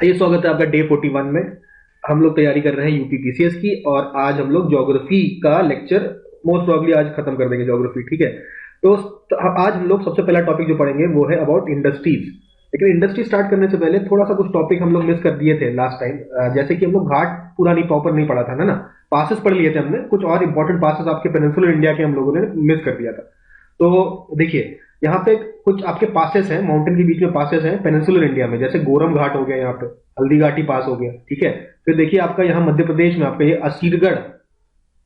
ये स्वागत है आपका डे 41 में। हम लोग तैयारी कर रहे हैं यूपी पीसीएस की, और आज हम लोग ज्योग्राफी का लेक्चर मोस्ट प्रॉब्ली आज खत्म कर देंगे ज्योग्राफी। ठीक है, तो आज हम लोग सबसे पहला टॉपिक जो पढ़ेंगे वो है अबाउट इंडस्ट्रीज। लेकिन इंडस्ट्री स्टार्ट करने से पहले थोड़ा सा कुछ टॉपिक हम लोग मिस कर दिए थे लास्ट टाइम। जैसे कि हम लोग घाट पूरा नहीं प्रॉपर नहीं पढ़ा था ना। पासेस पढ़ लिए थे हमने, कुछ और इंपॉर्टेंट पासेस आपके पेनिनसुलर इंडिया के हम लोगों ने मिस कर दिया था। तो देखिए, यहाँ पे कुछ आपके पासेस हैं, माउंटेन के बीच में पासेस हैं पेनिनसुलर इंडिया में, जैसे गोरम घाट हो गया, यहाँ पे हल्दी घाटी पास हो गया। ठीक है, फिर देखिए आपका यहाँ मध्य प्रदेश में आपका ये असीरगढ़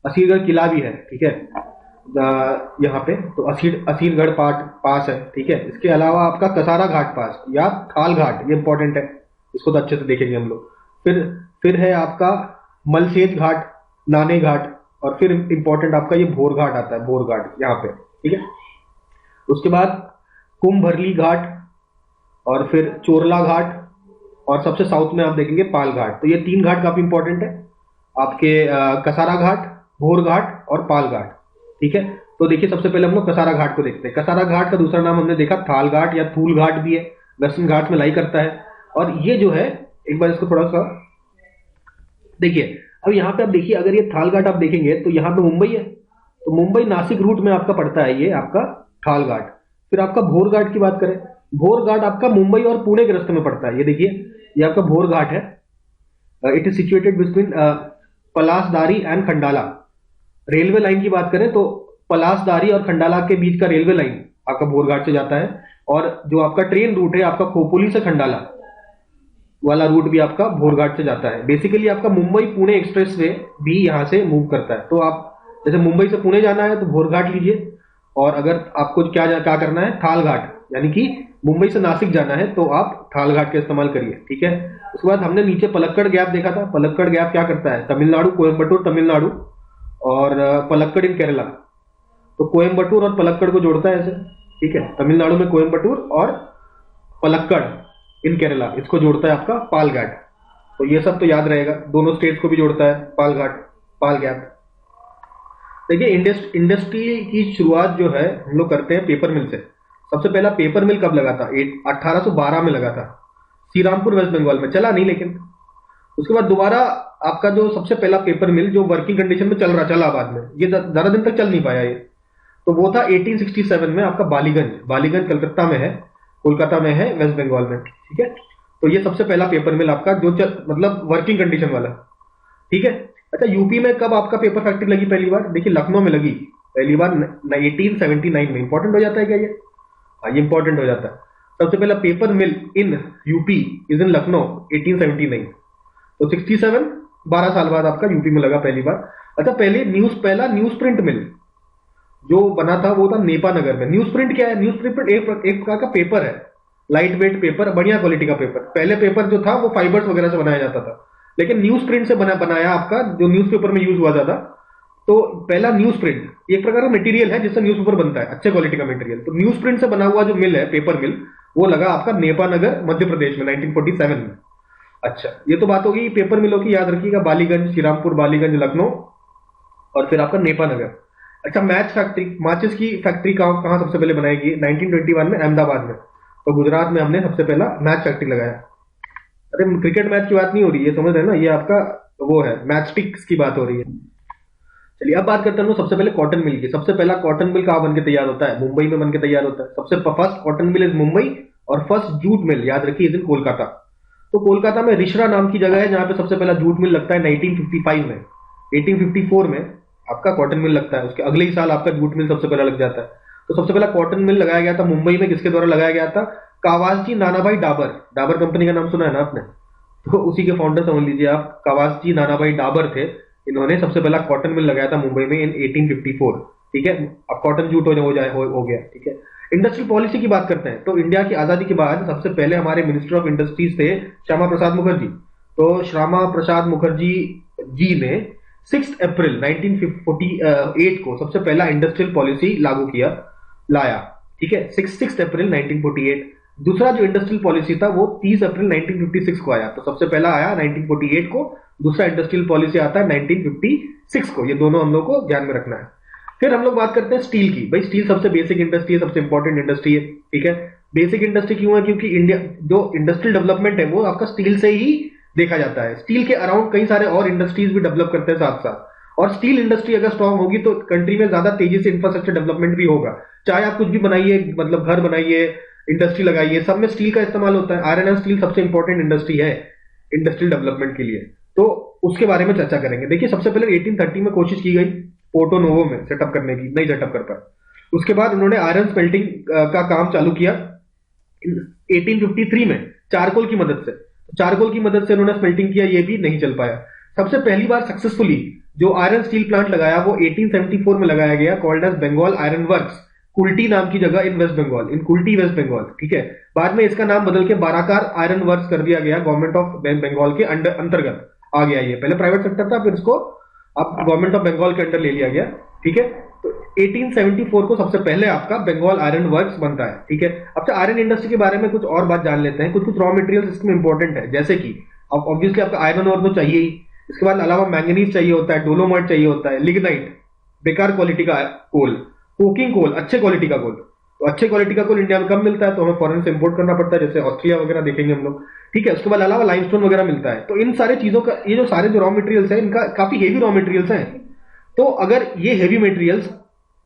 असीरगढ़ किला भी है। ठीक है, यहाँ पे तो असीरगढ़ पास है। ठीक है, इसके अलावा आपका कसारा घाट पास या थाल घाट, ये इंपॉर्टेंट है, इसको तो अच्छे से देखेंगे हम लोग। फिर फिर है आपका मलसेज घाट, नाने घाट, और फिर इंपॉर्टेंट आपका ये भोर घाट आता है, भोर घाट यहाँ पे। ठीक है, उसके बाद कुंभरली घाट, और फिर चोरला घाट, और सबसे साउथ में आप देखेंगे पाल घाट। तो ये तीन घाट काफी इंपॉर्टेंट है आपके, कसारा घाट, भोर घाट और पाल घाट। ठीक है, तो देखिए सबसे पहले हम लोग कसारा घाट को देखते हैं। कसारा घाट का दूसरा नाम हमने देखा थाल घाट या थूल घाट भी है, वेस्टर्न घाट में लाई करता है। और ये जो है, एक बार इसको थोड़ा सा देखिए। अब यहाँ पे आप देखिए, अगर ये थाल घाट आप देखेंगे तो यहाँ पे मुंबई है, तो मुंबई नासिक रूट में आपका पड़ता है ये आपका थाल घाट। फिर आपका भोर घाट की बात करें, भोर घाट आपका मुंबई और पुणे के रास्ते में पड़ता है। ये देखिए, ये आपका भोर घाट है। It is situated between Palasdari and Khandala. Railway line की बात करें तो पलासदारी और खंडाला के बीच का रेलवे लाइन आपका भोर घाट से जाता है। और जो आपका ट्रेन रूट है आपका खोपोली से खंडाला वाला रूट भी आपका भोर घाट से जाता है। बेसिकली आपका मुंबई पुणे एक्सप्रेस वे भी यहाँ से मूव करता है। तो आप जैसे मुंबई से पुणे जाना है तो भोर घाट लीजिए, और अगर आपको क्या करना है, थाल घाट, यानी कि मुंबई से नासिक जाना है तो आप थाल घाट का इस्तेमाल करिए। ठीक है, उसके बाद हमने नीचे पलक्कड़ गैप देखा था। पलक्कड़ गैप क्या करता है, तमिलनाडु, कोयम्बटूर तमिलनाडु, और पलक्कड़ इन केरला। तो कोयम्बटूर और पलक्कड़ को जोड़ता है ऐसे। ठीक है, तमिलनाडु में कोयम्बटूर और पलक्कड़ इन केरला, इसको जोड़ता है आपका पाल घाट। तो ये सब तो याद रहेगा, दोनों स्टेट्स को भी जोड़ता है पाल घाट, पाल गैप। देखिए, इंडस्ट्री की शुरुआत जो है हम लोग करते हैं पेपर मिल से। सबसे पहला पेपर मिल कब लगा था, 1812 में लगा था, श्रीरामपुर वेस्ट बंगाल में। चला नहीं लेकिन। उसके बाद दोबारा आपका जो सबसे पहला पेपर मिल जो वर्किंग कंडीशन में चला बाद में, ये ज्यादा दिन तक चल नहीं पाया ये, तो वो था 1867 में आपका बालीगंज। बालीगंज कलकत्ता में है, कोलकाता में है, वेस्ट बंगाल में। ठीक है, तो ये सबसे पहला पेपर मिल आपका जो मतलब वर्किंग कंडीशन वाला। ठीक है, अच्छा यूपी में कब आपका पेपर फैक्ट्री लगी पहली बार, देखिए लखनऊ में लगी पहली बार 1879 में। इंपॉर्टेंट हो जाता है क्या ये? हाँ, ये इंपॉर्टेंट हो जाता है। सबसे पहला paper mill in UP is in Lucknow 1879। तो 67, 12 साल बाद आपका यूपी में लगा पहली बार। अच्छा, पहला न्यूज प्रिंट मिल जो बना था वो था नेपा नगर में। न्यूज प्रिंट क्या है, न्यूज प्रिंट एक प्रकार का पेपर है, लाइट वेट पेपर, बढ़िया क्वालिटी का पेपर। पहले पेपर जो था वो फाइबर्स वगैरह से बनाया जाता था, लेकिन न्यूज प्रिंट से बनाया आपका, जो न्यूज़पेपर में यूज हुआ ज्यादा। तो पहला न्यूज प्रिंट एक प्रकार का मटेरियल है जिससे न्यूज़पेपर बनता है, अच्छे क्वालिटी का मटेरियल। तो न्यूज प्रिंट से बना हुआ जो मिल है, पेपर मिल, वो लगा आपका नेपा नगर मध्य प्रदेश में 1947 में। अच्छा, ये तो बात होगी पेपर मिलों की, याद रखिएगा, बालीगंज, श्रीरामपुर, बालीगंज, लखनऊ, और फिर आपका नेपा नगर। अच्छा, मैच फैक्ट्री, माचिस की फैक्ट्री कहाँ सबसे पहले बनाई गई, 1921 में अहमदाबाद में। तो गुजरात में हमने सबसे पहला मैच फैक्ट्री लगाया। अरे क्रिकेट मैच की बात नहीं हो रही है, समझ रहे हैं ना, ये आपका वो है, मैच स्टिक्स की बात हो रही है। चलिए अब बात करते हैं सबसे पहले कॉटन मिल की। सबसे पहला कॉटन मिल कहाँ बन के तैयार होता है, मुंबई में बन के तैयार होता है। सबसे first cotton mill is Mumbai, और फर्स्ट जूट मिल, याद रखिए, इज इन कोलकाता। तो कोलकाता में रिश्रा नाम की जगह है जहां पे सबसे पहला जूट मिल लगता है 1955 में। 1854 में आपका कॉटन मिल लगता है, उसके अगले ही साल आपका जूट मिल सबसे पहला लग जाता है। तो सबसे पहला कॉटन मिल लगाया गया था मुंबई में, किसके द्वारा लगाया गया था, कावासजी नानाभाई डाबर। डाबर कंपनी का नाम सुना है ना आपने, तो उसी के फाउंडर समझ लीजिए आप, कावासजी नानाभाई डाबर थे। इन्होंने सबसे पहला कॉटन मिल लगाया था मुंबई में इन 1854। ठीक है, अब कॉटन जूट हो गया। ठीक है, इंडस्ट्रियल पॉलिसी की बात करते हैं तो इंडिया की आजादी के बाद सबसे पहले हमारे मिनिस्टर ऑफ इंडस्ट्रीज थे श्यामा प्रसाद मुखर्जी। तो श्यामा प्रसाद मुखर्जी जी ने 6 अप्रैल 1948 को सबसे पहला इंडस्ट्रियल पॉलिसी लागू लाया। ठीक है, 6 अप्रैल 1948। दूसरा जो इंडस्ट्रियल पॉलिसी था वो 30 अप्रैल 1956 को आया। तो सबसे पहला आया 1948 को, दूसरा इंडस्ट्रियल पॉलिसी आता है 1956 को। ये दोनों हम लोग को ध्यान में रखना है। फिर हम लोग बात करते हैं स्टील की। भाई स्टील सबसे बेसिक इंडस्ट्री है, सबसे इंपॉर्टेंट इंडस्ट्री है। ठीक है, बेसिक इंडस्ट्री क्यों है? क्योंकि इंडिया जो इंडस्ट्रियल डेवलपमेंट है वो आपका स्टील से ही देखा जाता है। स्टील के अराउंड कई सारे और इंडस्ट्रीज भी डेवलप करते हैं साथ साथ, और स्टील इंडस्ट्री अगर स्ट्रांग होगी तो कंट्री में ज्यादा तेजी से इंफ्रास्ट्रक्चर डेवलपमेंट भी होगा। चाहे आप कुछ भी बनाइए, मतलब घर बनाइए, इंडस्ट्री लगाइए, सब में स्टील का इस्तेमाल होता है। आयरन एंड स्टील सबसे इंपॉर्टेंट इंडस्ट्री है इंडस्ट्रियल डेवलपमेंट के लिए। तो उसके बारे में चर्चा करेंगे। देखिए, सबसे पहले 1830 में कोशिश की गई पोर्टो नोवो में सेटअप करने की, नहीं सेटअप कर पाए। उसके बाद उन्होंने आयरन स्मेल्टिंग का काम चालू किया 1853 में चारकोल की मदद से। चारकोल की मदद से उन्होंने स्मेल्टिंग किया, ये भी नहीं चल पाया। सबसे पहली बार सक्सेसफुली जो आयरन स्टील प्लांट लगाया वो 1874 में लगाया गया, called as Bengal iron works, Kulti नाम की जगह in West Bengal, in Kulti West Bengal, ठीक है। बाद में इसका नाम बदल के बाराकार आयरन वर्क्स कर दिया गया, गवर्नमेंट ऑफ बंगाल के अंतर्गत आ गया। ये पहले प्राइवेट सेक्टर था, फिर इसको अब गवर्नमेंट ऑफ बंगाल के अंडर ले लिया गया, ठीक है। तो 1874 को सबसे पहले आपका बंगाल आयरन वर्क्स बनता है, ठीक है। अब आयरन इंडस्ट्री के बारे में कुछ और बात जान लेते हैं। कुछ कुछ रॉ मटेरियल्स इसमें इंपॉर्टेंट है, जैसे कि अब ऑब्वियसली आपका आयरन और तो चाहिए ही, इसके बाद अलावा मैंगनीज चाहिए होता है, डोलोमाइट चाहिए होता है, लिग्नाइट बेकार क्वालिटी का कोल, कोकिंग कोल अच्छे क्वालिटी का कोल। तो अच्छे क्वालिटी का कोल इंडिया में कम मिलता है, तो हमें फॉरेन से इंपोर्ट करना पड़ता है, जैसे ऑस्ट्रिया वगैरह देखेंगे हम लोग, ठीक है। उसके बाद अलावा लाइमस्टोन वगैरह मिलता है। तो इन सारे चीजों का, ये जो सारे जो रॉ मटेरियल्स है, इनका काफी हेवी रॉ मटेरियल्स हैं। तो अगर ये हेवी मटेरियल्स,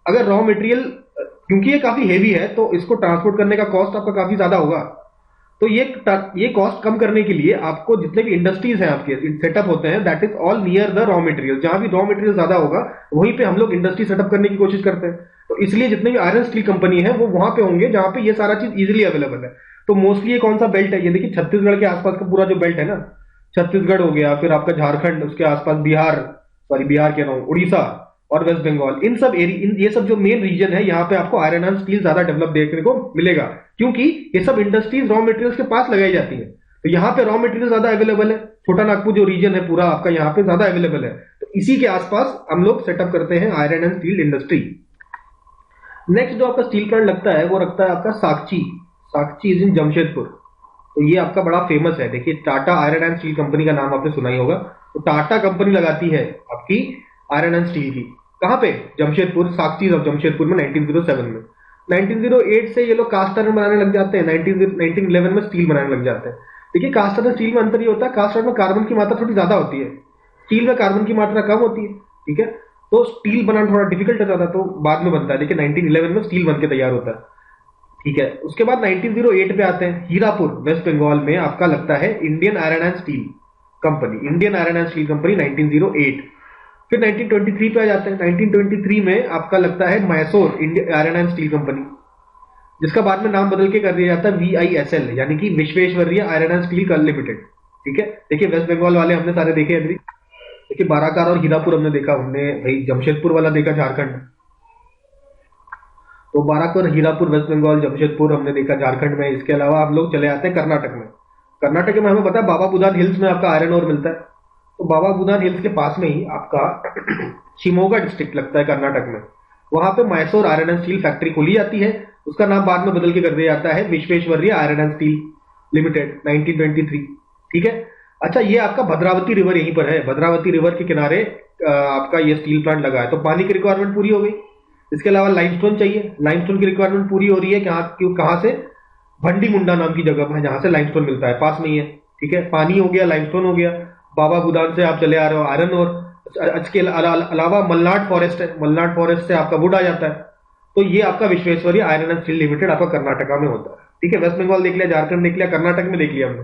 अगर रॉ मटेरियल, क्योंकि ये काफी हेवी है तो इसको ट्रांसपोर्ट करने का कॉस्ट आपका काफी ज्यादा होगा। तो ये कॉस्ट कम करने के लिए आपको जितने भी इंडस्ट्रीज हैं आपके सेटअप होते हैं, that is all near the raw material. जहां भी रॉ मटेरियल ज्यादा होगा वहीं पे हम लोग इंडस्ट्री सेटअप करने की कोशिश करते हैं। तो इसलिए जितने भी आयरन स्टील कंपनी है वो वहां पे होंगे जहां पे ये सारा चीज इजिली अवेलेबल है। तो मोस्टली ये कौन सा बेल्ट है? ये देखिए छत्तीसगढ़ के आसपास का पूरा जो बेल्ट है ना, छत्तीसगढ़ हो गया, फिर आपका झारखंड, उसके आसपास बिहार कह रहा हूँ, उड़ीसा और वेस्ट बंगाल, इन सब ये सब जो मेन रीजन है, यहाँ पे आपको आयरन एंड स्टील ज्यादा डेवलप देखने को मिलेगा, क्योंकि ये सब इंडस्ट्रीज रॉ मटेरियल्स के पास लगाई जाती है। तो यहाँ पे रॉ मटेरियल ज्यादा अवेलेबल है। छोटा नागपुर जो रीजन है पूरा आपका, यहाँ पे ज्यादा अवेलेबल है। तो इसी के आसपास हम लोग सेटअप करते हैं iron and steel industry. Next जो आपका स्टील प्लांट लगता है वो रखता है आपका साकची। Sakchi is in Jamshedpur. तो ये आपका बड़ा फेमस है। देखिए, Tata iron and steel company का नाम आपने सुना ही होगा। तो टाटा कंपनी लगाती है आपकी आयरन एंड स्टील की। कहां पे? जमशेदपुर, साकची ऑफ जमशेदपुर में 1907 में। 1908 से ये लोग कास्ट आयरन बनाने लग जाते हैं, 1911 में स्टील बनाने लग जाते हैं। देखिए, कास्ट आयरन स्टील में अंतर ये होता है, कास्ट आयरन में कार्बन की मात्रा थोड़ी ज्यादा होती है, स्टील में कार्बन की मात्रा कम होती है, ठीक है। तो स्टील बनाना थोड़ा डिफिकल्ट हो जाता है, तो बाद में बनता है। देखिए 1911 में स्टील बन के तैयार होता है, ठीक है। उसके बाद 1908 पे आते हैं, हीरापुर वेस्ट बंगाल में आपका लगता है Indian iron and steel company, Indian iron and steel company 1908। फिर 1923 पे आ जाते हैं। 1923 में आपका लगता है Mysore Indian iron and steel company, जिसका बाद में नाम बदल के कर दिया जाता है VISL, यानी कि Visvesvaraya iron and steel limited, ठीक है। देखिए वेस्ट बंगाल वाले हमने सारे देखे अभी। देखिए बाराकार और हीरापुर हमने देखा, हमने भाई जमशेदपुर वाला देखा झारखंड। तो बाराकार, हीरापुर वेस्ट बंगाल, जमशेदपुर हमने देखा झारखंड में। इसके अलावा हम लोग चले आते हैं कर्नाटक में। कर्नाटक में हमें पता है बाबा बुदान हिल्स में आपका आयरन ओर मिलता है। तो बाबा बुदान हिल्स के पास में ही आपका शिमोगा डिस्ट्रिक्ट लगता है कर्नाटक में। वहां पे Mysore iron and steel factory खोली जाती है। उसका नाम बाद में बदल के कर दिया जाता है Visvesvaraya iron and steel limited 1923, ठीक है। अच्छा, ये आपका भद्रावती रिवर यहीं पर है। भद्रावती रिवर के किनारे आपका ये स्टील प्लांट लगा है। तो पानी की रिक्वायरमेंट पूरी हो गई। इसके अलावा लाइमस्टोन चाहिए, लाइमस्टोन की रिक्वायरमेंट पूरी हो रही है। कहां से? भंडी मुंडा नाम की जगह है जहां से लाइमस्टोन मिलता है, पास में ही है, ठीक है। पानी हो गया, लाइमस्टोन हो गया। बाबा बुदान से आप चले आ रहे हो आयरन और इसके अलावा मलनाड फॉरेस्ट है, मलनाड फॉरेस्ट से आपका वुड आ जाता है। तो ये आपका Visvesvaraya iron and steel limited आपका कर्नाटका में होता है, ठीक है। वेस्ट बंगाल देख लिया, झारखंड देख लिया, कर्नाटक में देख लिया हमने।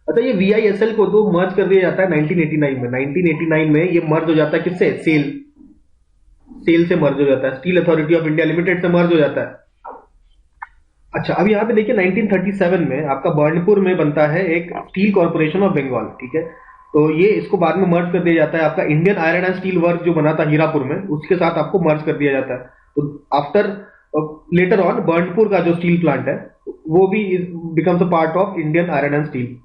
अच्छा, ये VISL को तो मर्ज कर दिया जाता है 1989 में। 1989 में ये मर्ज हो जाता है किससे? सेल से मर्ज हो जाता है, steel authority of India limited से मर्ज हो जाता है। अच्छा, अब यहाँ पे देखिए 1937 में आपका बर्नपुर में बनता है एक स्टील कॉर्पोरेशन ऑफ बंगाल, ठीक है। तो ये इसको बाद में मर्ज कर दिया जाता है। आपका Indian iron and steel work जो बना था हीरापुर में, उसके साथ आपको मर्ज कर दिया जाता है। तो आफ्टर लेटर ऑन बर्नपुर का जो स्टील प्लांट है वो भी becomes a part of Indian iron and steel.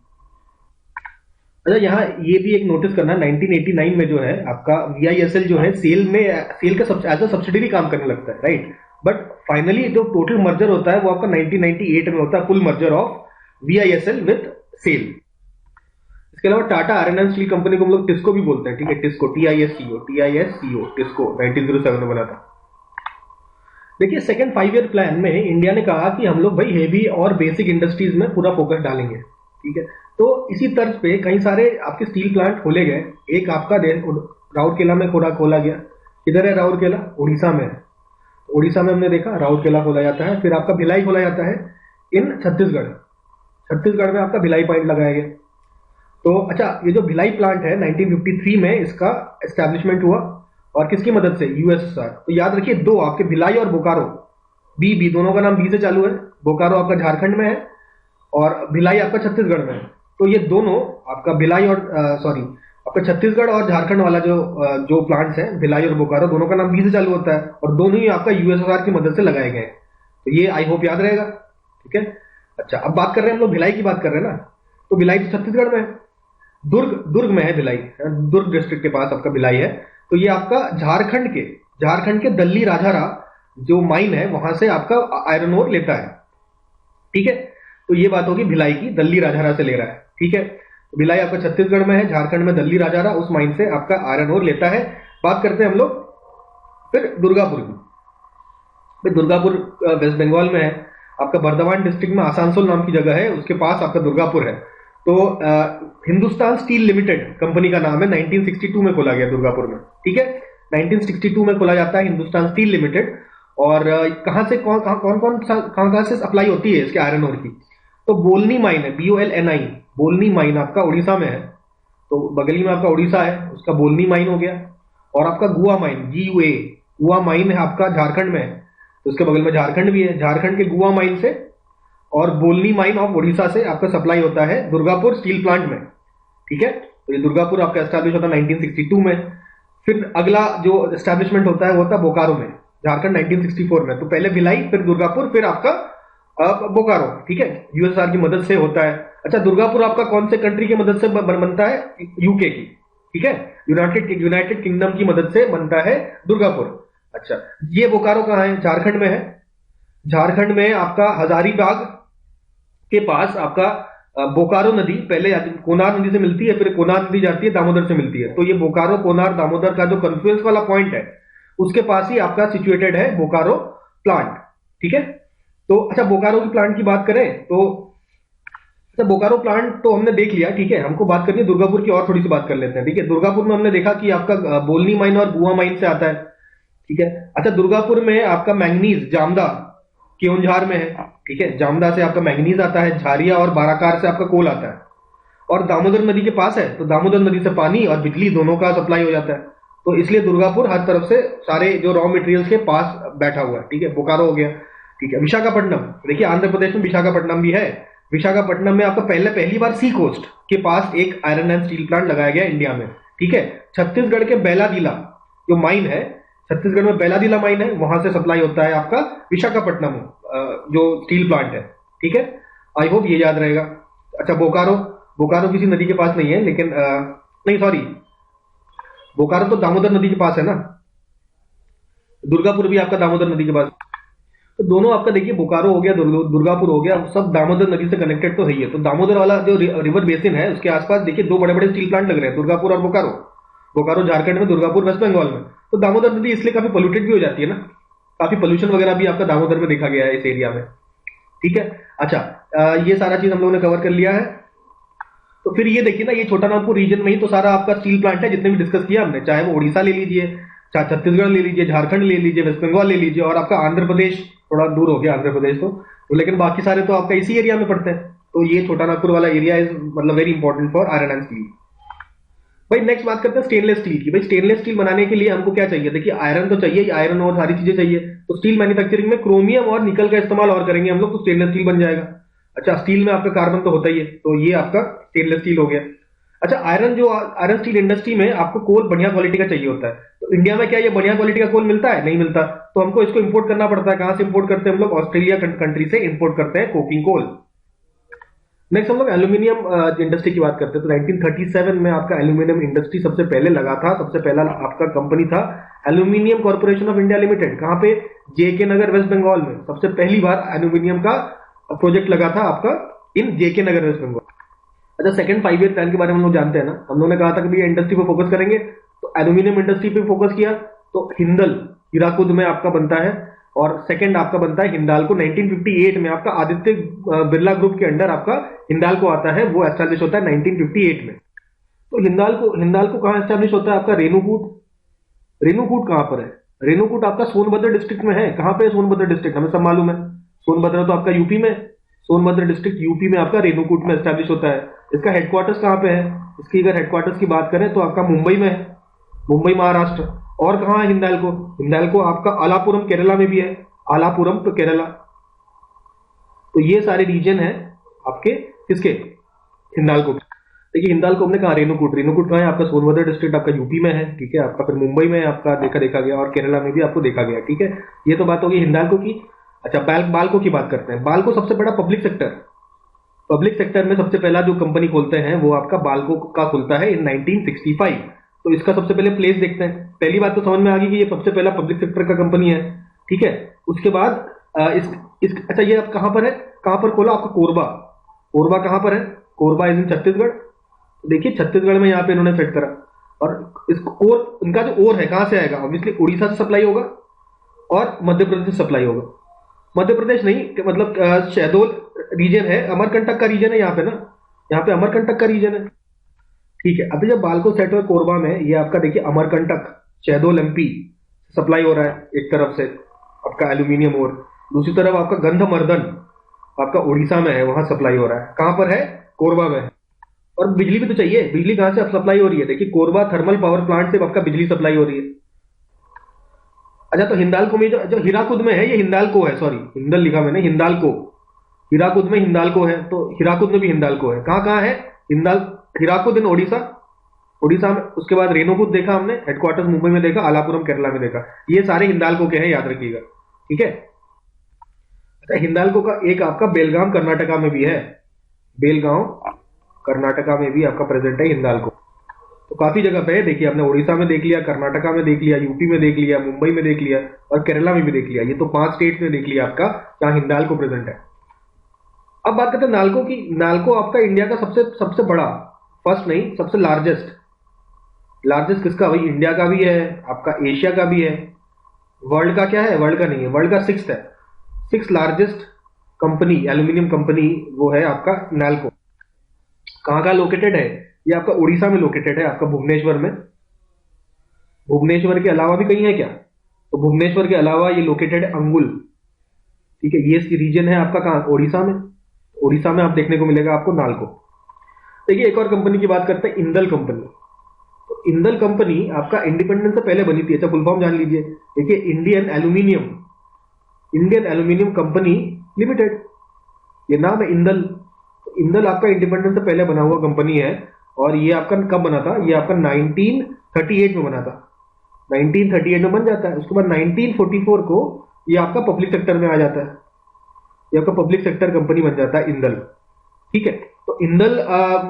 अच्छा, यहाँ ये भी एक नोटिस करना, 1989 में जो है आपका VISL जो है सेल का एज अ सब्सिडरी काम करने लगता है, राइट। बट फाइनली जो टोटल मर्जर होता है वो आपका 1998 में होता है, full merger of VISL with SAIL. इसके अलावा Tata iron and steel company को हम लोग टिस्को भी बोलते हैं, ठीक है। टिस्को, TISCO, टिस्को 1907 में बना था। देखिए सेकंड 5 ईयर प्लान में इंडिया ने कहा कि हम लोग भाई हेवी और बेसिक इंडस्ट्रीज में पूरा फोकस डालेंगे, ठीक है। तो इसी तर्ज पे कई सारे आपके स्टील प्लांट खोले गए। एक आपका राउरकेला में खोला गया। किधर है राउरकेला? उड़ीसा में है। उड़ीसा में हमने देखा राउरकेला खोला जाता है। फिर आपका भिलाई खोला जाता है इन छत्तीसगढ़। छत्तीसगढ़ में आपका भिलाई पॉइंट लगाया गया। तो अच्छा, ये जो भिलाई प्लांट है 1953 में इसका एस्टैब्लिशमेंट हुआ, और किसकी मदद से? यूएसएसआर। तो याद रखिए दो आपके भिलाई और बोकारो, बी दोनों का नाम बी से चालू है। बोकारो आपका झारखंड में है और भिलाई आपका छत्तीसगढ़ में है। तो ये दोनों आपका भिलाई और सॉरी आपका छत्तीसगढ़ और झारखंड वाला जो प्लांट्स हैं भिलाई और बोकारो, दोनों का नाम बी से चालू होता है और दोनों ही आपका यूएसएसआर की मदद से लगाए गए हैं। तो ये आई होप याद रहेगा, ठीक है। अच्छा, अब बात कर रहे हैं हम लोग भिलाई की बात कर रहे हैं ना, तो भिलाई तो छत्तीसगढ़ में है। दुर्ग में है भिलाई, दुर्ग डिस्ट्रिक्ट के पास आपका भिलाई है। तो ये आपका झारखंड के दल्ली राजारा जो माइन है वहां से आपका आयरन ओर लेता है, ठीक है। तो ये बात होगी भिलाई की, दल्ली राजारा से ले रहा है, ठीक है। तो भिलाई आपका छत्तीसगढ़ में है, झारखंड में दल्ली राजारा उस माइन से आपका आयरन ओर लेता है। बात करते हैं हम लोग फिर दुर्गापुर की। दुर्गापुर वेस्ट बंगाल में है। आपका बर्धमान डिस्ट्रिक्ट में आसानसोल नाम की जगह है, उसके पास आपका दुर्गापुर है। तो हिंदुस्तान स्टील लिमिटेड कंपनी का नाम है, 1962 में खोला गया दुर्गापुर में, ठीक है। 1962 में खोला जाता है हिंदुस्तान स्टील लिमिटेड। और कहां से सप्लाई होती है इसके आयरन ओर की? तो बोलनी माइन है, BOLNI, बोलनी माइन आपका उड़ीसा में है। तो बगली में आपका उड़ीसा है, उसका बोलनी माइन हो गया। और आपका गुआ माइन, GUA, गुआ माइन है आपका झारखंड में है, तो उसके बगल में झारखंड भी है। झारखंड के गुआ माइन से और बोलनी माइन ऑफ उड़ीसा से आपका सप्लाई होता है दुर्गापुर स्टील प्लांट में, ठीक है। तो ये दुर्गापुर आपका एस्टैब्लिश होता है 1962 में। फिर अगला जो एस्टैब्लिशमेंट होता है वो होता है बोकारो में, झारखंड 1964 में। तो पहले भिलाई, फिर दुर्गापुर, फिर आपका बोकारो, ठीक है, यूएसआर की मदद से होता है। अच्छा, दुर्गापुर आपका कौन से कंट्री की मदद से बनता है? यूके की, ठीक है, यूनाइटेड किंगडम की मदद से बनता है दुर्गापुर। अच्छा, ये बोकारो कहां है? झारखंड में है। झारखंड में आपका हजारीबाग के पास आपका बोकारो नदी पहले कोनार नदी से मिलती है, फिर कोनार नदी जाती है, दामोदर से मिलती है। तो ये बोकारो कोनार दामोदर का जो कन्फ्लुएंस वाला पॉइंट है उसके पास ही आपका सिचुएटेड है बोकारो प्लांट, ठीक है। तो अच्छा, बोकारो की प्लांट की बात करें तो अच्छा, बोकारो प्लांट तो हमने देख लिया, ठीक है। हमको बात करनी है दुर्गापुर की, और थोड़ी सी बात कर लेते हैं, ठीक है। दुर्गापुर में हमने देखा कि आपका बोलनी माइन और गुआ माइन से आता है, ठीक है। अच्छा, दुर्गापुर में आपका मैंगनीज जामदा केओंझार में है, ठीक है। जामदा से आपका मैंगनीज आता है, झारिया और बाराकार से आपका कोल आता है, और दामोदर नदी के पास है, तो दामोदर नदी से पानी और बिजली दोनों का सप्लाई हो जाता है। तो इसलिए दुर्गापुर हर तरफ से सारे जो रॉ मटेरियल्स के पास बैठा हुआ है, ठीक है। बोकारो हो गया, ठीक है। विशाखापट्टनम, देखिए आंध्र प्रदेश में विशाखापट्टनम भी है। विशाखापट्टनम में आपका पहली बार सी कोस्ट के पास एक आयरन एंड स्टील प्लांट लगाया गया इंडिया में, ठीक है। छत्तीसगढ़ के बेलादीला जो माइन है, छत्तीसगढ़ में बेलादीला माइन है, वहां से सप्लाई होता है आपका विशाखापट्टनम जो स्टील प्लांट है, ठीक है। आई होप ये याद रहेगा। अच्छा, बोकारो किसी नदी के पास नहीं है, लेकिन नहीं सॉरी, बोकारो तो दामोदर नदी के पास है ना, दुर्गापुर भी आपका दामोदर नदी के पास। तो दोनों आपका देखिए, बोकारो हो गया, दुर्गापुर हो गया, सब दामोदर नदी से कनेक्टेड तो है ही है। तो दामोदर वाला जो रिवर बेसिन है उसके आसपास देखिए दो बड़े बड़े स्टील प्लांट लग रहे हैं, दुर्गापुर और बोकारो। बोकारो झारखंड में, दुर्गापुर वेस्ट बंगाल में। तो दामोदर नदी इसलिए काफी पोल्यूटेड भी हो जाती है ना, काफी पोल्यूशन वगैरह भी आपका दामोदर में देखा गया है इस एरिया में, ठीक है। अच्छा, ये सारा चीज हम लोगों ने कवर कर लिया है। तो फिर ये देखिए ना, ये छोटा नागपुर रीजन में ही तो सारा आपका स्टील प्लांट है जितने भी डिस्कस किया हमने, चाहे वो उड़ीसा ले लीजिए, चाहे छत्तीसगढ़ ले लीजिए, झारखंड ले लीजिए, वेस्ट बंगाल ले लीजिए, और आपका आंध्र प्रदेश थोड़ा दूर हो गया, आंध्र प्रदेश तो लेकिन बाकी सारे तो आपका इसी एरिया में पड़ते हैं। तो ये छोटा नागपुर वाला एरिया इज मतलब very important for iron and steel. भाई नेक्स्ट बात करते हैं स्टेनलेस स्टील की। भाई स्टेनलेस स्टील बनाने के लिए हमको क्या चाहिए? देखिए आयरन तो चाहिए, आयरन और सारी चीजें चाहिए। तो स्टील मैन्युफैक्चरिंग में क्रोमियम और निकल का इस्तेमाल और करेंगे हम लोग, तो स्टेनलेस स्टील बन जाएगा। अच्छा, स्टील में आपका कार्बन तो होता ही है, तो ये आपका स्टेनलेस स्टील हो गया। अच्छा, आयरन स्टील इंडस्ट्री में आपको कोल बढ़िया क्वालिटी का चाहिए होता है। तो इंडिया में क्या ये बढ़िया क्वालिटी का कोल मिलता है? नहीं मिलता। तो हमको इसको इंपोर्ट करना पड़ता है। कहां से इंपोर्ट करते हैं हम लोग? ऑस्ट्रेलिया कंट्री से इंपोर्ट करते हैं कोकिंग कोल। नेक्स्ट हम लोग एल्यूमिनियम इंडस्ट्री की बात करते हैं। तो 1937 में आपका एल्यूमिनियम इंडस्ट्री सबसे पहले लगा था। सबसे पहला आपका कंपनी था aluminium corporation of India limited. कहां पे? JK नगर वेस्ट बंगाल में सबसे पहली बार एल्यूमिनियम का प्रोजेक्ट लगा था आपका इन JK नगर वेस्ट बंगाल। अच्छा, सेकंड 5 ईयर प्लान के बारे में हम लोग जानते हैं ना। हम लोगों ने कहा था कि भैया इंडस्ट्री पे फोकस करेंगे, तो एल्यूमिनियम इंडस्ट्री पे फोकस किया। तो हिंदल हीराकुद में आपका बनता है और सेकंड आपका बनता है हिंडाल्को। 1958 में आपका आदित्य बिरला ग्रुप के अंडर आपका हिंडाल्को आता है, वो एस्टैब्लिश होता है 1958 में। तो हिंडाल्को हिंडाल्को कहाँ एस्टैब्लिश होता है आपका? रेणुकूट। रेणुकूट कहाँ पर है? रेणुकूट आपका सोनभद्र डिस्ट्रिक्ट में है। कहाँ पे है सोनभद्र डिस्ट्रिक्ट? हमें सब मालूम है, सोनभद्र तो आपका यूपी में, सोनभद्र डिस्ट्रिक्ट यूपी में आपका रेणुकूट में एस्टैब्लिश होता है। इसका हेडक्वार्टर्स कहाँ पे है? इसकी अगर हेडक्वार्टर्स की बात करें तो आपका मुंबई में है, मुंबई महाराष्ट्र। और कहाँ है हिंडाल्को? हिंडाल्को आपका अलापुरम केरला में भी है, अलापुरम तो केरला। तो ये सारे रीजन है आपके किसके? हिंडाल्को। देखिए हिंडाल्को हमने कहा रेणुकूट, रेणुकूट कहाँ है आपका? सोनभद्र डिस्ट्रिक्ट आपका यूपी में है, ठीक है आपका। फिर मुंबई में आपका देखा गया और केरला में भी आपको देखा गया, ठीक है। ये तो बात होगी हिंडाल्को की। अच्छा बाल्को की बात करते हैं। बाल्को सबसे बड़ा पब्लिक सेक्टर, पब्लिक सेक्टर में सबसे पहला जो कंपनी खोलते हैं वो आपका बाल्को का खुलता है इन 1965। तो इसका सबसे पहले प्लेस देखते हैं। पहली बात तो समझ में आ गई कि ये सबसे पहला पब्लिक सेक्टर का कंपनी है, ठीक है। उसके बाद अच्छा ये अब कहां पर है, कहां पर खोला? आपका कोरबा। कोरबा कहां पर है? Korba is in Chhattisgarh. देखिए छत्तीसगढ़ में यहाँ पे इन्होंने सेट करा। और इस ओर, इनका जो ओर है कहां से आएगा? ऑब्वियसली उड़ीसा से सप्लाई होगा और मध्य प्रदेश से सप्लाई होगा। मध्य प्रदेश नहीं, मतलब शहडोल रीजन है, अमरकंटक का रीजन है यहाँ पे ना, यहाँ पे अमरकंटक का रीजन है, ठीक है। अभी जब बाल्को सेट हुआ कोरबा में, ये आपका देखिए अमरकंटक शहडोल एमपी सप्लाई हो रहा है एक तरफ से आपका एल्यूमिनियम और, दूसरी तरफ आपका गंधमर्दन आपका उड़ीसा में है, वहां सप्लाई हो रहा है। कहां पर है? कोरबा में। और बिजली भी तो चाहिए, बिजली कहां से अब सप्लाई हो रही है? देखिए कोरबा थर्मल पावर प्लांट से आपका बिजली सप्लाई हो रही है। अच्छा तो हिंडाल्को में जो हीराकुद में है, ये हिंडाल्को है, सॉरी हिंडल लिखा मैंने, हिंडाल्को। हीराकुद में हिंडाल्को है, तो हीराकुद में भी हिंडाल्को है। कहां कहां है? हीराकुद इन ओडिशा, ओडिशा में। उसके बाद रेणुकूट देखा हमने, हेडक्वार्टर्स मुंबई में देखा, अलापुरम केरला में देखा। ये सारे हिंडाल्को के हैं, याद रखिएगा, ठीक है। अच्छा हिंडाल्को का एक आपका बेलगाम कर्नाटका में भी है, बेलगांव कर्नाटका में भी आपका प्रेजेंट है हिंडाल्को। तो काफी जगह पे है, देखिए आपने उड़ीसा में देख लिया, कर्नाटका में देख लिया, यूपी में देख लिया, मुंबई में देख लिया और केरला में भी देख लिया। ये तो 5 स्टेट्स में देख लिया आपका जहां हिंडाल्को प्रेजेंट है। अब बात करते हैं नाल्को की। नाल्को आपका इंडिया का सबसे सबसे बड़ा, फर्स्ट नहीं सबसे लार्जेस्ट, लार्जेस्ट किसका? भाई इंडिया का भी है, आपका एशिया का भी है, वर्ल्ड का क्या है? वर्ल्ड का नहीं है, वर्ल्ड का 6th है, 6th largest company, aluminium company वो है आपका नाल्को। कहां का लोकेटेड है? ये आपका उड़ीसा में लोकेटेड है, आपका भुवनेश्वर में। भुवनेश्वर के अलावा भी कहीं है क्या? तो भुवनेश्वर के अलावा ये लोकेटेड है अंगुल, ठीक है। ये रीजन है आपका कहां? ओडिशा में। ओडिशा में आप देखने को मिलेगा आपको नाल्को। देखिए एक और कंपनी की बात करते हैं, इंदल कंपनी। तो इंदल कंपनी आपका इंडिपेंडेंस से पहले बनी थी। अच्छा फुल फॉर्म जान लीजिए, देखिए Indian aluminium, Indian aluminium company limited, ये नाम है इंदल। तो इंदल आपका इंडिपेंडेंस से पहले बना हुआ कंपनी है। और ये आपका कब बना था? ये आपका 1938 में बना था, 1938 में बन जाता है। उसके बाद 1944 को ये आपका पब्लिक सेक्टर में आ जाता है, ये आपका पब्लिक सेक्टर कंपनी बन जाता है इंदल, ठीक है। तो इंदल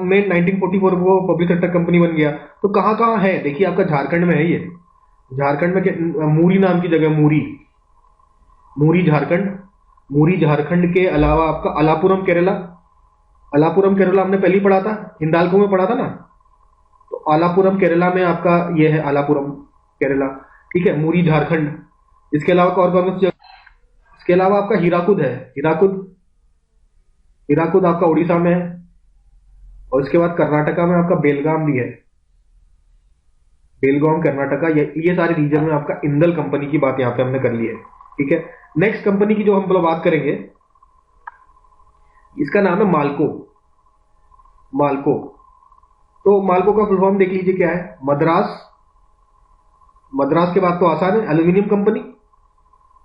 में 1944 को पब्लिक सेक्टर कंपनी बन गया। तो कहां कहां है? देखिए आपका झारखंड में है ये, झारखंड में मूरी नाम की जगह, मूरी, मूरी झारखंड। मूरी झारखंड के अलावा आपका अलापुरम केरला, अलापुरम केरला हमने पहले ही पढ़ा था, हिंडाल्को में पढ़ा था ना। तो अलापुरम केरला में आपका ये है अलापुरम केरला, ठीक है। मूरी झारखंड। इसके अलावा और कौन सी? इसके अलावा आपका हीराकुद है, हीराकुद, हीराकुद आपका उड़ीसा में है। और इसके बाद कर्नाटका में आपका बेलगाम भी है, बेलगाम कर्नाटका। ये सारे रीजन में आपका इंदल कंपनी की बात यहां पे हमने कर ली है, ठीक है। नेक्स्ट कंपनी की जो हम लोग बात करेंगे, इसका नाम है माल्को। माल्को, तो माल्को का फुल फॉर्म देख लीजिए क्या है? मद्रास, मद्रास के बाद तो आसान है, aluminium company,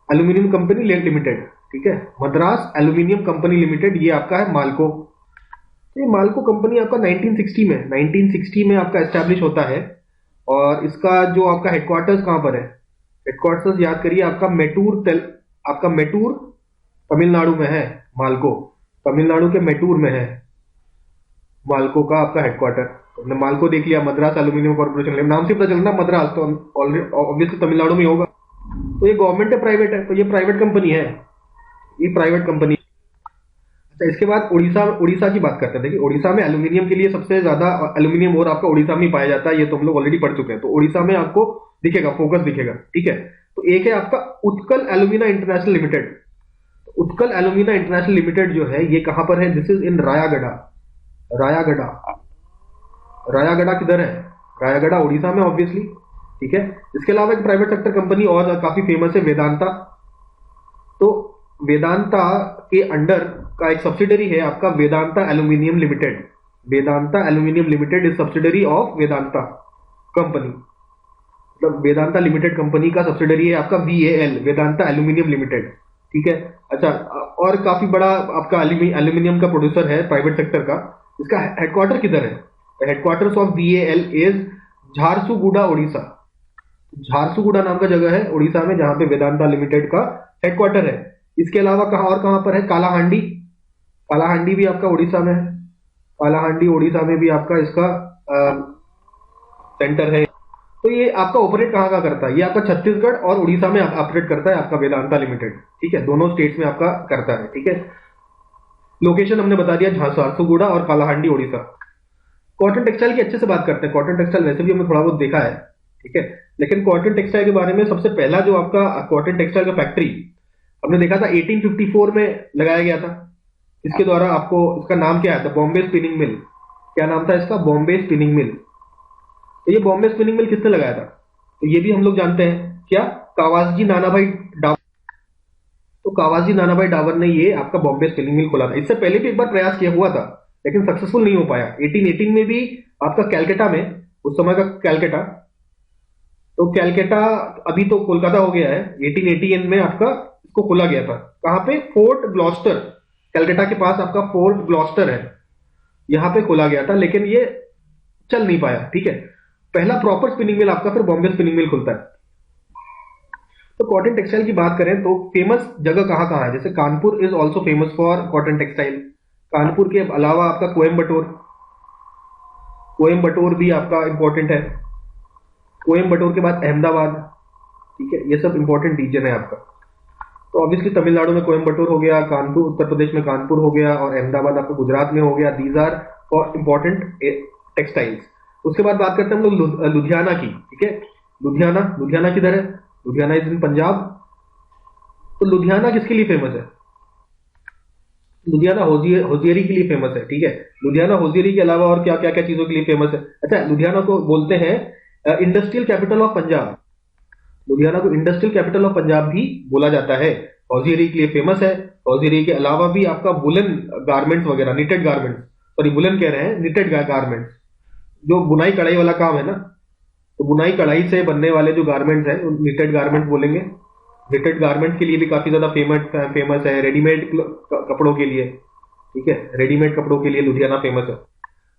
aluminium company limited, ठीक है। मद्रास एल्यूमिनियम कंपनी लिमिटेड, ये आपका है माल्को। तो ये माल्को कंपनी आपका 1960 में आपका एस्टैब्लिश होता है। और इसका जो आपका हेडक्वार्टर्स कहां पर है? हेडक्वार्टर्स याद करिए आपका आपका मेटूर तमिलनाडु में है माल्को, तमिलनाडु के मेटूर में है माल्को का आपका हेडक्वार्टर। हमने माल्को देख लिया, मद्रास एल्यूमिनियम कॉर्पोरेशन, नाम से पता चलना मद्रास, तो ऑब्वियसली तमिलनाडु में होगा। तो ये गवर्नमेंट है प्राइवेट है? तो ये प्राइवेट कंपनी है, ये प्राइवेट कंपनी। अच्छा इसके बाद उड़ीसा, उड़ीसा की बात करते हैं। देखिए उड़ीसा में एल्यूमिनियम के लिए सबसे ज्यादा एल्यूमिनियम और आपका उड़ीसा में ही पाया जाता है, ये तो हम लोग ऑलरेडी पढ़ चुके हैं। तो उड़ीसा में आपको दिखेगा, फोकस दिखेगा, ठीक है। तो एक है आपका Utkal alumina international limited. Utkal alumina international limited जो है ये कहां पर है? This is in रायागढ़। रायागढ़, रायागढ़ किधर है? रायागढ़ उड़ीसा में ऑब्वियसली, ठीक है। इसके अलावा एक प्राइवेट सेक्टर कंपनी और काफी फेमस है, वेदांता। तो वेदांता के अंडर का एक सब्सिडरी है आपका Vedanta aluminium limited. Vedanta aluminium limited is subsidiary of Vedanta company, मतलब वेदांता लिमिटेड कंपनी का सब्सिडरी है आपका वीएएल, वेदांता एल्यूमिनियम लिमिटेड, ठीक है। अच्छा, और काफी बड़ा आपका एल्यूमिनियम का प्रोड्यूसर है प्राइवेट सेक्टर का। इसका हेडक्वार्टर किधर है? Headquarters of VAL is Jharsuguda, Orissa. Jharsuguda नाम का जगह है उड़ीसा में जहां पे वेदांता लिमिटेड का हेडक्वार्टर है। इसके अलावा कहां पर है? कालाहांडी। कालाहांडी भी आपका उड़ीसा में है। कालाहांडी उड़ीसा में भी आपका इसका सेंटर है। तो ये आपका ऑपरेट कहां करता है? ये आपका छत्तीसगढ़ और उड़ीसा में ऑपरेट करता है आपका वेदांता लिमिटेड, ठीक है। दोनों स्टेट्स में आपका करता है, ठीक है। लोकेशन हमने बता दिया, झारसुगुड़ा और कालाहांडी उड़ीसा। कॉटन टेक्सटाइल की अच्छे से बात करते हैं। कॉटन टेक्सटाइल वैसे भी हमने थोड़ा बहुत देखा है, ठीक है। लेकिन कॉटन टेक्सटाइल के बारे में सबसे पहला जो आपका कॉटन टेक्सटाइल का फैक्ट्री हमने देखा था 1854 में लगाया गया था। इसके द्वारा आपको इसका नाम क्या है? Bombay spinning mill. क्या नाम था इसका? Bombay spinning mill. तो ये बॉम्बे स्पिनिंग मिल किसने लगाया था? तो ये भी हम लोग जानते हैं, क्या? कावासजी नानाभाई डावर। तो कावासजी नानाभाई डावर ने ये आपका बॉम्बे स्पिनिंग मिल खोला था। इससे पहले भी एक बार प्रयास किया हुआ था लेकिन सक्सेसफुल नहीं हो पाया। 1818 में भी आपका कैलकाटा में, उस समय का कैलकाटा, तो कैलकाटा अभी तो कोलकाता हो गया है, 1888 में आपका इसको खोला गया था। कहां पे? फोर्ट ग्लॉस्टर, कैलकाटा के पास आपका फोर्ट ग्लॉस्टर है, यहां पे खोला गया था लेकिन ये चल नहीं पाया, ठीक है। पहला प्रॉपर स्पिनिंग मिल आपका फिर बॉम्बे स्पिनिंग मिल खुलता है। तो कॉटन टेक्सटाइल की बात करें तो फेमस जगह कहां कहां है? जैसे Kanpur is also famous for cotton textile. Kanpur के अलावा आपका कोयम्बटूर, कोयम्बटूर भी आपका इंपॉर्टेंट है। कोयम्बटूर के बाद अहमदाबाद, ठीक है। ये सब इंपॉर्टेंट रीजन है आपका। तो ऑब्वियसली तमिलनाडु में कोयम्बटूर हो गया, कानपुर उत्तर प्रदेश में कानपुर हो गया, और अहमदाबाद आपका गुजरात में हो गया। These are four important textiles. उसके बाद बात करते हैं हम लोग लुधियाना की, ठीक है। लुधियाना, लुधियाना किधर है? Ludhiana is in Punjab. तो लुधियाना किसके लिए फेमस है? लुधियाना होजियरी के लिए फेमस है, ठीक है। लुधियाना होजियरी के अलावा और क्या क्या क्या चीजों के लिए फेमस है? अच्छा, लुधियाना को बोलते हैं industrial capital of Punjab. Ludhiana को इंडस्ट्रियल कैपिटल ऑफ पंजाब भी बोला जाता है। होजियरी के लिए फेमस है। होजियरी के अलावा भी आपका वुलन गारमेंट्स वगैरह, निटेड गारमेंट्स, सॉरी वुलन कह रहे हैं, निटेड गारमेंट्स, जो बुनाई कढ़ाई वाला काम है ना, तो बुनाई कढ़ाई से बनने वाले जो गारमेंट्स हैं निटेड गारमेंट्स बोलेंगे। निटेड गारमेंट्स के लिए भी काफी ज्यादा फेमस है। रेडीमेड कपड़ों के लिए, ठीक है, रेडीमेड कपड़ों के लिए लुधियाना फेमस है।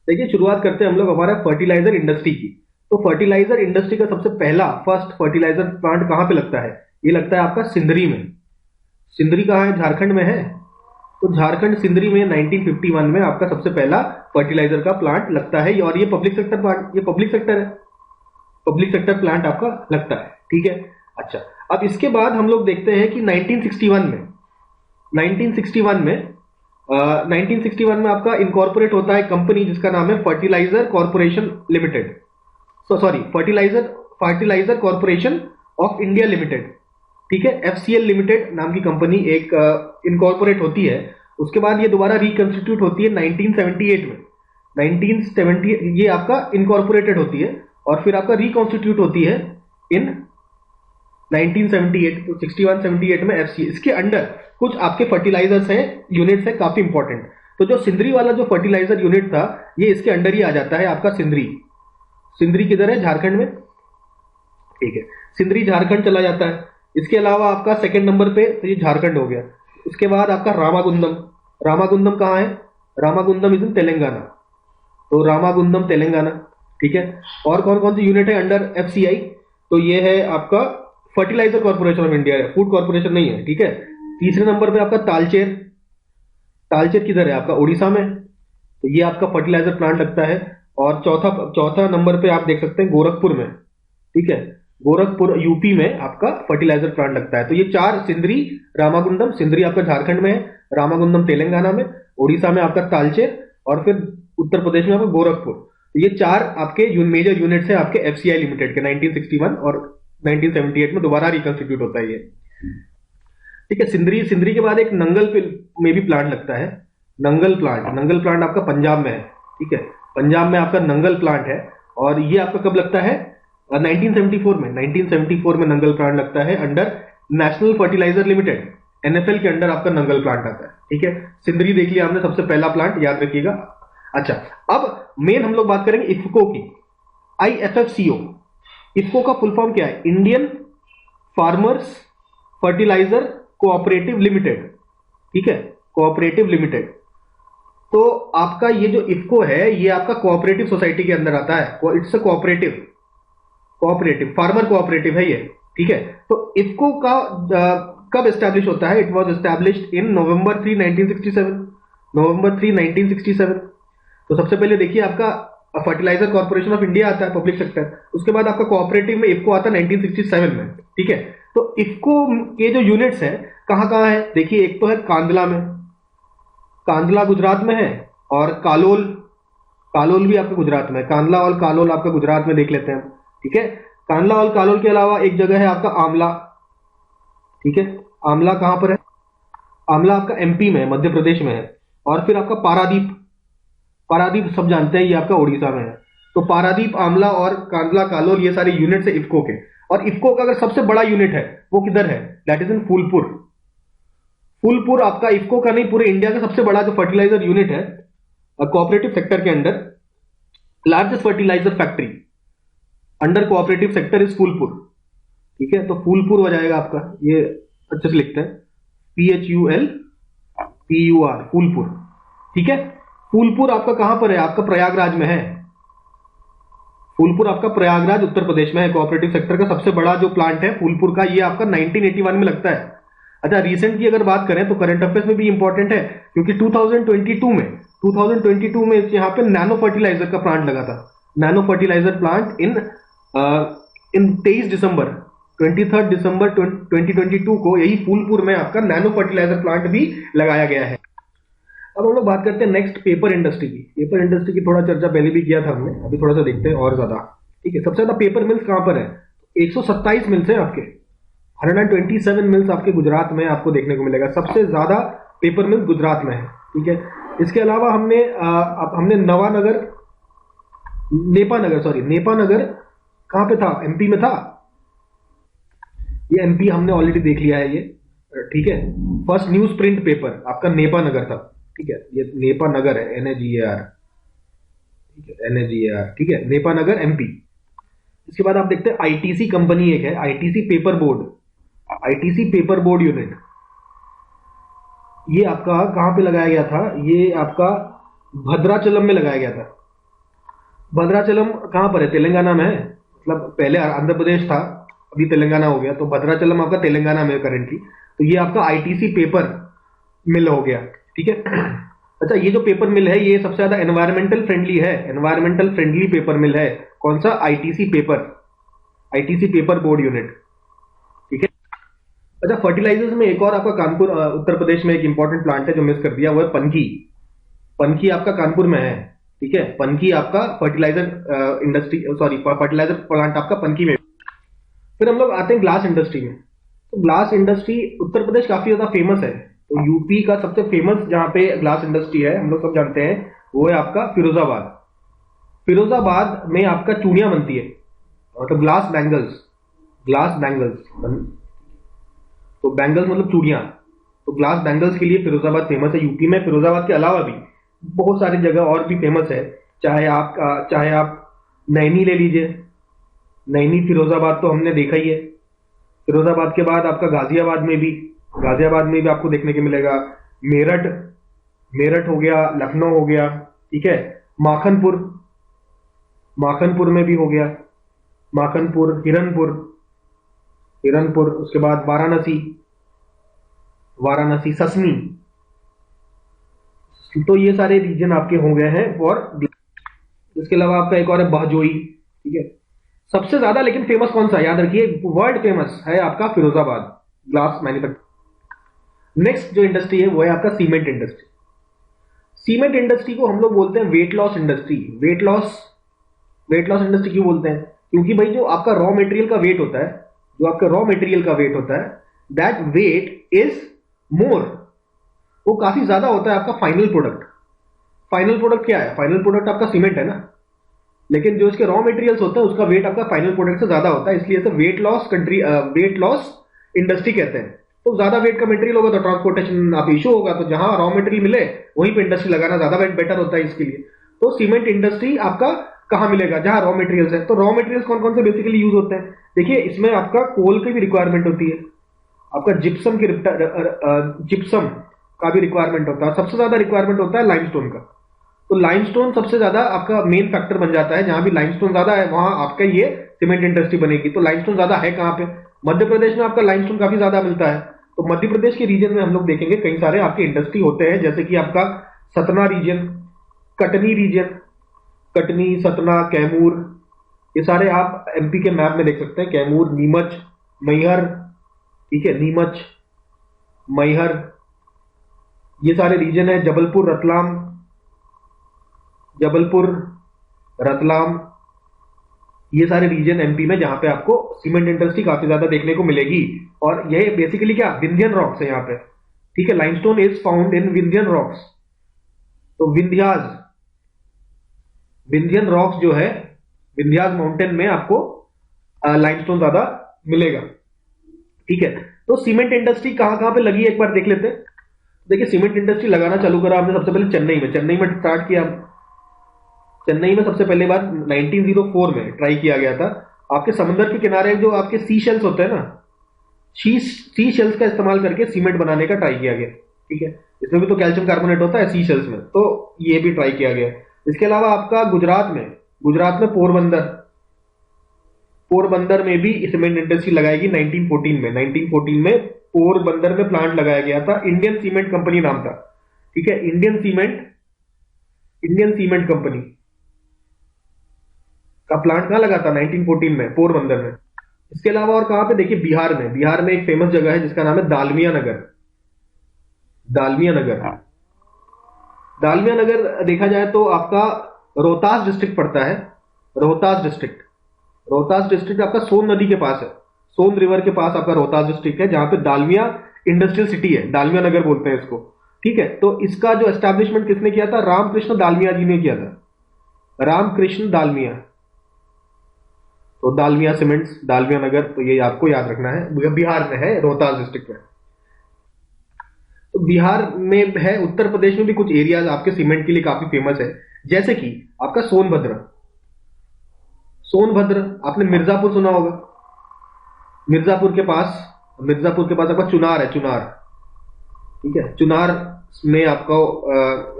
देखिए, शुरुआत करते हैं हम लोग हमारा फर्टिलाइजर इंडस्ट्री की। तो फर्टिलाइजर इंडस्ट्री का सबसे पहला फर्स्ट फर्टिलाइजर प्लांट कहां पे लगता है? ये लगता है आपका सिंदरी में। सिंदरी कहां है? झारखंड में है। तो झारखंड सिंदरी में 1951 में आपका सबसे पहला फर्टिलाइजर का प्लांट लगता है, और ये पब्लिक सेक्टर प्लांट, ये पब्लिक सेक्टर है, पब्लिक सेक्टर प्लांट आपका लगता है, ठीक है। अच्छा, अब इसके बाद हम लोग देखते हैं कि 1961 में आपका इनकॉर्पोरेट होता है कंपनी जिसका नाम है fertilizer corporation limited, sorry fertilizer corporation of India limited, ठीक है। एफसीएल लिमिटेड नाम की कंपनी एक इनकॉर्पोरेट होती है। उसके बाद ये दोबारा रिकंस्टिट्यूट होती है 1978 में। 1970 ये आपका इनकॉर्पोरेटेड होती है और फिर आपका रिकॉन्स्टिट्यूट होती है इन 1978, तो 61-78 में एफसी। इसके अंडर कुछ आपके फर्टिलाइजर्स हैं, यूनिट्स हैं काफी इंपॉर्टेंट। तो जो सिंदरी वाला जो फर्टिलाइजर यूनिट था ये इसके अंडर ही आ जाता है आपका सिंदरी। सिंदरी किधर है? झारखंड में, ठीक है। सिंदरी झारखंड चला जाता है। इसके अलावा आपका सेकंड नंबर पे तो ये झारखंड हो गया। उसके बाद आपका रामागुंदम। रामागुंदम कहां है? Ramagundam is in Telangana. तो रामागुंदम तेलंगाना, ठीक है। और कौन कौन सी यूनिट है अंडर एफसीआई? तो ये है आपका फर्टिलाइजर कॉर्पोरेशन ऑफ इंडिया है, फूड कॉर्पोरेशन नहीं है, ठीक है। तीसरे नंबर पे आपका तालचेर। तालचेर किधर है? आपका उड़ीसा में। तो ये आपका फर्टिलाइजर प्लांट लगता है। और चौथा नंबर पे आप देख सकते हैं गोरखपुर में, ठीक है। गोरखपुर यूपी में आपका फर्टिलाइजर प्लांट लगता है। तो ये चार, सिंदरी, रामागुंदम, सिंदरी आपका झारखंड में है, रामागुंदम तेलंगाना में, उड़ीसा में आपका तालचेर, और फिर उत्तर प्रदेश में आपका गोरखपुर। तो ये चार आपके मेजर यूनिट्स है आपके एफसीआई लिमिटेड के 1961 और 1978 में दोबारा रिकंस्टिट्यूट होता है ये। ठीक है, सिंदरी, सिंदरी के बाद एक नंगल में भी प्लांट लगता है, नंगल प्लांट। नंगल प्लांट आपका पंजाब में है। ठीक है, पंजाब में आपका नंगल प्लांट है, और ये आपका कब लगता है? 1974 में। 1974 में नंगल प्लांट लगता है under national fertilizer limited, NFL के अंडर आपका नंगल प्लांट आता है। ठीक है, सिंदरी देख लिया हमने, सबसे पहला प्लांट, याद रखिएगा। अच्छा, अब मेन हम लोग बात करेंगे इफ्को की, IFFCO। इफ्को का फुल फॉर्म क्या है? Indian farmers fertilizer cooperative limited. ठीक है, कोऑपरेटिव लिमिटेड। तो आपका ये जो इफ्को है, ये आपका कोऑपरेटिव सोसाइटी के अंदर आता है। It's a cooperative, cooperative farmer cooperative है ये। ठीक है, तो इफ्को का कब एस्टैब्लिश होता है? इट वाज एस्टैब्लिश्ड इन नवंबर 3 1967। नवंबर 3 1967। तो सबसे पहले देखिए, आपका फर्टिलाइजर कॉर्पोरेशन ऑफ इंडिया आता है, पब्लिक सेक्टर। उसके बाद आपका कोऑपरेटिव में इफ्को आता है 1967 में। ठीक है, तो इफ्को के जो यूनिट्स हैं कहां कहां है? देखिए, एक तो है कांदला में, कांदला गुजरात में है, और कालोल, कालोल भी आपका गुजरात में है। कांदला और कालोल आपका गुजरात में देख लेते हैं। ठीक है, कांदला और कालोल के अलावा एक जगह है आपका आमला। ठीक है, आमला कहां पर है? आमला आपका एमपी में है, मध्य प्रदेश में है। और फिर आपका पारादीप, पारादीप सब जानते हैं, ये आपका उड़ीसा में है। तो पारादीप, आमला और कांदला, कालोल, ये सारे यूनिट्स है इफ्को के। और इफ्को का अगर सबसे बड़ा यूनिट है वो किधर है? That is in Phulpur. Phulpur आपका इफ्को का नहीं, पूरे इंडिया का सबसे बड़ा जो फर्टिलाइजर यूनिट है कोऑपरेटिव सेक्टर के under. Largest fertilizer factory under cooperative sector is Phulpur. ठीक है, तो फूलपुर हो जाएगा आपका, ये अच्छे से लिखते हैं, PHULPUR, फूलपुर। ठीक है, फूलपुर आपका कहां पर है? आपका प्रयागराज में है। फूलपुर आपका प्रयागराज उत्तर प्रदेश में है। कोऑपरेटिव सेक्टर का सबसे बड़ा जो प्लांट है फूलपुर का, ये आपका 1981 में लगता है। अच्छा, रिसेंट की अगर बात करें तो करंट अफेयर्स में भी इंपॉर्टेंट है, क्योंकि 2022 में यहाँ पे नैनो फर्टिलाइजर का प्लांट लगा था। नैनो फर्टिलाइजर प्लांट इन 23 दिसंबर 2022 को यही फूलपुर में आपका नैनो फर्टिलाइजर प्लांट भी लगाया गया है। अब हम लोग बात करते हैं नेक्स्ट पेपर इंडस्ट्री की। पेपर इंडस्ट्री की थोड़ा चर्चा पहले भी किया था हमने, अभी थोड़ा सा देखते हैं और ज्यादा। ठीक है, सबसे ज्यादा पेपर मिल्स कहां पर है? 127 मिल्स है आपके, 127 मिल्स आपके गुजरात में आपको देखने को मिलेगा। सबसे ज्यादा पेपर मिल्स गुजरात में है। ठीक है, इसके अलावा हमने नवानगर, नेपानगर कहां पे था? एमपी में था। ये एमपी हमने ऑलरेडी देख लिया है ये। ठीक है, फर्स्ट न्यूज प्रिंट पेपर आपका नेपानगर था। ठीक है, ये नेपानगर है, NAGAR। ठीक है, NAGAR। ठीक है, नेपानगर एमपी। इसके बाद आप देखते हैं आईटीसी कंपनी एक है, ITC paper board, ITC paper board unit. ये आपका कहां पे लगाया गया था? ये आपका भद्राचलम में लगाया गया था। भद्राचलम कहां पर है? तेलंगाना में है। मतलब पहले आंध्र प्रदेश था, अभी तेलंगाना हो गया, तो भद्राचलम आपका तेलंगाना में करेंटली। तो ये आपका आईटीसी पेपर मिल हो गया। ठीक है, अच्छा, ये जो पेपर मिल है ये सबसे ज्यादा एनवायरमेंटल फ्रेंडली है, एनवायरमेंटल फ्रेंडली पेपर मिल है। कौन सा? ITC paper board unit. ठीक है, अच्छा, फर्टिलाइजर्स में एक और आपका कानपुर उत्तर प्रदेश में एक इंपॉर्टेंट प्लांट है जो मिस कर दिया, वो है पनकी। पनकी आपका कानपुर में है। ठीक है, पनकी आपका fertilizer industry, sorry, fertilizer plant आपका पनकी में। फिर हम लोग आते हैं ग्लास इंडस्ट्री में। तो ग्लास इंडस्ट्री उत्तर प्रदेश काफी ज्यादा फेमस है। तो यूपी का सबसे फेमस जहां पे ग्लास इंडस्ट्री है, हम लोग सब जानते हैं, वो है आपका फिरोजाबाद। फिरोजाबाद में आपका चूड़ियां बनती है, मतलब ग्लास बैंगल्स, ग्लास बैंगल्स। तो बैंगल्स मतलब चूड़ियां, तो ग्लास बैंगल्स के लिए फिरोजाबाद फेमस है यूपी में। फिरोजाबाद के अलावा भी बहुत सारी जगह और भी फेमस है। चाहे आप नैनी ले लीजिए, नैनी फिरोजाबाद तो हमने देखा ही है। फिरोजाबाद के बाद आपका गाजियाबाद में भी आपको देखने को मिलेगा। मेरठ हो गया, लखनऊ हो गया। ठीक है, माखनपुर में भी हो गया, माखनपुर, हिरनपुर। उसके बाद वाराणसी, ससनी। तो ये सारे रीजन आपके हो गए हैं। और इसके अलावा आपका एक और है बहजोई। ठीक है, सबसे ज्यादा लेकिन फेमस कौन सा? याद रखिए, वर्ल्ड फेमस है आपका फिरोजाबाद ग्लास मैन्युफैक्चर। नेक्स्ट जो इंडस्ट्री है वो है आपका सीमेंट इंडस्ट्री। सीमेंट इंडस्ट्री को हम लोग बोलते हैं weight loss industry. Weight loss industry क्यों बोलते हैं? क्योंकि भाई जो आपका रॉ मटेरियल का वेट होता है, जो आपका रॉ मटेरियल का वेट होता है, दैट वेट इज मोर, वो काफी ज्यादा होता है आपका फाइनल प्रोडक्ट। फाइनल प्रोडक्ट क्या है? फाइनल प्रोडक्ट आपका सीमेंट है ना, लेकिन जो इसके रॉ मटेरियल्स होते हैं उसका वेट आपका फाइनल प्रोडक्ट से ज्यादा होता है, इसलिए इसे वेट लॉस इंडस्ट्री कहते हैं। तो ज्यादा वेट का मटेरियल होगा तो ट्रांसपोर्टेशन आप इशू होगा, तो जहां रॉ मटेरियल मिले वहीं पे इंडस्ट्री लगाना ज्यादा बेटर होता है इसके लिए। तो सीमेंट इंडस्ट्री आपका कहां मिलेगा? जहां रॉ मटेरियल्स है। तो रॉ मटेरियल्स कौन कौन से बेसिकली यूज होते हैं? देखिए, इसमें आपका कोल की भी रिक्वायरमेंट होती है, आपका जिप्सम का भी रिक्वायरमेंट होता है, सबसे ज्यादा रिक्वायरमेंट होता है लाइमस्टोन का। तो लाइमस्टोन सबसे ज्यादा आपका मेन फैक्टर बन जाता है, जहां भी लाइमस्टोन ज्यादा है वहां आपका ये सीमेंट इंडस्ट्री बनेगी। तो लाइमस्टोन ज्यादा है कहां पे? मध्य प्रदेश में आपका लाइमस्टोन काफी ज्यादा मिलता है। तो मध्य प्रदेश के रीजन में हम लोग देखेंगे कई सारे आपके इंडस्ट्री होते हैं, जैसे कि आपका सतना रीजन, कटनी रीजन, कटनी, सतना, कैमूर, ये सारे आप एमपी के मैप में देख सकते हैं। कैमूर, नीमच, मैहर, ठीक है, नीमच, मैहर, ये सारे रीजन है। जबलपुर, रतलाम, जबलपुर, रतलाम, ये सारे रीजन एमपी में जहां पे आपको सीमेंट इंडस्ट्री काफी ज्यादा देखने को मिलेगी। और ये बेसिकली क्या, विंध्यन रॉक्स है यहाँ पे, ठीक है। Limestone is found in Vindhyan rocks. तो विंध्यन रॉक्स जो है, विंध्यास माउंटेन में आपको लाइमस्टोन ज्यादा मिलेगा, ठीक है। तो सीमेंट इंडस्ट्री कहां कहां पे लगी है एक बार देख लेते हैं। देखिए, सीमेंट इंडस्ट्री लगाना चालू करा हमने सबसे पहले चेन्नई में स्टार्ट किया। चेन्नई में सबसे पहले बार 1904 में ट्राई किया गया था। आपके समुद्र के किनारे जो आपके सी शेल्स होते हैं ना, सी शेल्स का इस्तेमाल करके सीमेंट बनाने का ट्राई किया गया, ठीक है। इसमें भी तो कैल्शियम कार्बोनेट होता है सी शेल्स में, तो ये भी ट्राई किया गया। इसके अलावा आपका गुजरात में पोरबंदर में भी सीमेंट इंडस्ट्री लगाएगी 1914 में पोरबंदर में प्लांट लगाया गया था, इंडियन सीमेंट कंपनी नाम था, ठीक है। इंडियन सीमेंट कंपनी का प्लांट कहां लगा था? 1914 में पोरबंदर में। इसके अलावा और कहां पे? देखिए, बिहार में एक फेमस जगह है जिसका नाम है दालमिया नगर देखा जाए तो आपका रोहतास डिस्ट्रिक्ट पड़ता है। रोहतास डिस्ट्रिक्ट आपका सोन नदी के पास है, सोन रिवर के पास आपका रोहतास डिस्ट्रिक्ट है, जहां पे दालमिया इंडस्ट्रियल सिटी है, दालमिया नगर बोलते हैं इसको, ठीक है। तो इसका जो एस्टैब्लिशमेंट किसने किया था? रामकृष्ण दालमिया जी ने किया था, रामकृष्ण दालमिया। तो दालमिया सीमेंट्स, दालमिया नगर, तो ये आपको याद रखना है, बिहार में है, रोहतास डिस्ट्रिक्ट में। तो बिहार में है। उत्तर प्रदेश में भी कुछ एरियाज आपके सीमेंट के लिए काफी फेमस है, जैसे कि आपका सोनभद्र आपने मिर्जापुर सुना होगा। मिर्जापुर के पास आपका चुनार है, ठीक है। चुनार में आपको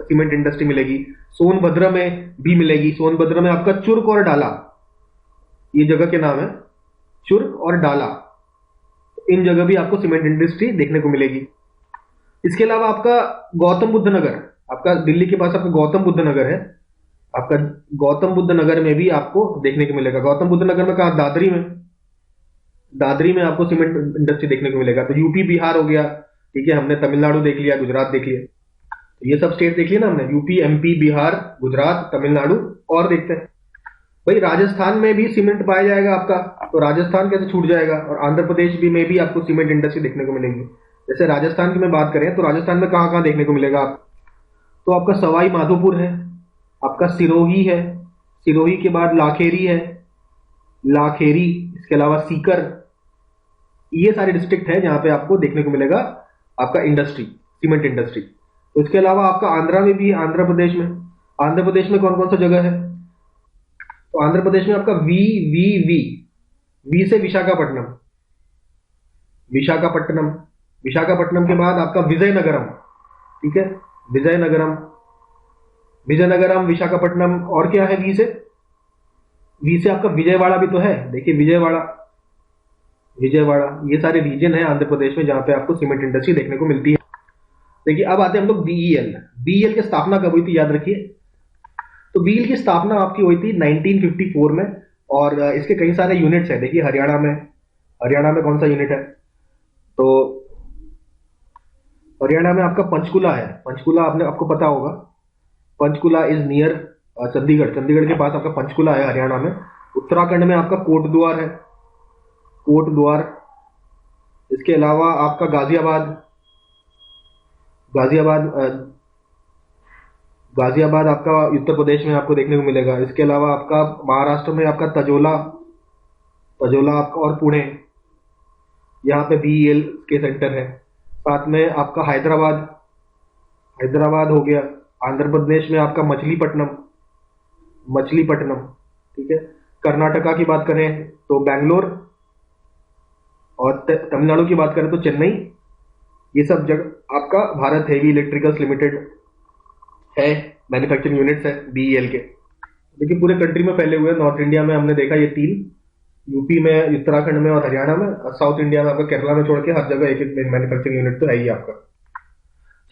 सीमेंट इंडस्ट्री मिलेगी। सोनभद्र में भी मिलेगी। सोनभद्र में आपका चुर्क और डाला, ये जगह के नाम है, चुर्क और डाला, इन जगह भी आपको सीमेंट इंडस्ट्री देखने को मिलेगी। इसके अलावा आपका गौतम बुद्ध नगर, आपका दिल्ली के पास आपका गौतम बुद्ध नगर है, आपका गौतम बुद्ध नगर में भी आपको देखने को मिलेगा। गौतम बुद्ध नगर में कहा? दादरी में आपको सीमेंट इंडस्ट्री देखने को मिलेगा। तो यूपी बिहार हो गया, ठीक है, हमने तमिलनाडु देख लिया, गुजरात देख लिया, तो ये सब स्टेट देख लिया ना हमने, यूपी, एमपी, बिहार, गुजरात, तमिलनाडु। और देखते हैं भाई, राजस्थान में भी सीमेंट पाया जाएगा आपका, तो राजस्थान कैसे छूट जाएगा? और आंध्र प्रदेश भी में भी आपको सीमेंट इंडस्ट्री देखने को मिलेगी। जैसे राजस्थान की मैं बात करें तो राजस्थान में कहां कहां देखने को मिलेगा आप? तो आपका सवाई माधोपुर है, आपका सिरोही है, सिरोही के बाद लाखेरी है, इसके अलावा सीकर, ये सारे डिस्ट्रिक्ट है जहां पे आपको देखने को मिलेगा आपका इंडस्ट्री, सीमेंट इंडस्ट्री। तो इसके अलावा आपका आंध्रा में भी, आंध्र प्रदेश में कौन कौन सा जगह है? तो आंध्र प्रदेश में आपका वी से विशाखापट्टनम के बाद आपका विजयनगरम, ठीक है, विजयनगरम, विशाखापट्टनम। और क्या है? वी से आपका विजयवाड़ा भी तो है। देखिए, विजयवाड़ा, ये सारे रीजन है आंध्र प्रदेश में जहां पे आपको सीमेंट इंडस्ट्री देखने को मिलती है। देखिए, अब आते हैं हम लोग बीईएल की स्थापना कब हुई थी, याद रखिए। तो बीईएल की स्थापना आपकी हुई थी 1954 में, और इसके कई सारे यूनिट्स हैं। देखिए, हरियाणा में कौन सा यूनिट है? तो हरियाणा में आपका पंचकुला है। पंचकुला आपको पता होगा, पंचकुला इज नियर चंडीगढ़ के पास आपका पंचकुला है हरियाणा में। उत्तराखंड में आपका कोटद्वार है, कोट द्वार। इसके अलावा आपका गाजियाबाद, गाजियाबाद गाजियाबाद आपका उत्तर प्रदेश में आपको देखने को मिलेगा। इसके अलावा आपका महाराष्ट्र में आपका तजोला, तजोला आपका, और पुणे, यहाँ पे बीईएल के सेंटर है। साथ में आपका हैदराबाद, हैदराबाद हो गया। आंध्र प्रदेश में आपका मछलीपट्टनम, मछलीपट्टनम, ठीक है। कर्नाटका की बात करें तो बैंगलोर, और तमिलनाडु की बात करें तो चेन्नई। ये सब जगह आपका भारत हेवी इलेक्ट्रिकल्स लिमिटेड है, मैन्युफैक्चरिंग यूनिट्स है बीईएल के। लेकिन पूरे कंट्री में फैले हुए हैं। नॉर्थ इंडिया में हमने देखा ये 3, यूपी में, उत्तराखंड में और हरियाणा में, और साउथ इंडिया में आपका केरला में छोड़ के हर जगह एक एक मैन्युफैक्चरिंग यूनिट तो है ही आपका।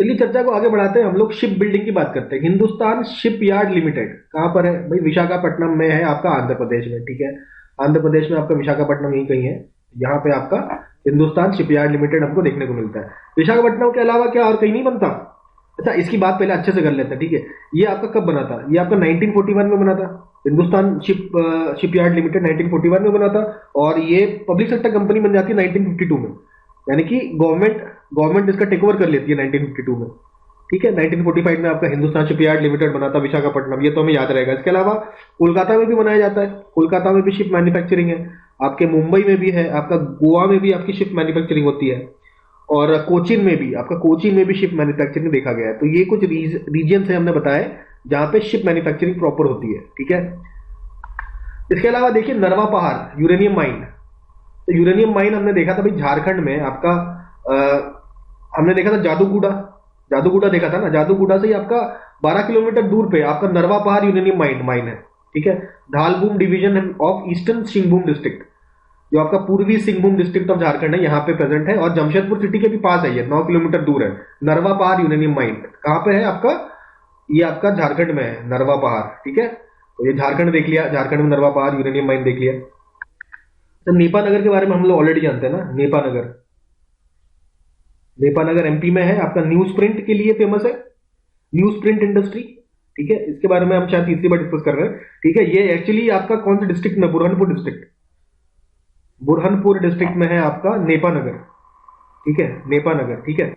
चलिए चर्चा को आगे बढ़ाते हैं। हम लोग शिप बिल्डिंग की बात करते हैं। हिंदुस्तान शिपयार्ड लिमिटेड कहां पर है भाई? विशाखापट्टनम में है आपका, आंध्र प्रदेश में, ठीक है। आंध्र प्रदेश में आपका विशाखापट्टनम ही कहीं है। यहाँ पे आपका हिंदुस्तान शिपयार्ड लिमिटेड हमको देखने को मिलता है। विशाखापट्टनम के अलावा क्या और कहीं नहीं बनता? अच्छा, इसकी बात पहले अच्छे से कर लेते हैं, ठीक है। ये आपका कब बना था? ये आपका 1941 में बना था। हिंदुस्तान शिपयार्ड लिमिटेड 1941 में बना था, और ये पब्लिक सेक्टर कंपनी बन जाती है 1952 में। यानी कि गवर्नमेंट इसका टेक ओवर कर लेती है 1952 में, ठीक है। 1945 में आपका हिंदुस्तान शिपयार्ड लिमिटेड बना था विशाखापट्टनम, ये तो हमें याद रहेगा। इसके अलावा कोलकाता में भी बनाया जाता है। कोलकाता में भी शिप मैन्युफैक्चरिंग है। आपके मुंबई में भी है, आपका गोवा में भी आपकी शिप मैन्युफैक्चरिंग होती है, और कोचीन में भी, आपका कोचीन में भी शिप मैन्युफैक्चरिंग देखा गया है। तो ये कुछ रीजन है हमने बताए जहां पे शिप मैन्युफैक्चरिंग प्रॉपर होती है, ठीक है। इसके अलावा देखिए नरवा पहाड़ यूरेनियम माइन। तो यूरेनियम माइन हमने देखा था भाई झारखंड में आपका, हमने देखा था जादूगुड़ा, जादूगुड़ा देखा था ना। जादूगुड़ा से ही आपका 12 किलोमीटर दूर पे आपका नरवा पहाड़ यूरेनियम माइन है, ठीक है। Dhalbhum division of eastern Singhbhum district, जो आपका पूर्वी सिंहभूम डिस्ट्रिक्ट ऑफ झारखंड है, यहाँ पे प्रेजेंट है, और जमशेदपुर सिटी के भी पास है। ये 9 किलोमीटर दूर है। नरवा पहाड़ यूरेनियम माइन कहाँ पे है आपका? ये आपका झारखंड में है, नरवा पहाड़, ठीक है। तो ये झारखंड देख लिया, झारखंड में नरवा पहाड़ यूरेनियम माइन देख लिया। तो नेपानगर के बारे में हम लोग ऑलरेडी जानते हैं ना। नेपानगर, नेपानगर एमपी में है, आपका न्यूज प्रिंट के लिए फेमस है, न्यूज प्रिंट इंडस्ट्री, ठीक है। इसके बारे में हम शायद तीसरी बार डिस्कस कर रहे हैं, ठीक है। ये एक्चुअली आपका कौन से डिस्ट्रिक्ट में? बुरहानपुर डिस्ट्रिक्ट, बुरहानपुर डिस्ट्रिक्ट में है आपका नेपानगर, ठीक है, नेपानगर, ठीक है।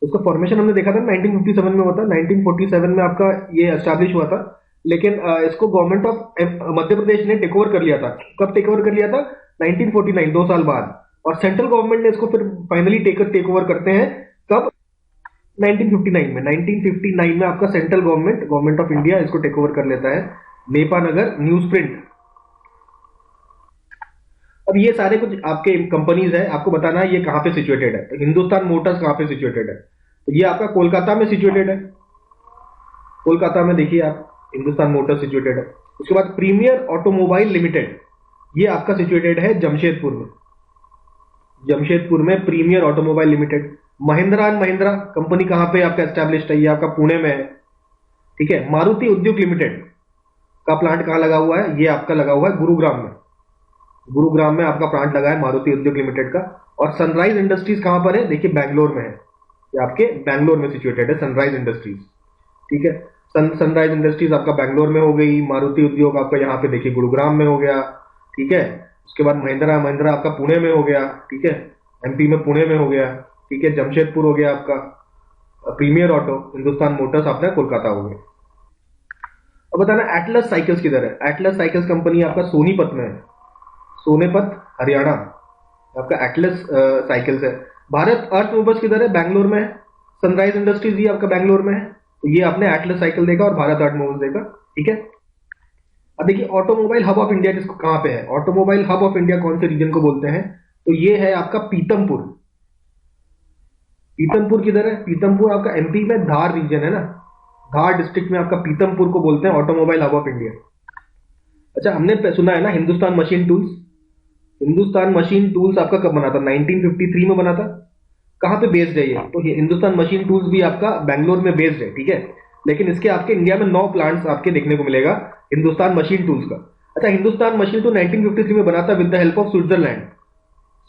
उसका फॉर्मेशन हमने देखा था 1957 में हुआ था। 1947 में आपका ये एस्टैब्लिश हुआ था, लेकिन इसको गवर्नमेंट ऑफ मध्य प्रदेश ने टेक ओवर कर लिया था। कब टेक ओवर कर लिया था? 1949, 2 साल बाद। और सेंट्रल गवर्नमेंट ने इसको फिर फाइनली टेक ओवर करते हैं कब? 1959 में। 1959 में आपका सेंट्रल गवर्नमेंट ऑफ इंडिया इसको टेक ओवर कर लेता है, नेपानगर न्यूज प्रिंट। अब ये सारे कुछ आपके कंपनीज है, आपको बताना है ये कहां पे सिचुएटेड है। तो हिंदुस्तान मोटर्स कहां पे सिचुएटेड है? तो ये आपका कोलकाता में सिचुएटेड है। कोलकाता में देखिए आप, हिंदुस्तान मोटर्स सिचुएटेड है। उसके बाद प्रीमियर ऑटोमोबाइल लिमिटेड, ये आपका सिचुएटेड है जमशेदपुर में। जमशेदपुर में premier automobile limited. Mahindra and Mahindra company कहां पे आपका एस्टैब्लिश्ड है? ये आपका पुणे में है, ठीक है। मारुति उद्योग लिमिटेड का प्लांट कहां लगा हुआ है? ये आपका लगा हुआ है गुरुग्राम में। गुरुग्राम में आपका प्लांट लगा है मारुति उद्योग लिमिटेड का। और सनराइज इंडस्ट्रीज कहां पर है? देखिए बैंगलोर में है, ये आपके बैंगलोर में सिचुएटेड है सनराइज इंडस्ट्रीज, ठीक है। सनराइज इंडस्ट्रीज आपका बैंगलोर में हो गई। मारुति उद्योग आपका यहाँ पे देखिए गुरुग्राम में हो गया, ठीक है। उसके बाद महिंद्रा आपका पुणे में हो गया, ठीक है, एमपी में पुणे में हो गया, ठीक है। जमशेदपुर हो गया आपका। प्रीमियर ऑटो हिंदुस्तान मोटर्स आपका कोलकाता हो गया। अब बताना एटलस साइकिल्स किधर है? एटलस साइकिल्स कंपनी आपका सोनीपत में है, सोनीपत हरियाणा आपका एटलस साइकिल्स है। भारत अर्थ मूवर्स किधर है? बैंगलोर में है। सनराइज इंडस्ट्रीज ये आपका बैंगलोर में है। तो ये आपने एटलस साइकिल देखा और भारत अर्थ मूवर्स देखा, ठीक है। अब देखिए ऑटोमोबाइल हब ऑफ इंडिया किसको कहां पे है? ऑटोमोबाइल हब ऑफ इंडिया कौन से रीजन को बोलते हैं? तो ये है आपका पीतमपुर। पीतमपुर किधर है? पीतमपुर आपका एमपी में धार रीजन है ना, धार डिस्ट्रिक्ट में आपका पीतमपुर को बोलते हैं ऑटोमोबाइल हब ऑफ इंडिया। अच्छा, हमने सुना है ना Hindustan machine tools. Hindustan machine tools आपका कब बना था? 1953 में बना था। कहां पे बेस्ड है ये? तो हिंदुस्तान मशीन टूल्स भी आपका बैंगलोर में बेस्ड है, ठीक है। लेकिन इसके आपके इंडिया में 9 प्लांट्स आपके देखने को मिलेगा हिंदुस्तान मशीन टूल्स का। अच्छा, हिंदुस्तान मशीन टूल 1953 में बना था with the help of Switzerland.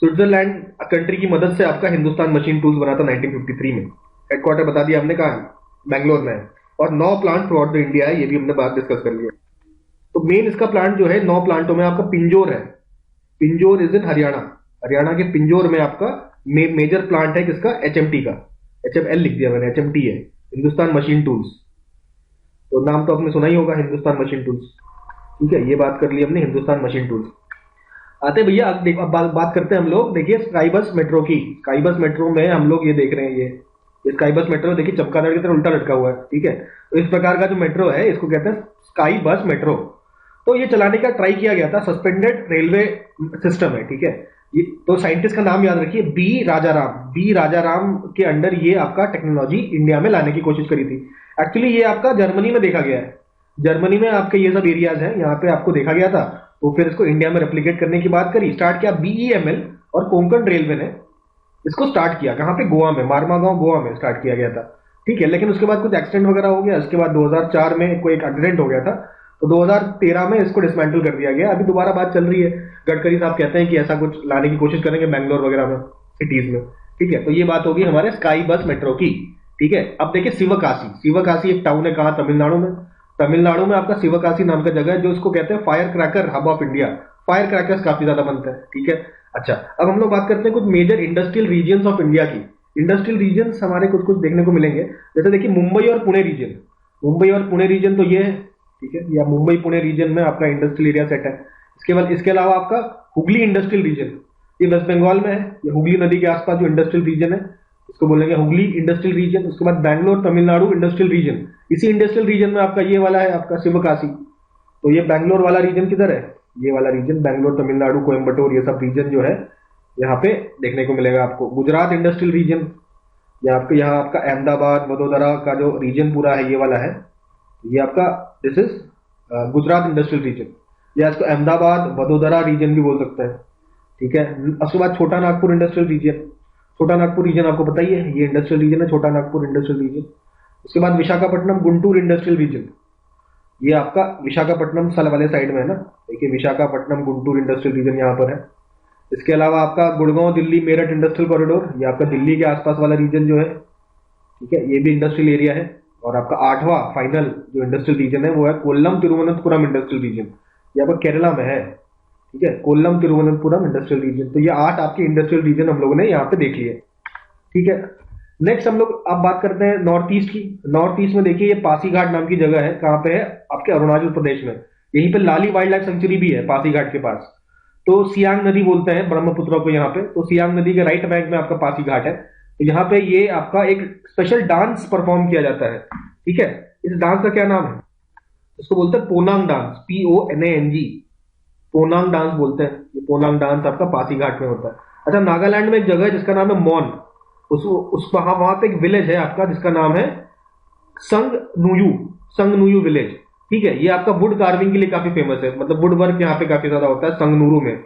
Switzerland country की मदद से आपका हिंदुस्तान मशीन टूल्स बना था 1953 में। हेडक्वार्टर बता दिया हमने, कहा बैंगलोर में है। और 9 plant through out the India है, ये भी हमने बात डिस्कस कर लिया। तो मेन इसका प्लांट जो है 9 प्लांटों में आपका पिंजोर है। Pinjore is in Haryana. हरियाणा के पिंजौर में आपका मेजर प्लांट है किसका, एचएमटी का। एचएमएल लिख दिया मैंने, एचएमटी है, हिंदुस्तान मशीन टूल्स। तो नाम तो आपने सुना ही होगा, हिंदुस्तान मशीन टूल्स। ठीक है, ये बात कर ली हमने हिंदुस्तान मशीन टूल्स। आते भैया अब देखो, अब बात करते हैं हम लोग, देखिए स्काई बस मेट्रो की। स्काई बस मेट्रो में हम लोग ये देख रहे हैं, ये स्काई बस मेट्रो देखिए चमगादड़ की तरह उल्टा लटका हुआ है। ठीक है, तो इस प्रकार का जो मेट्रो है इसको कहते हैं स्काई बस मेट्रो। तो ये चलाने का ट्राई किया गया था, सस्पेंडेड रेलवे सिस्टम है। ठीक है, ये तो साइंटिस्ट का नाम याद रखिए, बी राजाराम के अंडर ये आपका टेक्नोलॉजी इंडिया में लाने की कोशिश करी थी। एक्चुअली ये आपका जर्मनी में देखा गया है, जर्मनी में आपके ये सब एरियाज हैं, यहाँ पे आपको देखा गया था। तो फिर इसको इंडिया में रेप्लिकेट करने की बात करी, स्टार्ट किया बीईएमएल और कोंकण रेलवे ने इसको स्टार्ट किया। कहाँ पे, गोवा में, मारमागांव गोवा में स्टार्ट किया गया था। ठीक है, लेकिन उसके बाद कुछ एक्सीडेंट वगैरह हो गया, उसके बाद 2004 में कोई एक एक्सीडेंट हो गया था, तो 2013 में इसको डिसमेंटल कर दिया गया। अभी दोबारा बात चल रही है, गडकरी साहब कहते हैं कि ऐसा कुछ लाने की कोशिश करेंगे बेंगलोर वगैरह में, सिटीज में। ठीक है, तो ये बात होगी हमारे स्काई बस मेट्रो की। ठीक है, अब देखिए शिवकाशी। शिवकाशी एक टाउन है, कहाँ, तमिलनाडु में। तमिलनाडु में आपका शिवकाशी नाम का जगह है, जो इसको कहते हैं fire cracker hub of India. Fire crackers काफी ज्यादा बनते हैं। ठीक है, अच्छा अब हम लोग बात करते हैं कुछ major industrial regions of India की। इंडस्ट्रियल रीजन्स हमारे कुछ कुछ देखने को मिलेंगे, जैसे देखिए मुंबई और पुणे रीजन। मुंबई और पुणे रीजन तो ये है, ठीक है, या मुंबई पुणे रीजन में आपका इंडस्ट्रियल एरिया सेट है। इसके अलावा आपका हुगली इंडस्ट्रियल रीजन, ये वेस्ट बंगाल में है। ये हुगली नदी के आसपास जो इंडस्ट्रियल रीजन है इसको बोलेंगे हुगली इंडस्ट्रियल रीजन। उसके बाद बैंगलोर तमिलनाडु इंडस्ट्रियल रीजन। इसी इंडस्ट्रियल रीजन में आपका ये वाला है आपका शिवकाशी। तो ये बैंगलोर वाला रीजन किधर है, ये वाला रीजन बैंगलोर तमिलनाडु कोयम्बटूर ये सब रीजन जो है यहाँ पे देखने को मिलेगा आपको। गुजरात इंडस्ट्रियल रीजन, यहाँ आपका अहमदाबाद वडोदरा का जो रीजन पूरा है ये वाला है, ये आपका this is Gujarat industrial region, या इसको अहमदाबाद वडोदरा रीजन भी बोल सकते हैं। ठीक है, उसके बाद छोटा नागपुर इंडस्ट्रियल रीजन। छोटा नागपुर रीजन आपको पता ही है, ये इंडस्ट्रियल रीजन है, छोटा नागपुर इंडस्ट्रियल रीजन। उसके बाद विशाखापट्टनम गुंटूर इंडस्ट्रियल रीजन, ये आपका विशाखापट्टनम सल वाले साइड में है ना, देखिए विशाखापट्टनम गुंटूर इंडस्ट्रियल रीजन यहाँ पर है। इसके अलावा आपका गुड़गांव दिल्ली मेरठ इंडस्ट्रियल कॉरिडोर, ये आपका दिल्ली के आसपास वाला रीजन जो है। ठीक है, ये भी इंडस्ट्रियल एरिया है। और आपका 8वां फाइनल जो इंडस्ट्रियल रीजन है वो है कोल्लम तिरुवनंतपुरम इंडस्ट्रियल रीजन, ये आपका केरला में है। ठीक है, कोल्लम तिरुवनंतपुरम इंडस्ट्रियल रीजन। तो ये 8 आपके इंडस्ट्रियल रीजन हम लोगों ने यहाँ पे देख लिए। ठीक है, नेक्स्ट हम लोग अब बात करते हैं नॉर्थ ईस्ट की। नॉर्थ ईस्ट में देखिए ये पासीघाट नाम की जगह है, कहाँ पे है, आपके अरुणाचल प्रदेश में। यहीं पे लाली वाइल्ड लाइफ सेंचुरी भी है पासीघाट के पास। तो सियांग नदी बोलते हैं ब्रह्मपुत्र को यहाँ पे, तो सियांग नदी के राइट बैंक में आपका पासीघाट है। तो यहाँ पे ये आपका एक स्पेशल डांस परफॉर्म किया जाता है। ठीक है, इस डांस का क्या नाम है, इसको बोलते हैं पोनांग डांस, PONANG, पोनांग डांस बोलते हैं। ये पोनांग डांस आपका पासीघाट में होता है। अच्छा, नागालैंड में एक जगह है जिसका नाम है मॉन, उस वहां पे एक विलेज है आपका जिसका नाम है संगनुयू विलेज। ठीक है, ये आपका वुड कार्विंग के लिए काफी फेमस है, मतलब वुड वर्क यहाँ पे काफी ज्यादा होता है संगनुरू में।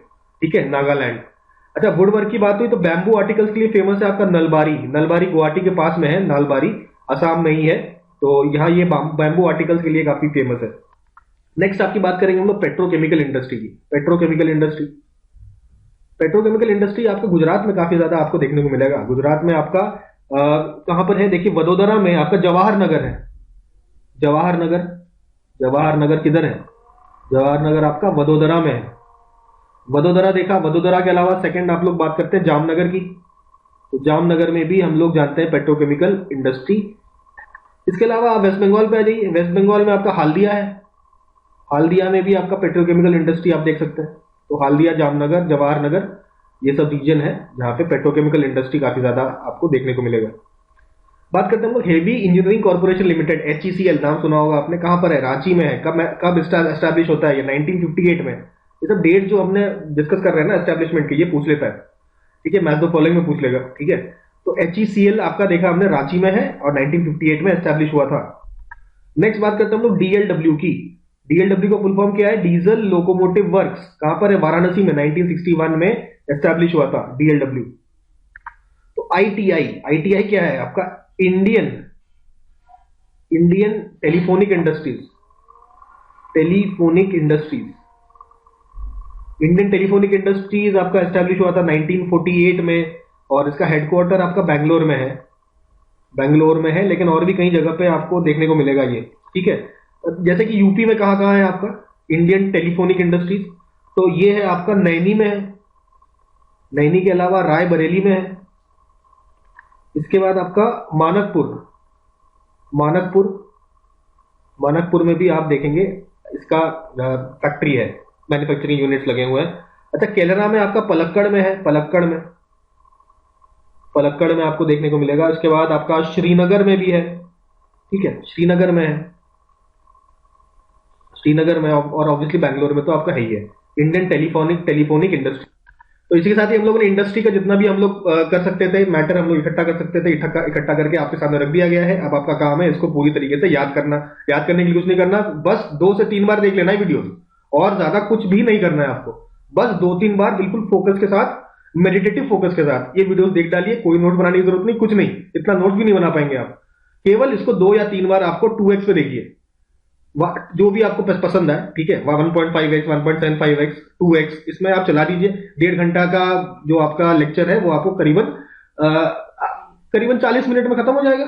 ठीक है, नागालैंड। अच्छा, वुड वर्क की बात हुई तो बैम्बू आर्टिकल्स के लिए फेमस है आपका नलबारी। नलबारी गुवाहाटी के पास में है, नालबारी असम में ही है। तो यहाँ ये बैम्बू आर्टिकल्स के लिए काफी फेमस है। नेक्स्ट आपकी बात करेंगे हम लोग पेट्रोकेमिकल इंडस्ट्री की। पेट्रोकेमिकल इंडस्ट्री आपको गुजरात में काफी ज्यादा आपको देखने को मिलेगा। गुजरात में आपका कहां पर है, देखिए वडोदरा में आपका जवाहर नगर है। जवाहर नगर किधर है, जवाहर नगर आपका वडोदरा में है। वडोदरा देखा, वडोदरा के अलावा सेकंड आप लोग बात करते हैं जामनगर की। तो जामनगर में भी हम लोग जानते हैं पेट्रोकेमिकल इंडस्ट्री। इसके अलावा आप वेस्ट बंगाल पे आ जाइए, वेस्ट बंगाल में आपका हल्दिया है। हल्दिया में भी आपका पेट्रोकेमिकल इंडस्ट्री आप देख सकते हैं। तो हल्दिया, जामनगर, जवाहर नगर ये सब रीजन है जहां पे पेट्रोकेमिकल इंडस्ट्री काफी ज्यादा आपको देखने को मिलेगा। बात करते हैं हम लोग heavy engineering corporation limited, HECL, नाम सुना होगा आपने। कहां पर है, रांची में है। कब एस्टैब्लिश होता है ये, 1958 में। ये सब डेट जो हमने डिस्कस कर रहे हैं ना एस्टैब्लिशमेंट के, ये पूछ लेता है। ठीक है, मैथ तो फॉलोइंग में पूछ लेगा। ठीक है, तो HECL आपका देखा हमने रांची में है और 1958 में एस्टैब्लिश हुआ था। नेक्स्ट बात करते हैं हम लोग DLW की। DLW का फुल फॉर्म क्या है, डीजल लोकोमोटिव वर्क्स। कहां पर है, वाराणसी में, 1961 में एस्टैब्लिश हुआ था DLW। तो ITI क्या है आपका, Indian telephonic industries. Indian telephonic industries आपका एस्टैब्लिश हुआ था 1948 में और इसका हेडक्वार्टर आपका बैंगलोर में है, लेकिन और भी कई जगह पे आपको देखने को मिलेगा ये। ठीक है, जैसे कि यूपी में कहां है आपका इंडियन टेलीफोनिक इंडस्ट्रीज, तो ये है आपका नैनी में है, नैनी के अलावा रायबरेली में है। इसके बाद आपका मानकपुर, मानकपुर, मानकपुर में भी आप देखेंगे इसका फैक्ट्री है, मैन्युफैक्चरिंग यूनिट्स लगे हुए हैं। अच्छा, केरला में आपका पलक्कड़ में है, पलक्कड़ में, पलक्कड़ में आपको देखने को मिलेगा। इसके बाद आपका श्रीनगर में भी है, ठीक है, श्रीनगर में है, श्रीनगर में, और ऑब्वियसली बैंगलोर में तो आपका है ही है। Indian telephonic industry. तो इसी के साथ ही हम लोगों ने इंडस्ट्री का जितना भी हम लोग कर सकते थे मैटर, हम लोग इकट्ठा कर सकते थे, इकट्ठा करके आपके सामने रख दिया गया है। अब आपका काम है इसको पूरी तरीके से याद करना। याद करने के लिए कुछ नहीं करना, बस 2 से 3 बार देख लेना है वीडियोस, और ज्यादा कुछ भी नहीं करना है आपको। बस 2-3 बार बिल्कुल फोकस के साथ, मेडिटेटिव फोकस के साथ ये वीडियोस देख डालिए। कोई नोट्स बनाने की जरूरत नहीं, कुछ नहीं, इतना नोट्स भी नहीं बना पाएंगे आप। केवल इसको 2 या 3 बार आपको 2x पे देखिए, जो भी आपको पसंद है, ठीक है, 1.5x, 1.75x, 2x, इसमें आप चला दीजिए। 1.5 घंटा का जो आपका लेक्चर है वो आपको करीबन करीबन 40 मिनट में खत्म हो जाएगा।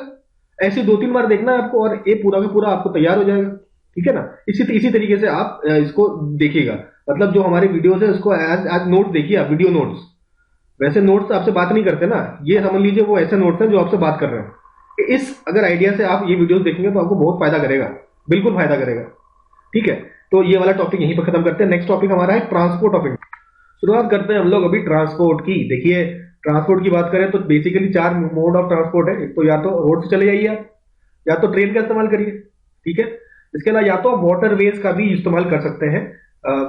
ऐसे 2-3 बार देखना है आपको, और ये पूरा का पूरा आपको तैयार हो जाएगा, ठीक है ना। इसी तरीके से आप इसको देखिएगा। मतलब जो हमारे वीडियोस है उसको एज नोट्स देखिए आप, वीडियो नोट्स। वैसे नोट्स आपसे बात नहीं करते ना, ये समझ लीजिए वो ऐसे नोट्स हैं जो आपसे बात कर रहे हैं। इस अगर आइडिया से आप ये वीडियोस देखेंगे तो आपको बहुत फायदा करेगा, बिल्कुल फायदा करेगा, ठीक है। तो ये वाला टॉपिक यहीं पर खत्म करते हैं। नेक्स्ट टॉपिक हमारा है ट्रांसपोर्ट ऑफ इंडिया। शुरुआत करते हैं हम लोग अभी ट्रांसपोर्ट की। देखिए, ट्रांसपोर्ट की बात करें तो बेसिकली 4 मोड ऑफ ट्रांसपोर्ट है। एक तो या तो रोड से चले जाइए आप, या तो ट्रेन का इस्तेमाल करिए, ठीक है। इसके अलावा या तो वाटरवेज का भी इस्तेमाल कर सकते हैं।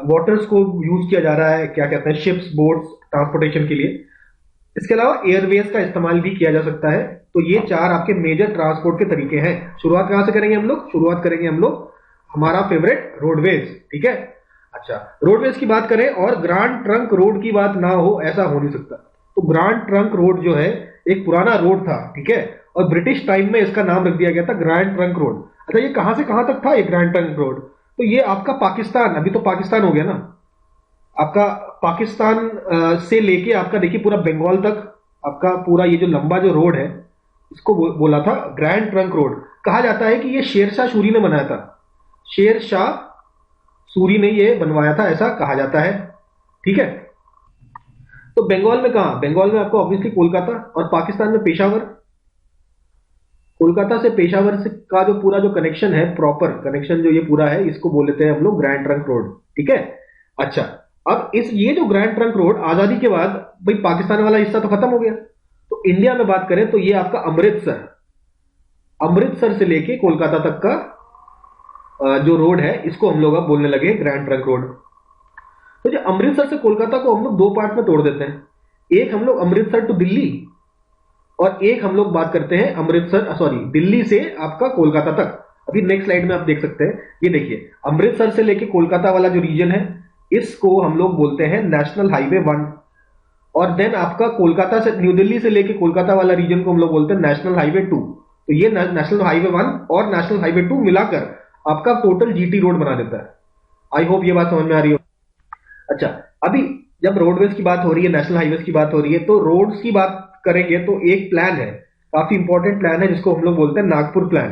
वाटर्स को यूज किया जा रहा है, क्या कहते हैं, शिप्स, बोट्स, ट्रांसपोर्टेशन के लिए। इसके अलावा एयरवेज का इस्तेमाल भी किया जा सकता है। तो ये 4 आपके मेजर ट्रांसपोर्ट के तरीके हैं। शुरुआत कहां से करेंगे हम लोग? शुरुआत करेंगे हम लोग हमारा फेवरेट रोडवेज, ठीक है। अच्छा, रोडवेज की बात करें और ग्रैंड ट्रंक रोड की बात ना हो, ऐसा हो नहीं सकता। तो ग्रैंड ट्रंक रोड जो है एक पुराना रोड था, ठीक है, और ब्रिटिश टाइम में इसका नाम रख दिया गया था ग्रैंड ट्रंक रोड। अच्छा, ये कहां से कहां तक था ये ग्रैंड ट्रंक रोड? तो ये आपका पाकिस्तान, अभी तो पाकिस्तान हो गया ना, आपका पाकिस्तान से लेके आपका देखिए पूरा बंगाल तक आपका पूरा ये जो लंबा जो रोड है इसको बोला था ग्रैंड ट्रंक रोड। कहा जाता है कि ये शेरशाह सूरी ने बनाया था, शेरशाह सूरी ने ये बनवाया था, ऐसा कहा जाता है, ठीक है। तो बंगाल में कहां? बंगाल में आपको ऑब्वियसली कोलकाता, और पाकिस्तान में पेशावर। कोलकाता से पेशावर से का जो पूरा जो कनेक्शन है, प्रॉपर कनेक्शन जो ये पूरा है, इसको बोल लेते हैं हम लोग ग्रैंड ट्रंक रोड, ठीक है। अच्छा, अब ये जो ग्रैंड ट्रंक रोड आजादी के बाद भाई पाकिस्तान वाला हिस्सा तो खत्म हो गया। तो इंडिया में बात करें तो ये आपका अमृतसर, अमृतसर से लेके कोलकाता तक का जो रोड है इसको हम लोग अब बोलने लगे ग्रैंड ट्रंक रोड। तो जो अमृतसर से कोलकाता को हम लोग 2 पार्ट में तोड़ देते हैं। एक हम लोग अमृतसर टू दिल्ली, और एक हम लोग बात करते हैं अमृतसर दिल्ली से आपका कोलकाता तक। अभी नेक्स्ट स्लाइड में आप देख सकते हैं, ये देखिए अमृतसर से लेके कोलकाता वाला जो रीजन है इसको हम लोग बोलते हैं नेशनल हाईवे 1, और देन आपका कोलकाता से न्यू दिल्ली से लेके कोलकाता वाला रीजन को हम लोग बोलते हैं नेशनल हाईवे 2। तो ये नेशनल हाईवे 1 और नेशनल हाईवे 2 मिलाकर आपका टोटल जीटी रोड बना देता है। आई होप ये बात समझ में आ रही हो। अच्छा, अभी जब रोडवेज की बात हो रही है, नेशनल हाईवेज की बात हो रही है, तो रोड्स की बात करेंगे तो एक प्लान है, काफी इंपॉर्टेंट प्लान है, जिसको हम लोग बोलते हैं नागपुर प्लान।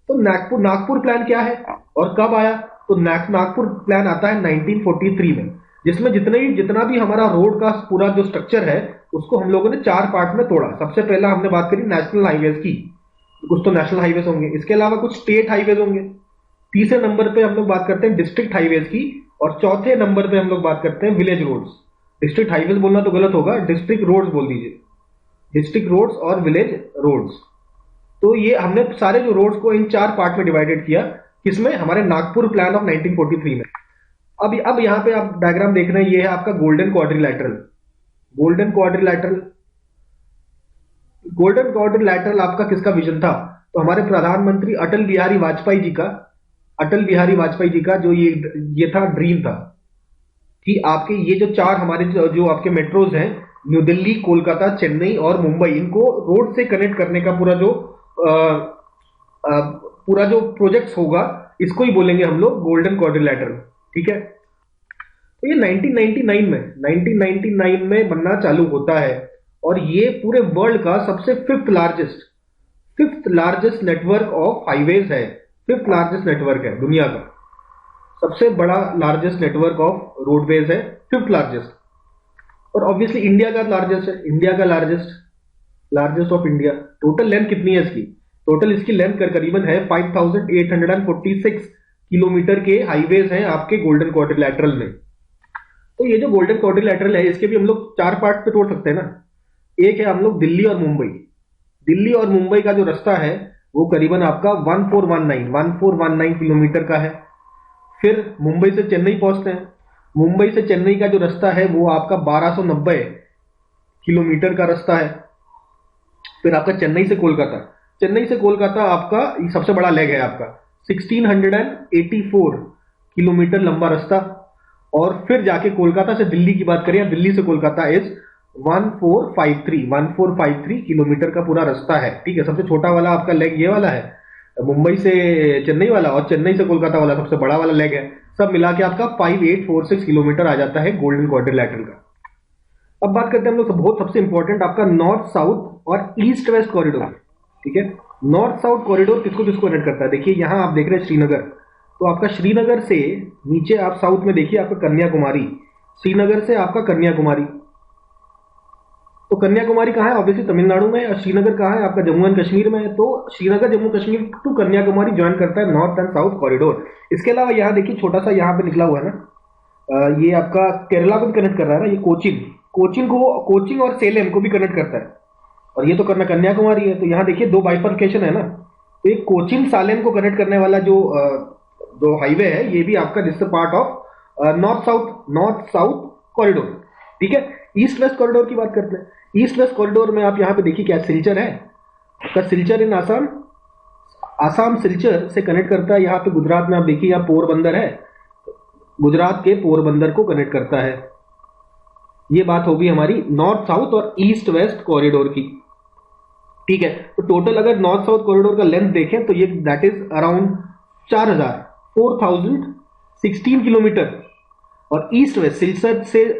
तो नागपुर प्लान क्या है और कब आया? तो नागपुर प्लान आता है 1943 में, जिसमें जितना भी हमारा रोड का पूरा जो स्ट्रक्चर है उसको हम लोगों ने 4 पार्ट में तोड़ा। सबसे पहला हमने बात करी नेशनल हाईवेज की, कुछ तो नेशनल हाईवेज होंगे, इसके अलावा कुछ स्टेट हाईवेज होंगे। तीसरे नंबर पे हम लोग बात करते हैं डिस्ट्रिक्ट हाईवेज की, और चौथे नंबर पे हम लोग बात करते हैं विलेज रोड्स। डिस्ट्रिक्ट हाईवेज बोलना तो गलत होगा, डिस्ट्रिक्ट रोड्स बोल दीजिए, डिस्ट्रिक्ट रोड्स और विलेज रोड्स। तो ये हमने सारे जो रोड्स को इन 4 पार्ट में डिवाइडेड किया, किसमें? हमारे नागपुर प्लान ऑफ 1943 में। अब यहां पे आप डायग्राम देख रहे हैं, ये है आपका golden quadrilateral. Golden quadrilateral, golden quadrilateral आपका किसका विजन था? तो हमारे प्रधानमंत्री अटल बिहारी वाजपेयी जी का जो ये था ड्रीम था कि आपके ये जो 4 हमारे जो आपके मेट्रोज हैं, न्यू दिल्ली, कोलकाता, चेन्नई और मुंबई, इनको रोड से कनेक्ट करने का पूरा जो प्रोजेक्ट्स होगा, इसको ही बोलेंगे हम लोग गोल्डन क्वाड्रिलैटरल, ठीक है। तो ये 1999 में बनना चालू होता है, और ये पूरे वर्ल्ड का सबसे fifth largest network of highways है, 5th लार्जेस्ट नेटवर्क है दुनिया का। सबसे बड़ा लार्जेस्ट नेटवर्क ऑफ रोडवेज है, फिफ्थ लार्जेस्ट। और ऑब्वियसली इंडिया का लार्जेस्ट है, इंडिया का largest of India. Total length कितनी है इसकी? टोटल इसकी लेंथ करीबन है 5846 किलोमीटर के हाईवेज हैं आपके गोल्डन क्वाड्रिलैटरल में। तो ये जो गोल्डन क्वाड्रिलैटरल है इसके भी हम लोग 4 पार्ट पे तोड़ सकते हैं ना। एक है हम लोग दिल्ली और मुंबई। दिल्ली और मुंबई का जो रास्ता है वो करीबन आपका 1419 किलोमीटर का है। फिर मुंबई से चेन्नई पहुंचते हैं। मुंबई से चेन्नई का जो रास्ता है वो आपका 1290 किलोमीटर का रास्ता है। फिर आपका चेन्नई से कोलकाता आपका सबसे बड़ा लेग है आपका 1684 किलोमीटर लंबा रास्ता। और फिर जाके कोलकाता से दिल्ली की बात करें, दिल्ली से कोलकाता इज 1453 किलोमीटर का पूरा रास्ता है। ठीक है, सबसे छोटा वाला आपका लेग ये वाला है, मुंबई से चेन्नई वाला, और चेन्नई से कोलकाता वाला सबसे बड़ा वाला लेग है। सब मिला के आपका 5846 किलोमीटर आ जाता है गोल्डन क्वाड्रिलैटरल का। अब बात करते हैं हम लोग बहुत सबसे इंपॉर्टेंट आपका नॉर्थ साउथ और ईस्ट वेस्ट कॉरिडोर। ठीक है, नॉर्थ साउथ कॉरिडोर किसको किसको कनेक्ट करता है? देखिए यहां आप देख रहे हैं श्रीनगर, तो आपका श्रीनगर से नीचे आप साउथ में देखिए आपका कन्याकुमारी, श्रीनगर से आपका कन्याकुमारी। तो कन्याकुमारी कहाँ है? ऑब्वियसली तमिलनाडु में। और श्रीनगर कहाँ है? आपका जम्मू एंड कश्मीर में है। तो श्रीनगर जम्मू कश्मीर टू कन्याकुमारी ज्वाइन करता है नॉर्थ एंड साउथ कॉरिडोर। इसके अलावा यहाँ देखिए छोटा सा यहाँ पे निकला हुआ है ना, ये आपका केरला को भी कनेक्ट कर रहा है ना, ये कोचिन और सेलेम को भी कनेक्ट करता है। और ये तो कन्याकुमारी है। तो यहाँ देखिए 2 बाइफर्केशन है ना, तो एक कोचिन सालेम को कनेक्ट करने वाला जो हाईवे है ये भी आपका this part of north south corridor. ठीक है, ईस्ट वेस्ट कॉरिडोर की बात करते हैं। ईस्ट वेस्ट कॉरिडोर में आप यहाँ पे देखिए क्या सिलचर है आपका, सिलचर इन आसाम सिलचर से कनेक्ट करता है। यहाँ पे गुजरात में आप देखिए यहाँ पोरबंदर है, गुजरात के पोरबंदर को कनेक्ट करता है। ये बात होगी हमारी नॉर्थ साउथ और ईस्ट वेस्ट कॉरिडोर की। ठीक है, तो टोटल अगर नॉर्थ साउथ कॉरिडोर का लेंथ देखें तो ये दैट इज अराउंड 4016 किलोमीटर। और ईस्ट वेस्ट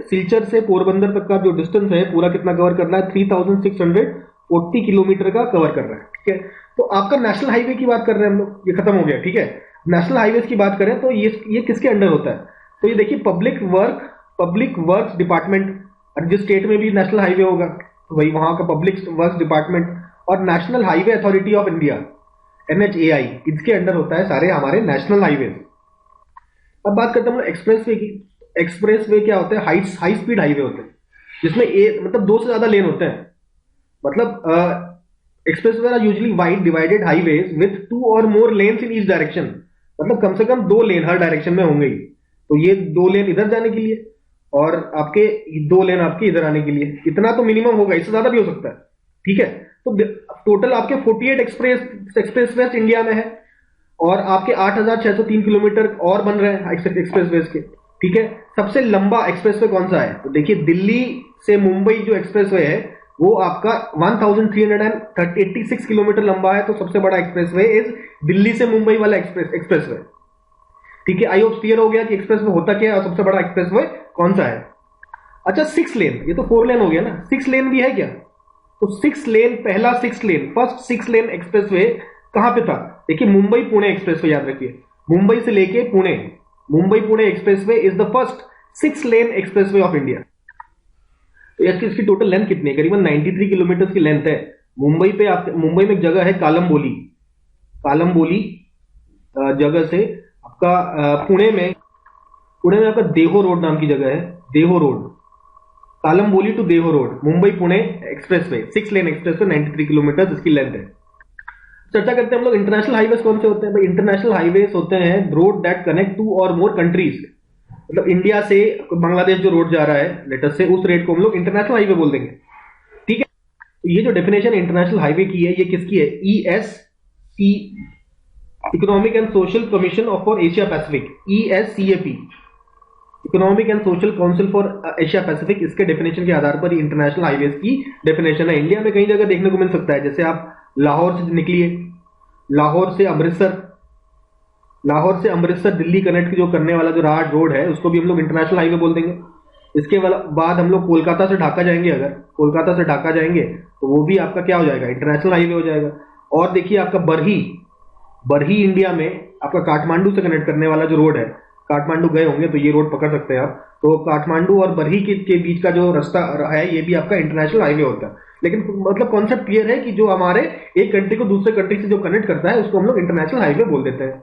सिलचर से पोरबंदर तक का जो डिस्टेंस है पूरा कितना कवर करना है? 3640 किलोमीटर का कवर कर रहा है। ठीक है, तो आपका नेशनल हाईवे की बात कर रहे हैं हम लोग, ये खत्म हो गया। ठीक है, नेशनल हाईवे की बात करें तो ये किसके अंडर होता है? तो ये देखिए पब्लिक वर्क्स डिपार्टमेंट, और जिस स्टेट में भी नेशनल हाईवे होगा तो वही वहां का पब्लिक वर्क्स डिपार्टमेंट और national highway authority of India NHAI, इसके अंडर होता है सारे हमारे नेशनल हाईवे। अब बात करते हैं हम एक्सप्रेसवे की। एक्सप्रेसवे क्या होता है? हाई स्पीड हाईवे होते हैं जिसमें मतलब 2 से ज्यादा लेन होते हैं। मतलब expressway are usually wide divided highways with 2 और more lanes in each direction. मतलब कम से कम 2 लेन हर डायरेक्शन में होंगे ही। तो ये 2 लेन इधर जाने के लिए और आपके 2 लेन आपके इधर आने के लिए, इतना तो मिनिमम होगा, इससे ज्यादा भी हो सकता है। ठीक है, तो टोटल आपके 48 एक्सप्रेसवे इंडिया में है और आपके 8603 किलोमीटर और बन रहे हैं एक्सप्रेसवे के। ठीक है, सबसे लंबा एक्सप्रेसवे कौन सा है? तो देखिए दिल्ली से मुंबई जो एक्सप्रेसवे है वो आपका 1386 किलोमीटर लंबा है। तो सबसे बड़ा एक्सप्रेसवे इज दिल्ली से मुंबई वाला एक्सप्रेसवे। ठीक है, आई होप क्लियर हो गया कि एक्सप्रेसवे होता क्या है और सबसे बड़ा एक्सप्रेसवे कौन सा है। अच्छा 6 लेन, ये तो 4 लेन हो गया ना, 6 लेन भी है क्या? तो 6 लेन, फर्स्ट 6 लेन एक्सप्रेसवे कहां पे था? देखिए मुंबई पुणे एक्सप्रेसवे, याद रखिए मुंबई से लेके Pune, Mumbai Pune expressway is the first 6 lane expressway of India. तो इसकी टोटल लेंथ कितनी है? करीबन 93 किलोमीटर की लेंथ है। मुंबई में एक जगह है कालमबोली जगह से आपका पुणे में आपका देहो रोड नाम की जगह है, देहो रोड, कालमबोली टू देहो रोड, मुंबई पुणे एक्सप्रेसवे 6 लेन एक्सप्रेसवे 93 किलोमीटर इसकी लेंथ है। चर्चा करते हैं हम लोग इंटरनेशनल हाईवेज कौन से होते हैं। भाई इंटरनेशनल हाईवेज होते हैं रोड दैट कनेक्ट 2 और मोर कंट्रीज। मतलब इंडिया से बांग्लादेश जो रोड जा रहा है लेटेस्ट से, उस रेट को हम लोग इंटरनेशनल हाईवे बोल देंगे। ठीक है, तो ये जो डेफिनेशन इंटरनेशनल हाईवे की है ये किसकी है? ESC, economic and social commission for Asia Pacific, ESCAP, economic and social council for Asia Pacific. इसके डेफिनेशन के आधार पर इंटरनेशनल हाईवेज की डेफिनेशन है। इंडिया में कई जगह देखने को मिल सकता है, जैसे आप लाहौर से निकलिए, लाहौर से अमृतसर दिल्ली कनेक्ट जो करने वाला जो राज रोड है उसको भी हम लोग इंटरनेशनल हाईवे बोल देंगे। इसके बाद हम लोग कोलकाता से ढाका जाएंगे, अगर कोलकाता से ढाका जाएंगे तो वो भी आपका क्या हो जाएगा? इंटरनेशनल हाईवे हो जाएगा। और देखिए आपका बरही इंडिया में आपका काठमांडू से कनेक्ट करने वाला जो रोड है काठमांडू गए होंगे तो ये रोड पकड़ सकते हैं आप। तो काठमांडू और बरही के बीच का जो रास्ता है ये भी आपका इंटरनेशनल हाईवे होता है। लेकिन मतलब कॉन्सेप्ट क्लियर है कि जो हमारे एक कंट्री को दूसरे कंट्री से जो कनेक्ट करता है उसको हम लोग इंटरनेशनल हाईवे बोल देते हैं।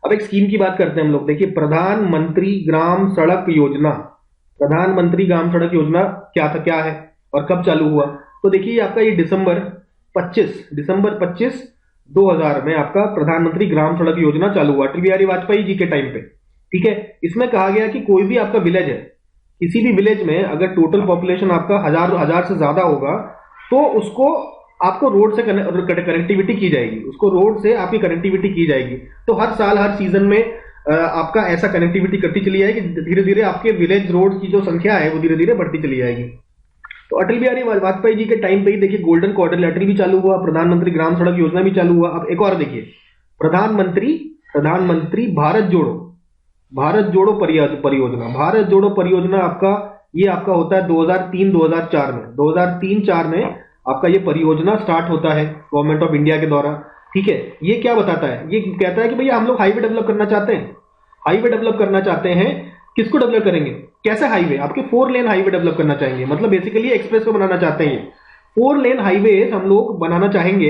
अब एक स्कीम की बात करते हैं हम लोग। देखिए, प्रधानमंत्री ग्राम सड़क योजना। प्रधानमंत्री ग्राम सड़क योजना क्या है और कब चालू हुआ? तो देखिए आपका ये दिसंबर 25 2000 में आपका प्रधानमंत्री ग्राम सड़क योजना चालू हुआ, अटल बिहारी वाजपेयी जी के टाइम पे। ठीक है, इसमें कहा गया कि कोई भी आपका विलेज है, किसी भी विलेज में अगर टोटल पॉपुलेशन आपका हजार से ज्यादा होगा तो उसको आपको रोड से कनेक्टिविटी की जाएगी, उसको रोड से आपकी कनेक्टिविटी की जाएगी। तो हर साल हर सीजन में आपका ऐसा कनेक्टिविटी करती चली जाएगी, धीरे धीरे आपके विलेज रोड की जो संख्या है वो धीरे धीरे बढ़ती चली जाएगी। तो अटल बिहारी वाजपेयी जी के टाइम पे ही देखिए गोल्डन क्वाड्रिलेटरल भी चालू हुआ, प्रधानमंत्री ग्राम सड़क योजना भी चालू हुआ। अब एक और देखिए, प्रधानमंत्री भारत जोड़ो परियोजना। भारत जोड़ो परियोजना ये आपका होता है 2003-2004 में। 2003-4 में आपका ये परियोजना स्टार्ट होता है गवर्नमेंट ऑफ इंडिया के द्वारा। ठीक है, ये क्या बताता है? ये कहता है कि भैया हम लोग हाईवे डेवलप करना चाहते हैं। हाईवे डेवलप करना चाहते हैं, किसको डेवलप करेंगे? कैसे हाईवे? आपके 4 लेन हाईवे डेवलप करना चाहेंगे, मतलब बेसिकली एक्सप्रेस को बनाना चाहते हैं। 4 लेन हाईवे हम लोग बनाना चाहेंगे।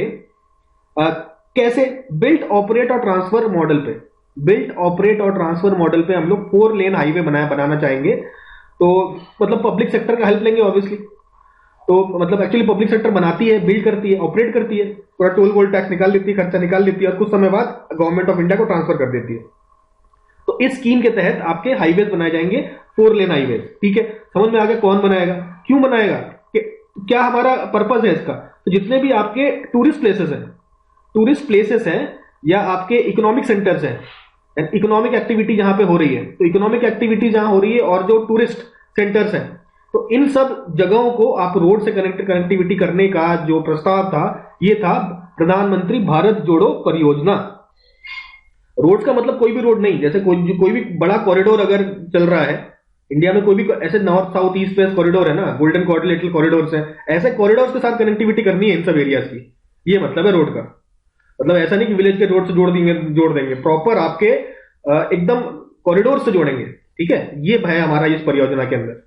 कैसे? बिल्ट ऑपरेट और ट्रांसफर मॉडल पे। बिल्ट ऑपरेट और ट्रांसफर मॉडल पे हम लोग 4 लेन हाईवे बनाना चाहेंगे। तो मतलब पब्लिक सेक्टर का हेल्प लेंगे ऑब्वियसली। तो मतलब एक्चुअली पब्लिक सेक्टर बनाती है, बिल्ड करती है, ऑपरेट करती है, पूरा टोल गोल्ड टैक्स निकाल देती है, खर्चा निकाल देती है और कुछ समय बाद गवर्नमेंट ऑफ इंडिया को ट्रांसफर कर देती है। तो इस स्कीम के तहत आपके हाईवेज बनाए जाएंगे, 4 लेन हाईवेज। ठीक है, समझ में आ गया कौन बनाएगा, क्यों बनाएगा, क्या हमारा पर्पज है इसका? तो जितने भी आपके टूरिस्ट प्लेसेस हैं या आपके इकोनॉमिक सेंटर्स हैं, इकोनॉमिक एक्टिविटी जहां पे हो रही है, तो इकोनॉमिक एक्टिविटी जहां हो रही है और जो टूरिस्ट सेंटर्स हैं, तो इन सब जगहों को आप रोड से कनेक्टिविटी करने का जो प्रस्ताव था ये था प्रधानमंत्री भारत जोड़ो परियोजना। रोड का मतलब कोई भी रोड नहीं, जैसे कोई भी बड़ा कॉरिडोर अगर चल रहा है इंडिया में, कोई भी ऐसे north south east west corridor है ना, गोल्डन क्वाड्रिलेटरल कॉरिडोर्स है, ऐसे कॉरिडोर्स के साथ कनेक्टिविटी करनी है इन सब एरियाज की। ये मतलब है रोड का। मतलब ऐसा नहीं कि विलेज के रोड से जोड़ देंगे, प्रॉपर आपके एकदम कॉरिडोर से जोड़ेंगे। ठीक है, ये है हमारा इस परियोजना के अंदर।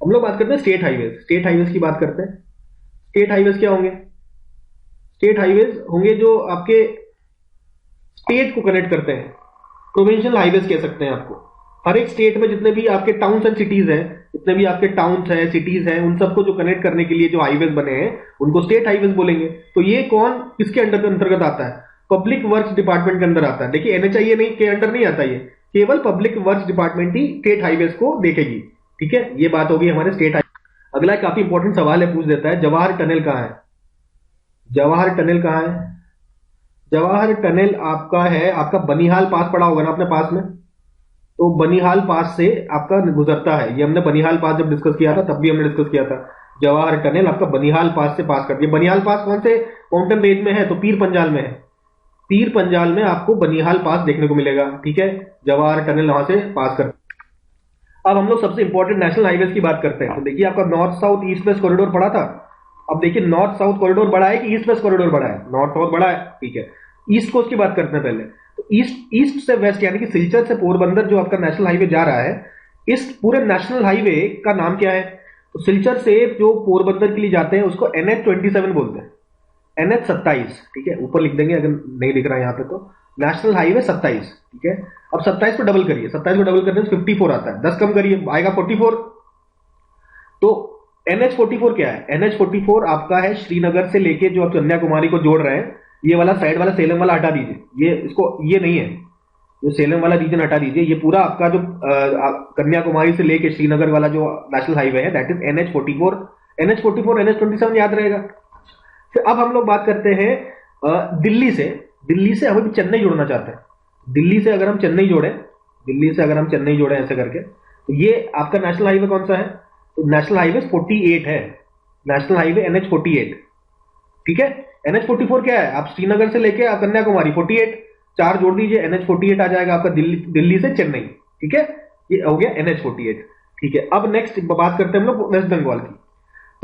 हम लोग बात करते हैं स्टेट हाईवेज। स्टेट हाईवेज की बात करते हैं। स्टेट हाईवेज क्या होंगे? स्टेट हाईवेज होंगे जो आपके स्टेट को कनेक्ट करते हैं, प्रोविंशियल हाईवेज कह सकते हैं आपको। हर एक स्टेट में जितने भी आपके टाउन्स एंड सिटीज हैं, जितने भी आपके टाउन्स हैं सिटीज हैं, उन सबको जो कनेक्ट करने के लिए जो हाईवेज बने हैं उनको स्टेट हाईवेज बोलेंगे। तो ये कौन किसके अंतर्गत आता है? पब्लिक वर्क्स डिपार्टमेंट के अंदर आता है। देखिए एनएचआईए नहीं के अंडर नहीं आता, ये केवल पब्लिक वर्क्स डिपार्टमेंट ही स्टेट हाईवेज को देखेगी। ठीक है, ये बात होगी हमारे स्टेट हाईवे। अगला काफी इंपॉर्टेंट सवाल है, पूछ देता है जवाहर टनल कहां है? जवाहर टनल कहां है? जवाहर टनल आपका है, आपका बनिहाल पास पड़ा होगा ना अपने पास में, तो बनिहाल पास से आपका गुजरता है। ये हमने बनिहाल पास जब डिस्कस किया था तब भी हमने डिस्कस किया था। जवाहर टनल आपका बनिहाल पास से पास करती है। बनिहाल पास कौन से माउंटेन रेंज में है? तो पीर पंजाल में है। पीर पंजाल में आपको बनिहाल पास देखने को मिलेगा। ठीक है, जवाहर टनल वहां से पास कर। अब हम लोग सबसे इंपॉर्टेंट नेशनल हाईवेज की बात करते हैं। तो देखिए आपका north south east west corridor पड़ा था। अब देखिए नॉर्थ साउथ कॉरिडोर बड़ा है कि ईस्ट वेस्ट कॉरिडोर बड़ा है? नॉर्थ साउथ बड़ा है। ठीक है, ईस्ट कोस्ट की बात करते हैं पहले। तो ईस्ट से वेस्ट यानी कि सिलचर से पोरबंदर जो आपका नेशनल हाईवे जा रहा है, इस पूरे नेशनल हाईवे का नाम क्या है? तो सिलचर से जो पोरबंदर के लिए जाते हैं उसको NH27 बोलते हैं, NH27। ठीक है, ऊपर लिख देंगे अगर नहीं दिख रहा है यहाँ पे। तो नेशनल हाईवे 27। ठीक है, अब 27 को डबल करिए, 27 को डबल करने से 54 आता है, 10 कम करिए आएगा 44। तो NH44 क्या है? NH44 आपका है श्रीनगर से लेके जो आप कन्याकुमारी को जोड़ रहे हैं, ये वाला साइड वाला सेलम वाला हटा दीजिए, ये नहीं है, जो सेलम वाला रीजन हटा दीजिए। ये पूरा आपका जो कन्याकुमारी से लेके श्रीनगर वाला जो नेशनल हाईवे है दैट इज NH44। NH27 याद रहेगा। फिर अब हम लोग बात करते हैं दिल्ली से हमें चेन्नई जोड़ना चाहते हैं। दिल्ली से अगर हम चेन्नई जोड़े ऐसे करके, तो ये आपका नेशनल हाईवे कौन सा है? तो नेशनल हाईवे 48 है, नेशनल हाईवे NH48। ठीक है, NH44 क्या है? आप श्रीनगर से लेके आप कन्याकुमारी 48, 4 जोड़ दीजिए, NH48 आ जाएगा आपका दिल्ली से चेन्नई। ठीक है, ये हो गया NH48। ठीक है, अब नेक्स्ट बात करते हैं हम लोग वेस्ट बंगाल की।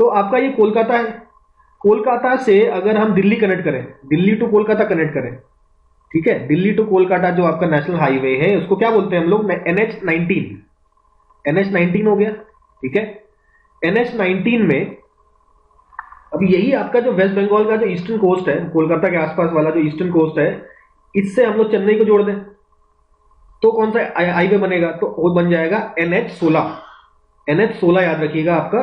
तो आपका ये कोलकाता है। कोलकाता से अगर हम दिल्ली कनेक्ट करें, दिल्ली टू कोलकाता कनेक्ट करें, ठीक है, दिल्ली टू कोलकाता जो आपका नेशनल हाईवे है उसको क्या बोलते हैं हम लोग, NH19। NH19 हो गया, ठीक है। NH19 में अब यही आपका जो वेस्ट बंगाल का जो ईस्टर्न कोस्ट है, कोलकाता के आसपास वाला जो ईस्टर्न कोस्ट है, इससे हम लोग चेन्नई को जोड़ दें तो कौन सा हाईवे बनेगा, तो वो बन जाएगा NH16। NH16 याद रखिएगा आपका,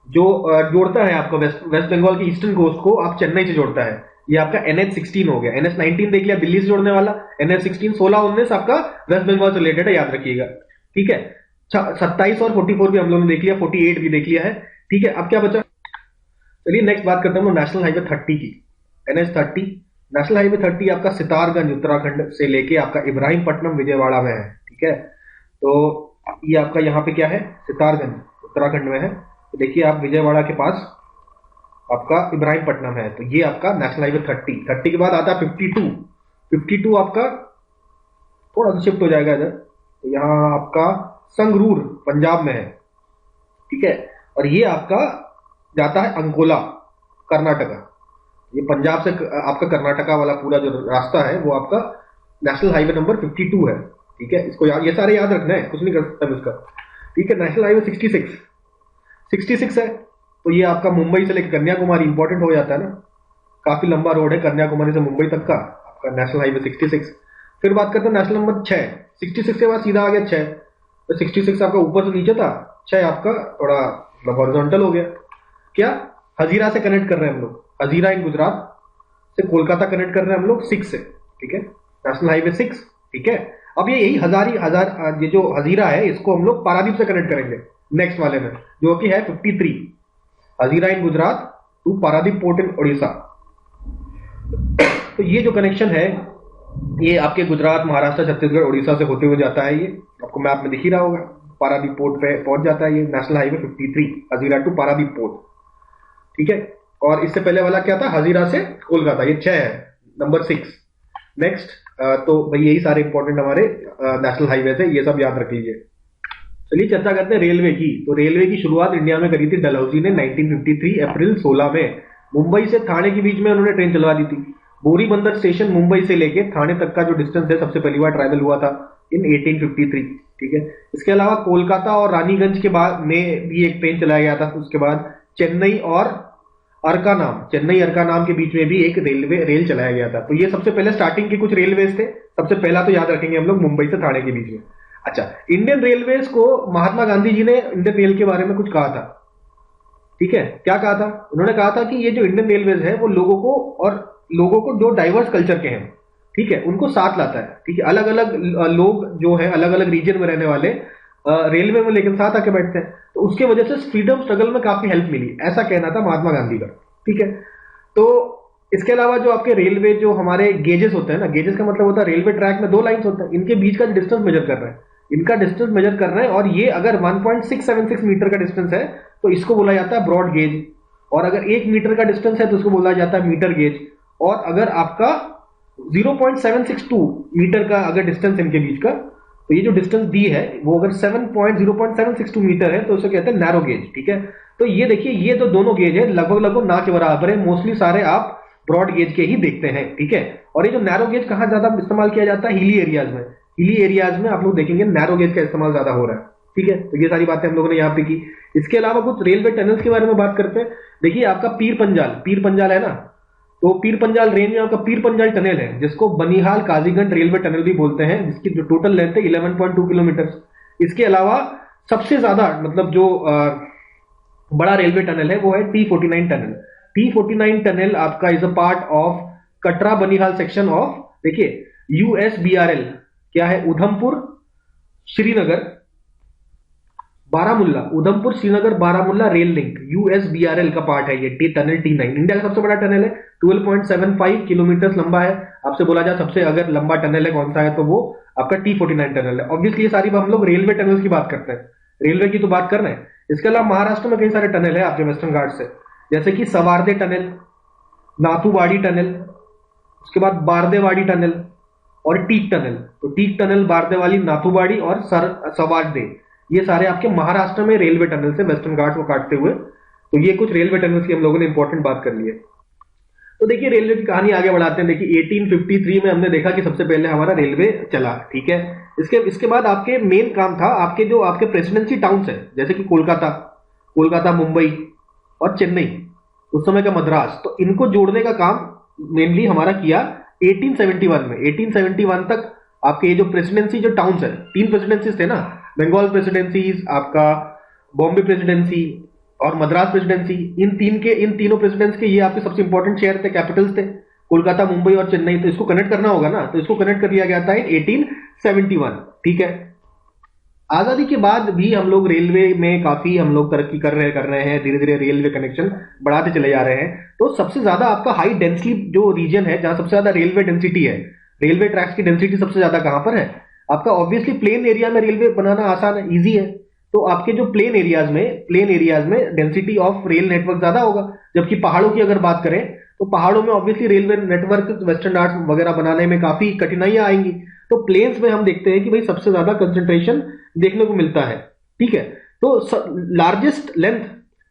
जो जोड़ता है आपका वेस्ट बंगाल की ईस्टर्न कोस्ट को आप चेन्नई से जोड़ता है। ये आपका NH16 हो गया। NH19 देख लिया दिल्ली से जोड़ने वाला, NH16 16-19 आपका वेस्ट बंगाल से रिलेटेड है, याद रखिएगा, ठीक है। 27 और 44 भी हम लोगों ने देख लिया, 48 भी देख लिया है, ठीक है। अब क्या बचा, चलिए नेक्स्ट बात करते हैं नेशनल हाईवे 30 की। NH30 नेशनल हाईवे 30 आपका सितारगंज उत्तराखंड से लेके आपका इब्राहिमपट्टनम विजयवाड़ा में है, ठीक है। तो ये आपका यहाँ पे क्या है, सितारगंज उत्तराखंड में है। तो देखिए आप विजयवाड़ा के पास आपका इब्राहिमपट्टनम है, तो ये आपका नेशनल हाईवे 30 के बाद आता है 52 आपका थोड़ा सा शिफ्ट हो जाएगा इधर, तो यहाँ आपका संगरूर पंजाब में है, ठीक है। और ये आपका जाता है अंकोला कर्नाटका। ये पंजाब से आपका कर्नाटका वाला पूरा जो रास्ता है वो आपका नेशनल हाईवे नंबर 52 है, ठीक है। इसको याद, ये सारे याद रखना है, कुछ नहीं कर सकता इसका, ठीक है। नेशनल हाईवे 66 है, तो ये आपका मुंबई से लेकर कन्याकुमारी इंपॉर्टेंट हो जाता है ना, काफी लंबा रोड है कन्याकुमारी से मुंबई तक का, आपका नेशनल हाईवे 66। फिर बात करते हैं नेशनल नंबर 6, 66 के बाद सीधा आ गया 6, तो 66 आपका ऊपर से नीचे था, 6 आपका थोड़ा मतलब हॉरिजॉन्टल हो गया। क्या, हजीरा से कनेक्ट कर रहे हैं हम लोग, हजीरा इन गुजरात से कोलकाता कनेक्ट कर रहे हैं हम लोग 6 से, ठीक है, नेशनल हाईवे 6, ठीक है। अब ये यही ये जो हजीरा है इसको हम लोग पारादीप से कनेक्ट करेंगे नेक्स्ट वाले में, जो कि है 53, Hazira in Gujarat to Paradip port in Orissa. तो ये जो कनेक्शन है ये आपके गुजरात, महाराष्ट्र, छत्तीसगढ़, उड़ीसा से होते हुए जाता है, ये आपको मैप में दिख ही रहा होगा, पारादीप पोर्ट पे पहुंच जाता है ये national highway 53, Hazira to Paradip port, ठीक है। और इससे पहले वाला क्या था, हजीरा से कोलकाता, ये 6 है, नंबर 6। नेक्स्ट, तो भाई यही सारे इंपॉर्टेंट हमारे नेशनल हाईवे थे, ये सब याद रख लीजिए। चलिए चर्चा करते हैं रेलवे की। तो रेलवे की शुरुआत इंडिया में करी थी डलहौजी ने 1953 अप्रैल 16 में। मुंबई से थाने के बीच में उन्होंने ट्रेन चलवा दी थी। बोरी बंदर स्टेशन मुंबई से लेके थाने तक का जो डिस्टेंस है सबसे पहली बार ट्रैवल हुआ था इन 1853, ठीक है। इसके अलावा कोलकाता और रानीगंज के बाद में भी एक ट्रेन चलाया गया था। उसके बाद चेन्नई और अर्का नाम के बीच में भी एक रेल चलाया गया था। तो ये सबसे पहले स्टार्टिंग के कुछ रेलवेज थे। सबसे पहला तो याद रखेंगे हम लोग मुंबई से थाने के बीच में। अच्छा, इंडियन रेलवेज को महात्मा गांधी जी ने इंडियन रेल के बारे में कुछ कहा था, ठीक है। क्या कहा था, उन्होंने कहा था कि ये जो इंडियन रेलवेज है वो लोगों को जो डाइवर्स कल्चर के हैं, ठीक है, उनको साथ लाता है, ठीक है। अलग अलग लोग जो है अलग अलग रीजन में रहने वाले रेलवे में लेकिन साथ आके बैठते हैं, तो उसके वजह से फ्रीडम स्ट्रगल में काफी हेल्प मिली, ऐसा कहना था महात्मा गांधी का, ठीक है। तो इसके अलावा जो आपके रेलवे जो हमारे गेजेस होते हैं ना, गेजेस का मतलब होता है रेलवे ट्रैक में 2 लाइंस होते हैं, इनके बीच का डिस्टेंस मेजर कर रहे हैं, इनका डिस्टेंस मेजर कर रहे हैं, और ये अगर 1.676 मीटर का डिस्टेंस है तो इसको बोला जाता है ब्रॉड गेज, और अगर 1 मीटर का डिस्टेंस है तो उसको बोला जाता है मीटर गेज, और अगर आपका 0.762 मीटर का अगर डिस्टेंस इनके बीच का, तो ये जो डिस्टेंस दी है वो अगर 0.762 मीटर है तो उसे कहते हैं नैरो गेज, ठीक है। तो ये देखिए, ये तो दोनों गेज है लगभग ना के बराबर है, मोस्टली सारे आप ब्रॉड गेज के ही देखते हैं, ठीक है। और ये जो नैरो गेज कहां ज्यादा इस्तेमाल किया जाता है, हिली एरियाज में। हिली एरियाज में आप लोग देखेंगे नैरो गेज का इस्तेमाल ज्यादा हो रहा है, ठीक है। तो ये सारी बातें हम लोगों ने यहाँ पे की। इसके अलावा कुछ रेलवे टनल्स के बारे में बात करते हैं। देखिए आपका पीर पंजाल है ना, तो पीर पंजाल रेंज में आपका पीर पंजाल टनल है, जिसको बनिहाल काजीगंज रेलवे टनल भी बोलते हैं, जिसकी जो टोटल लेंथ है 11.2 किलोमीटर। इसके अलावा सबसे ज्यादा मतलब जो बड़ा रेलवे टनल है वो है T49 टनल। T49 टनल आपका is a part of Katra Banihal section of, देखिए USBRL क्या है, Udhampur Srinagar Baramulla rail link, USBRL का पार्ट है ये टनल T9। इंडिया का सबसे बड़ा टनल है, 12.75 किलोमीटर लंबा है। आपसे बोला जाए सबसे अगर लंबा टनल है कौन सा है तो वो आपका T49 टनल है। ऑब्वियसली ये सारी हम लोग रेलवे टनल्स की बात करते हैं, रेलवे की तो बात कर रहे हैं। इसके अलावा महाराष्ट्र में कई सारे टनल है आपके वेस्टर्न घाट से, जैसे कि सवारदे टनल, नाथुवाड़ी टनल, उसके बाद बारदेवाड़ी टनल और टीक टनल। तो टीक टनल, बारदेवाली, नाथुवाड़ी और सवारदे, ये सारे आपके महाराष्ट्र में रेलवे टनल से वेस्टर्न घाट को काटते हुए। तो ये कुछ रेलवे टनल्स की हम लोगों ने इंपॉर्टेंट बात कर ली है। तो देखिए रेलवे की कहानी आगे बढ़ाते हैं। देखिए 1853 में हमने देखा कि सबसे पहले हमारा रेलवे चला, ठीक है। इसके इसके बाद आपके मेन काम था आपके जो आपके प्रेसिडेंसी टाउन्स है, जैसे कि कोलकाता, मुंबई और चेन्नई, उस समय का मद्रास, तो इनको जोड़ने का काम मेनली हमारा किया 1871 में। 1871 तक आपके ये जो प्रेसिडेंसी जो टाउन्स है, 3 प्रेसिडेंसीज थे ना, बंगाल प्रेसिडेंसीज, आपका बॉम्बे प्रेसिडेंसी और मद्रास प्रेसिडेंसी, इन तीनों प्रेसिडेंस के ये आपके सबसे इंपॉर्टेंट शहर थे, कैपिटल्स थे, कोलकाता, मुंबई और चेन्नई। तो इसको कनेक्ट करना होगा ना, तो इसको कनेक्ट कर दिया गया था इन 1871, ठीक है। आजादी के बाद भी हम लोग रेलवे में काफी हम लोग तरक्की कर रहे हैं, धीरे धीरे रेलवे कनेक्शन बढ़ाते चले जा रहे हैं। तो सबसे ज्यादा आपका हाई डेंसिटी जो रीजन है, जहां सबसे ज्यादा रेलवे डेंसिटी है, रेलवे ट्रैक्स की डेंसिटी सबसे ज्यादा कहां पर है? आपका ऑब्वियसली प्लेन एरिया में रेलवे बनाना आसान है, इजी है। तो आपके जो प्लेन एरियाज में डेंसिटी ऑफ रेल नेटवर्क ज्यादा होगा। जबकि पहाड़ों की अगर बात करें तो पहाड़ों में obviously railway network western Ghats वगैरह बनाने में काफी कठिनाइयां आएंगी। तो प्लेन्स में हम देखते हैं कि भाई सबसे ज्यादा कंसंट्रेशन देखने को मिलता है, ठीक है। तो लार्जेस्ट लेंथ,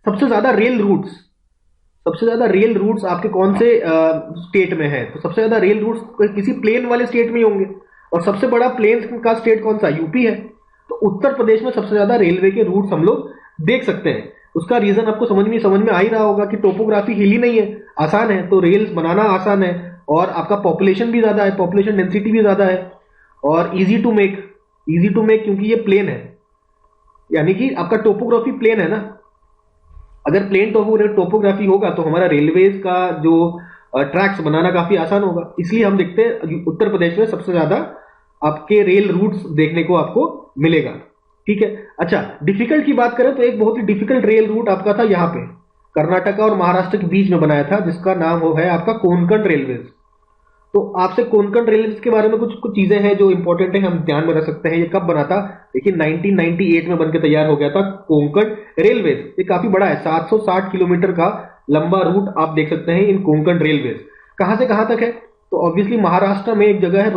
सबसे ज्यादा रेल रूट्स आपके कौन से स्टेट में है? तो सबसे ज्यादा रेल रूट्स किसी प्लेन वाले स्टेट में ही होंगे। और सबसे बड़ा प्लेन का स्टेट कौन सा? यूपी है। तो उत्तर प्रदेश में सबसे ज्यादा रेलवे के रूट्स हम लोग देख सकते हैं। उसका रीजन आपको समझ में आ ही रहा होगा कि टोपोग्राफी हिली नहीं है, आसान है, तो रेल्स बनाना आसान है। और आपका पॉपुलेशन भी ज्यादा है, पॉपुलेशन डेंसिटी भी ज्यादा है, और इजी टू मेक क्योंकि ये प्लेन है, यानी कि आपका टोपोग्राफी प्लेन है ना। अगर प्लेन टोपोग्राफी होगा तो हमारा रेलवेज का जो ट्रैक्स बनाना काफी आसान होगा। इसलिए हम देखते हैं उत्तर प्रदेश में सबसे ज्यादा आपके रेल रूट्स देखने को आपको मिलेगा, ठीक है। अच्छा, डिफिकल्ट की बात करें तो एक बहुत ही डिफिकल्ट रेल रूट आपका था यहाँ पे, कर्नाटका और महाराष्ट्र के बीच में बनाया था, जिसका नाम वो है आपका कोंकण रेलवेज। तो आपसे कोंकण रेलवेज के बारे में कुछ कुछ चीजें हैं जो इंपॉर्टेंट है, हम ध्यान में रख सकते हैं। ये कब बना था? देखिए 1998 में बनकर तैयार हो गया था कोंकण रेलवेज। ये काफी बड़ा है, 760 किलोमीटर का लंबा रूट आप देख सकते हैं इन कोंकण रेलवेज। कहां से कहां तक है? तो ऑब्वियसली महाराष्ट्र में एक जगह है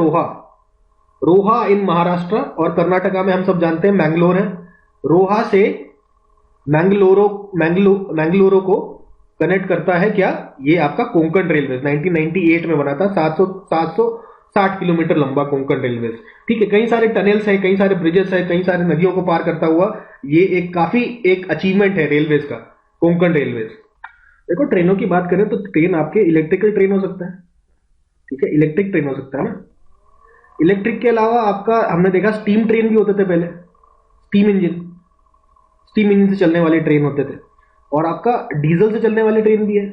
रोहा इन महाराष्ट्र, और कर्नाटका में हम सब जानते हैं मैंगलोर है। रोहा से मैंगलोरो को कनेक्ट करता है क्या? ये आपका कोंकण रेलवे 1998 में बना था, 760 किलोमीटर लंबा कोंकण रेलवे, ठीक है। कई सारे टनल्स हैं, कई सारे ब्रिजेस हैं, कई सारे नदियों को पार करता हुआ ये एक काफी एक अचीवमेंट है रेलवेज का, कोंकण रेलवेज। देखो ट्रेनों की बात करें तो ट्रेन आपके इलेक्ट्रिकल ट्रेन हो सकता है, ठीक है, इलेक्ट्रिक ट्रेन हो सकता है ना। इलेक्ट्रिक के अलावा आपका हमने देखा स्टीम ट्रेन भी होते थे पहले, स्टीम इंजन से चलने वाले ट्रेन होते थे, और आपका डीजल से चलने वाली ट्रेन भी है।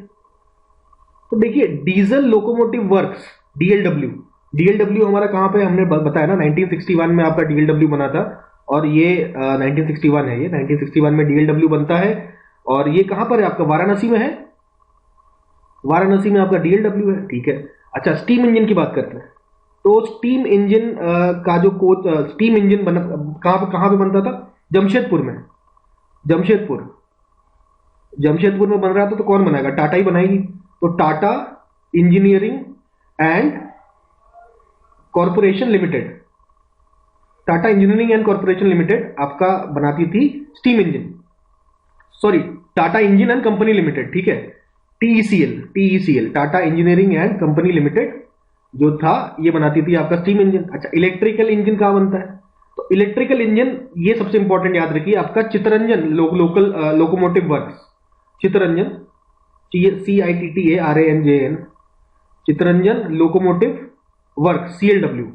तो देखिए डीजल लोकोमोटिव वर्क्स, डीएलडब्ल्यू हमारा कहां पे हमने बताया ना, 1961 में आपका डीएलडब्ल्यू बना था, और ये 1961 है, ये 1961 में डीएलडब्ल्यू बनता है। और ये कहां पर है आपका? वाराणसी में है, वाराणसी में आपका डीएलडब्ल्यू है, ठीक है। अच्छा, स्टीम इंजन की बात करते हैं। तो स्टीम इंजन का जो कोच, स्टीम इंजन बना कहां पे बनता था? जमशेदपुर में, जमशेदपुर में बन रहा था। तो कौन बनाएगा? टाटा ही बनाएगी। तो Tata engineering and corporation limited आपका बनाती थी steam engine, sorry Tata engine and company limited, ठीक है, TECL, Tata engineering and company limited जो था ये बनाती थी आपका स्टीम इंजन। अच्छा, इलेक्ट्रिकल इंजन कहां बनता है? तो इलेक्ट्रिकल इंजन ये सबसे इंपॉर्टेंट याद रखिए आपका Chittaranjan local locomotive works, Chittaranjan CITTARANJN, Chittaranjan locomotive work CLW।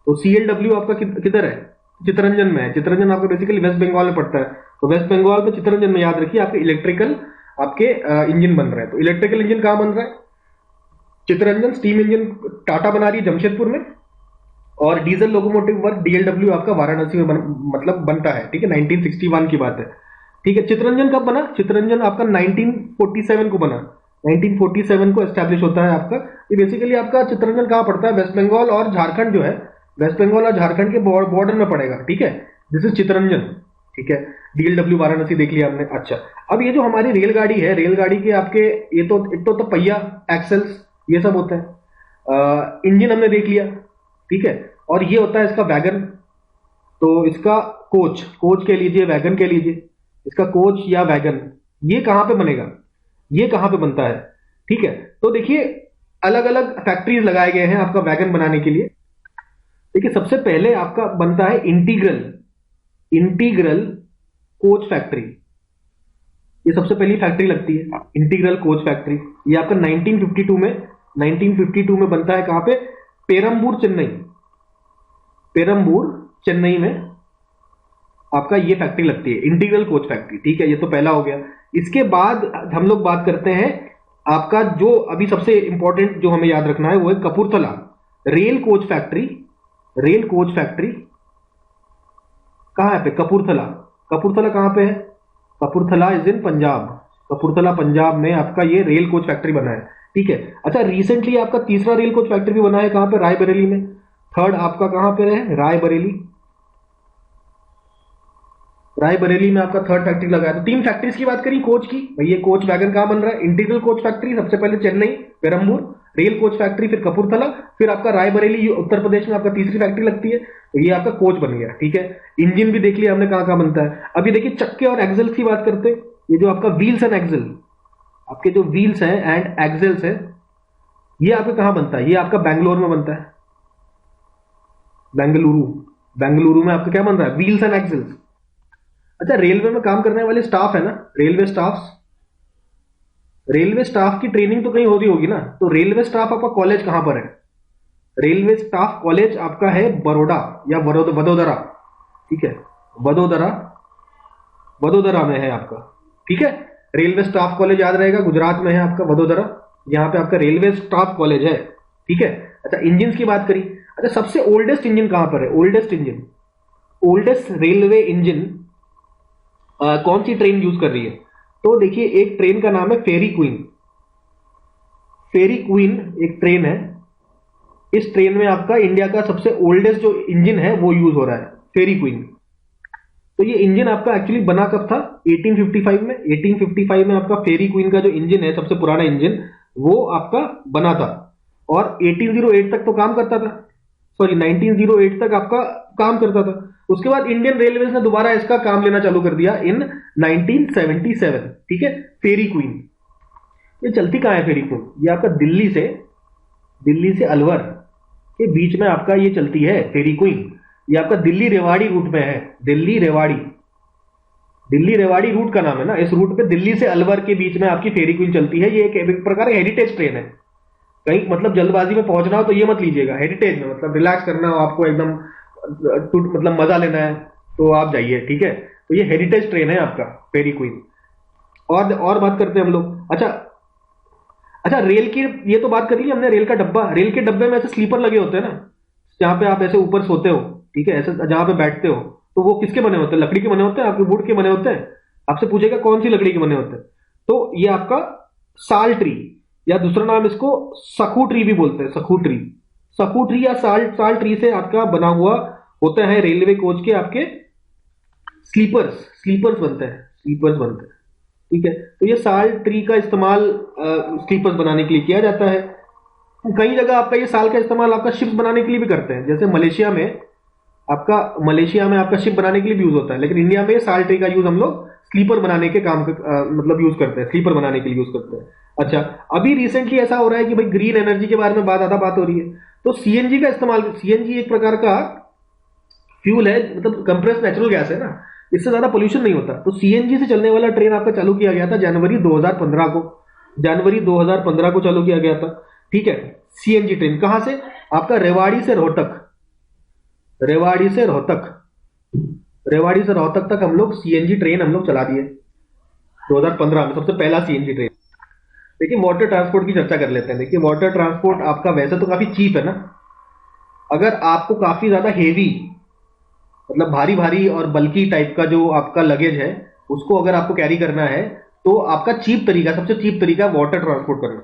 तो CLW आपका किधर है? चित्तरंजन में है। चित्तरंजन आपका बेसिकली वेस्ट बंगाल में पड़ता है। तो वेस्ट बंगाल में चित्तरंजन में याद रखिए आपके इलेक्ट्रिकल आपके इंजन बन रहा है। तो इलेक्ट्रिकल इंजन कहां बन रहा है? चित्तरंजन। स्टीम इंजन टाटा बना रही है जमशेदपुर में, और डीजल लोकोमोटिव वर्क DLW आपका वाराणसी में मतलब बनता है, ठीक है। 1961 की बात है, ठीक है। चित्तरंजन कब बना? चित्तरंजन आपका 1947 को बना, 1947 को एस्टैब्लिश होता है आपका। ये बेसिकली आपका चित्तरंजन कहां पड़ता है? वेस्ट बंगाल और झारखंड जो है, वेस्ट बंगाल और झारखंड के बॉर्डर में पड़ेगा, ठीक है। दिस इज चित्तरंजन, ठीक है। DLW वाराणसी देख लिया हमने। अच्छा, अब ये जो हमारी रेलगाड़ी है, रेलगाड़ी के आपके ये तो पहिया, एक्सेल्स, ये सब होता है। इंजन हमने देख लिया, ठीक है। और ये होता है इसका वैगन। तो इसका कोच कह लीजिए, वैगन कह लीजिए, इसका कोच या वैगन ये कहां पे बनेगा? ये कहां पे बनता है, ठीक है। तो देखिए अलग अलग फैक्ट्रीज लगाए गए हैं आपका वैगन बनाने के लिए। देखिए सबसे पहले आपका बनता है इंटीग्रल, इंटीग्रल कोच फैक्ट्री। ये सबसे पहली फैक्ट्री लगती है इंटीग्रल कोच फैक्ट्री। ये आपका 1952 में बनता है। कहां पे? पेरम्बूर चेन्नई, पेरम्बूर चेन्नई में आपका ये फैक्ट्री लगती है इंटीग्रल कोच फैक्ट्री। ठीक है, ये तो पहला हो गया। इसके बाद हम लोग बात करते हैं आपका जो अभी सबसे इंपॉर्टेंट जो हमें याद रखना है वो है Kapurthala rail coach factory. Rail coach factory कहां है? पे कपूरथला। कपूरथला कहां पे है? Kapurthala is in Punjab. कपूरथला पंजाब में आपका ये रेल कोच फैक्ट्री बना है। ठीक है। अच्छा, रिसेंटली आपका तीसरा रेल कोच फैक्ट्री भी बना है। कहां पे? रायबरेली में। थर्ड आपका कहां पे है? रायबरेली। रायबरेली में आपका थर्ड फैक्ट्री लगा है। तो 3 फैक्ट्रीज की बात करी कोच की। भाई ये कोच वैगन कहां बन रहा है? इंटीग्रल कोच फैक्ट्री सबसे पहले Chennai Perambur, rail coach factory फिर कपूरथला, फिर आपका रायबरेली उत्तर प्रदेश में आपका तीसरी फैक्ट्री लगती है। तो ये आपका कोच बन गया। ठीक है। इंजन भी देख लिया हमने कहां कहां बनता है। अभी देखिए चक्के और एक्सेल्स की बात करते हैं। ये जो आपका व्हील्स एंड एक्सेल, आपके जो व्हील्स हैं एंड एक्सेल्स है, ये आपका कहां बनता है? ये आपका बैंगलोर में बनता है। बेंगलुरु, बेंगलुरु में आपका क्या बन रहा है? Wheels and axles. अच्छा, रेलवे में काम करने वाले स्टाफ है ना, रेलवे स्टाफ, रेलवे स्टाफ की ट्रेनिंग तो कहीं हो रही होगी ना। तो रेलवे स्टाफ आपका कॉलेज कहां पर है? रेलवे स्टाफ कॉलेज आपका है बड़ौदा या वडोदरा। ठीक है, वडोदरा, वडोदरा में है आपका। ठीक है, रेलवे स्टाफ कॉलेज याद रहेगा, गुजरात में है आपका वडोदरा। यहां पे आपका रेलवे स्टाफ कॉलेज है। ठीक है। अच्छा, इंजन की बात करी। अच्छा, सबसे ओल्डेस्ट इंजन कहां पर है? Oldest engine, oldest railway engine कौन सी ट्रेन यूज कर रही है? तो देखिए एक ट्रेन का नाम है फेरी क्वीन। फेरी क्वीन एक ट्रेन है। इस ट्रेन में आपका इंडिया का सबसे ओल्डेस्ट जो इंजन है वो यूज हो रहा है, फेरी क्वीन। तो ये इंजन आपका एक्चुअली बना कब था? 1855 में। 1855 में आपका फेरी क्वीन का जो इंजन है, सबसे पुराना इंजन, वो आपका बना था और 1808 तक तो काम करता था। सॉरी, 1908 तक आपका काम करता था। उसके बाद इंडियन रेलवेज ने दोबारा इसका काम लेना चालू कर दिया इन 1977। ठीक है। फेरी क्वीन ये चलती कहां है? फेरी क्वीन ये आपका दिल्ली से अलवर के बीच में आपका ये चलती है फेरी क्वीन। ये आपका दिल्ली रेवाड़ी रूट में है। दिल्ली रेवाड़ी, दिल्ली रेवाड़ी रूट का नाम है ना। इस रूट पे दिल्ली से अलवर के बीच में आपकी फेरी क्वीन चलती है। ये एक प्रकार हेरिटेज ट्रेन है। कहीं मतलब जल्दबाजी में पहुंचना हो तो ये मत लीजिएगा। हेरिटेज में मतलब रिलैक्स करना हो आपको, एकदम मतलब मजा लेना है तो आप जाइए। ठीक है। तो ये हेरिटेज ट्रेन है आपका फेरी क्वीन। और बात करते हैं हम लोग। अच्छा अच्छा, रेल की ये तो बात कर ली हमने। रेल का डब्बा, रेल के डब्बे में ऐसे स्लीपर लगे होते हैं ना, जहां पे आप ऐसे ऊपर सोते हो। ठीक है, ऐसे जहां पे बैठते हो, तो वो किसके बने होते हैं? लकड़ी के बने होते हैं, आपके वुड के बने होते हैं। आपसे पूछेगा कौन सी लकड़ी के बने होते हैं, तो ये आपका साल ट्री, या दूसरा नाम इसको सखू ट्री भी बोलते हैं। सखू ट्री, सखू ट्री या साल ट्री से आपका बना हुआ होता है रेलवे कोच के आपके स्लीपर्स, स्लीपर्स बनते हैं, स्लीपर्स बनते हैं। ठीक है। तो ये साल ट्री का इस्तेमाल स्लीपर्स बनाने के लिए किया जाता है। कई जगह आपका ये साल का इस्तेमाल आपका शिप्स बनाने के लिए भी करते हैं। जैसे मलेशिया में आपका शिप बनाने के लिए भी यूज होता है। लेकिन इंडिया में साल ट्री का यूज हम लोग स्लीपर बनाने के काम मतलब यूज करते हैं, स्लीपर बनाने के लिए यूज करते हैं। अच्छा, अभी रिसेंटली ऐसा हो रहा है कि भाई ग्रीन एनर्जी के बारे में ज्यादा बात हो रही है। तो सीएनजी का इस्तेमाल, सीएनजी एक प्रकार का फ्यूल है, मतलब कंप्रेस्ड नेचुरल गैस है ना, इससे ज्यादा पोल्यूशन नहीं होता। तो सीएनजी से चलने वाला ट्रेन आपका चालू किया गया था जनवरी 2015 को। जनवरी 2015 को चालू किया गया था। ठीक है। सीएनजी ट्रेन कहां से? आपका रेवाड़ी से रोहतक, रेवाड़ी से रोहतक, रेवाड़ी से रोहतक तक हम लोग सीएनजी ट्रेन हम लोग चला दिए 2015 में, सबसे पहला सीएनजी ट्रेन। देखिए वाटर ट्रांसपोर्ट की चर्चा कर लेते हैं। देखिए वाटर ट्रांसपोर्ट आपका वैसे तो काफी चीप है ना। अगर आपको काफी ज्यादा हेवी, मतलब भारी भारी और बल्की टाइप का जो आपका लगेज है, उसको अगर आपको कैरी करना है, तो आपका चीप तरीका, सबसे चीप तरीका वाटर ट्रांसपोर्ट करना।